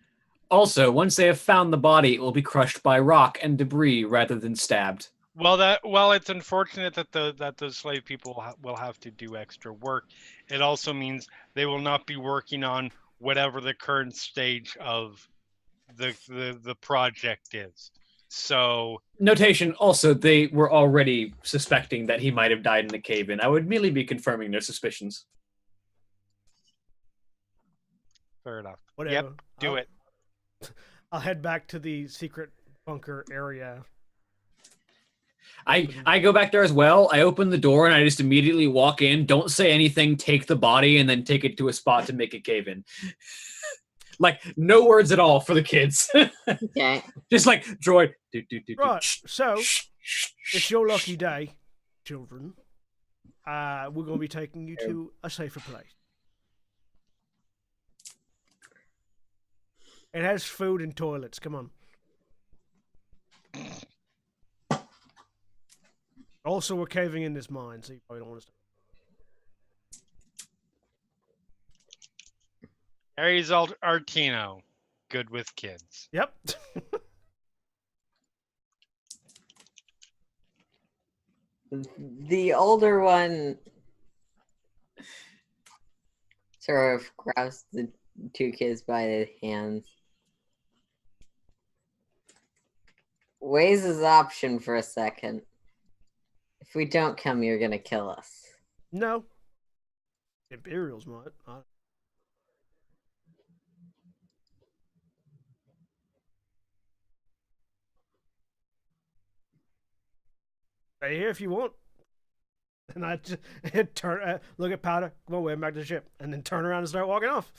Also, once they have found the body, it will be crushed by rock and debris rather than stabbed. Well, it's unfortunate that those slave people will have to do extra work. It also means they will not be working on whatever the current stage of the project is. So Notation, also, they were already suspecting that he might have died in the cave-in. I would merely be confirming their suspicions. fair enough. Whatever. Yep, do it. I'll head back to the secret bunker area. I go back there as well. I open the door and I just immediately walk in. Don't say anything. Take the body and then take it to a spot to make a cave in. Like no words at all for the kids. Okay. Just like droid. Right. So it's your lucky day, children. We're going to be taking you to a safer place. It has food and toilets. Come on. Also, we're caving in this mine, so you probably don't want us to. Aries Artino, good with kids. Yep. The older one sort of grabs the two kids by the hands. Weighs his option for a second. If we don't come, you're gonna kill us. No. Imperials might. Stay here if you want. And I just turn, look at Powder. Come on, we're back to the ship, and then turn around and start walking off.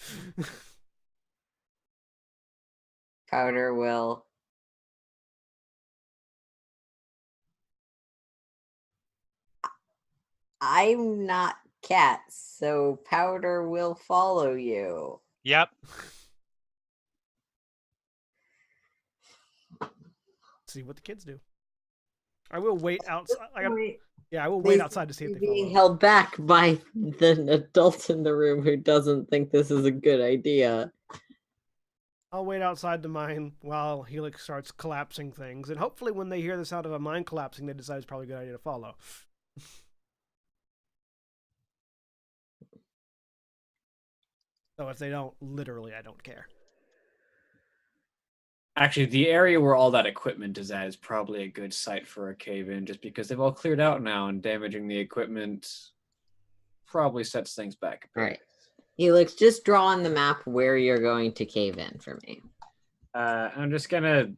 Powder will. I'm not cat, so Powder will follow you. Yep. See what the kids do. I will wait outside. Wait. Yeah, I will wait outside to see if they being follow. held back by the adult in the room who doesn't think this is a good idea. I'll wait outside the mine while Helix starts collapsing things, and hopefully when they hear the sound of a mine collapsing, they decide it's probably a good idea to follow. So if they don't, literally, I don't care. Actually, the area where all that equipment is at is probably a good site for a cave-in, just because they've all cleared out now, and damaging the equipment probably sets things back a bit. Right. Helix, just draw on the map where you're going to cave in for me. I'm just gonna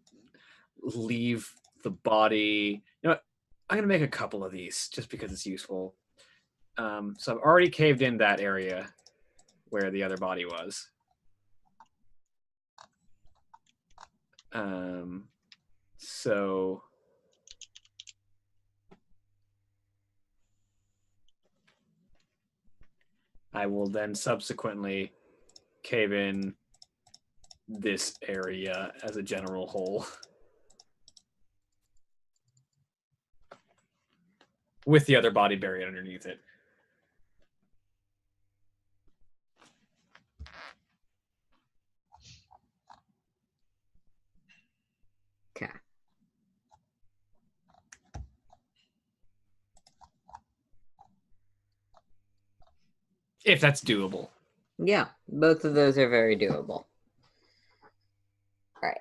leave the body. You know what? I'm gonna make a couple of these just because it's useful. So I've already caved in that area where the other body was. So I will then subsequently cave in this area as a general whole with the other body buried underneath it. Okay. If that's doable. Yeah, both of those are very doable. Right.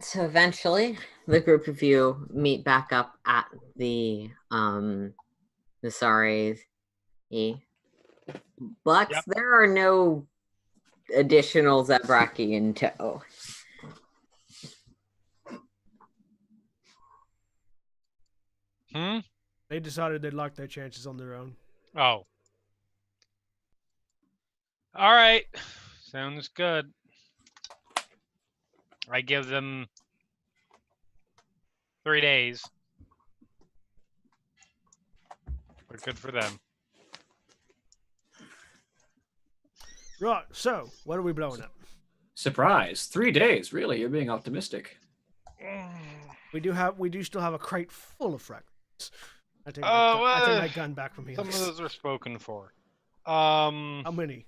So eventually, the group of you meet back up at the Nasares. Blux, Yep. there are no additional Zebraki in tow. They decided they'd like their chances on their own. Oh. All right. Sounds good. I give them 3 days. But good for them. Right, so, what are we blowing up? Surprise. 3 days. Really? You're being optimistic. We do still have a crate full of fragments. I take my gun back from Some Helix. of those are spoken for. How many?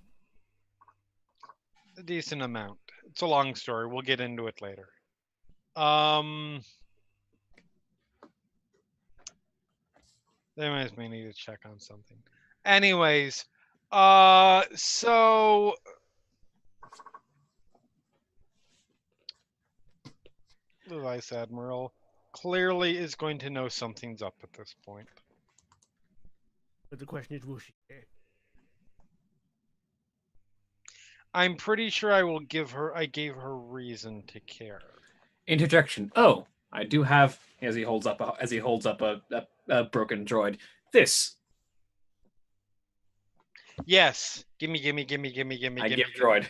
A decent amount. It's a long story. We'll get into it later. They may need to check on something. Anyways, so the Vice Admiral. clearly is going to know something's up at this point. But the question is, will she care? I'm pretty sure I gave her reason to care. Interjection. Oh, I do have, as he holds up a broken droid. This. Yes. Gimme. I give droid.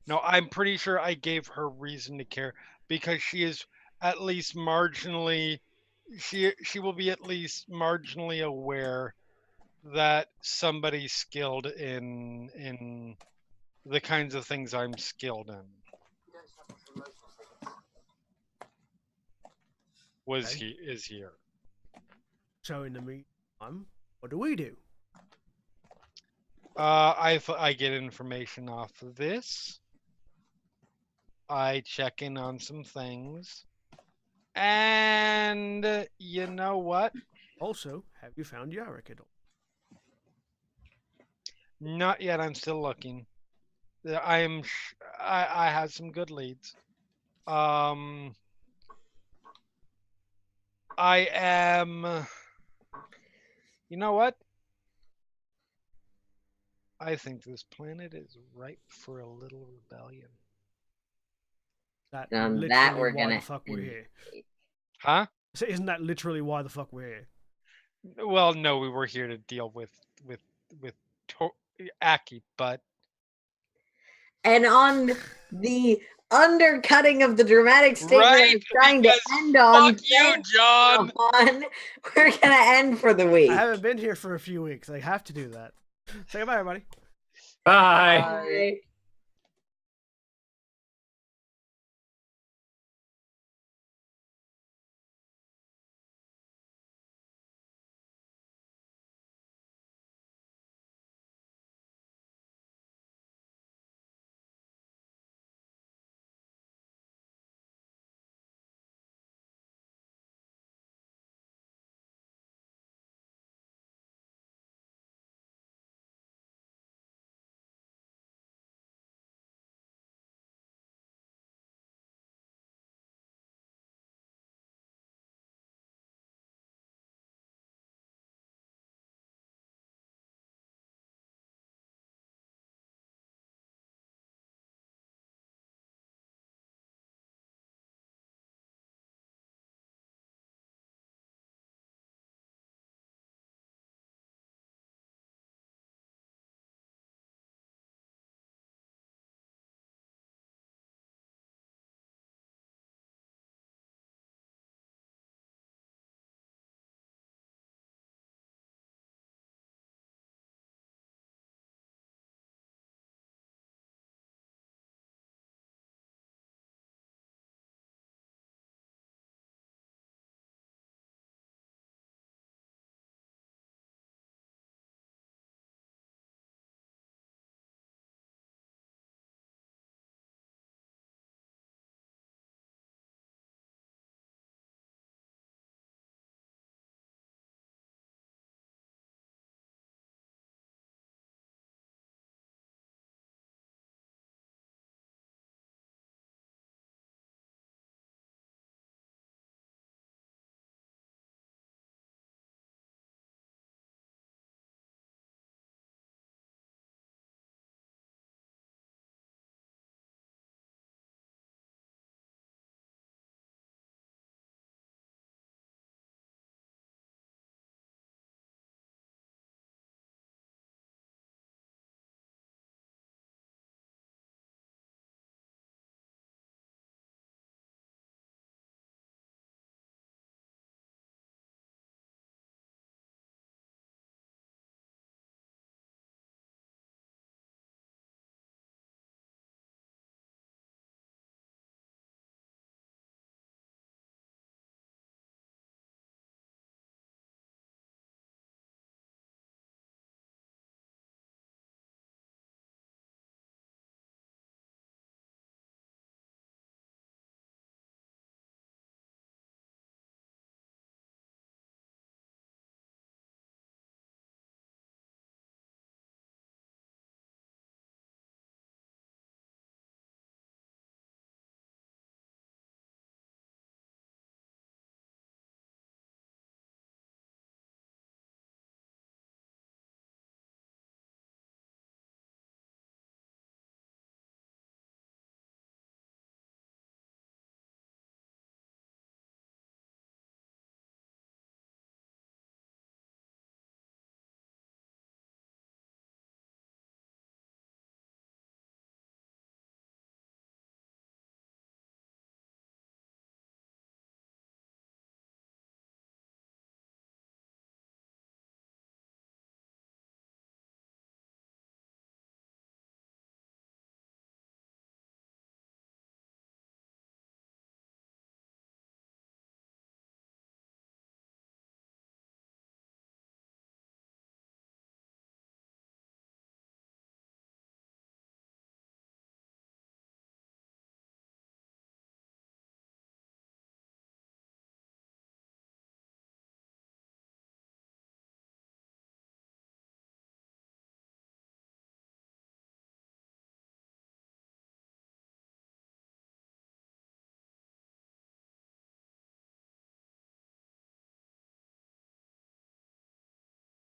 No, I'm pretty sure I gave her reason to care because she is at least marginally she will be at least marginally aware that somebody's skilled in the kinds of things I'm skilled in. Is here. So in the meantime, what do we do? I get information off of this. I check in on some things. And you know what? Also, have you found Yarick at all? Not yet. I'm still looking. I have some good leads. I am. You know what? I think this planet is ripe for a little rebellion. That we're why gonna the fuck we're here. Huh? So isn't that literally why the fuck we're here? Well, no, we were here to deal with Aki, but And on the undercutting of the dramatic statement Right, I'm trying to because end on, fuck you, John. we're gonna end for the week. I haven't been here for a few weeks. I have to do that. Say goodbye, everybody. Bye. Bye.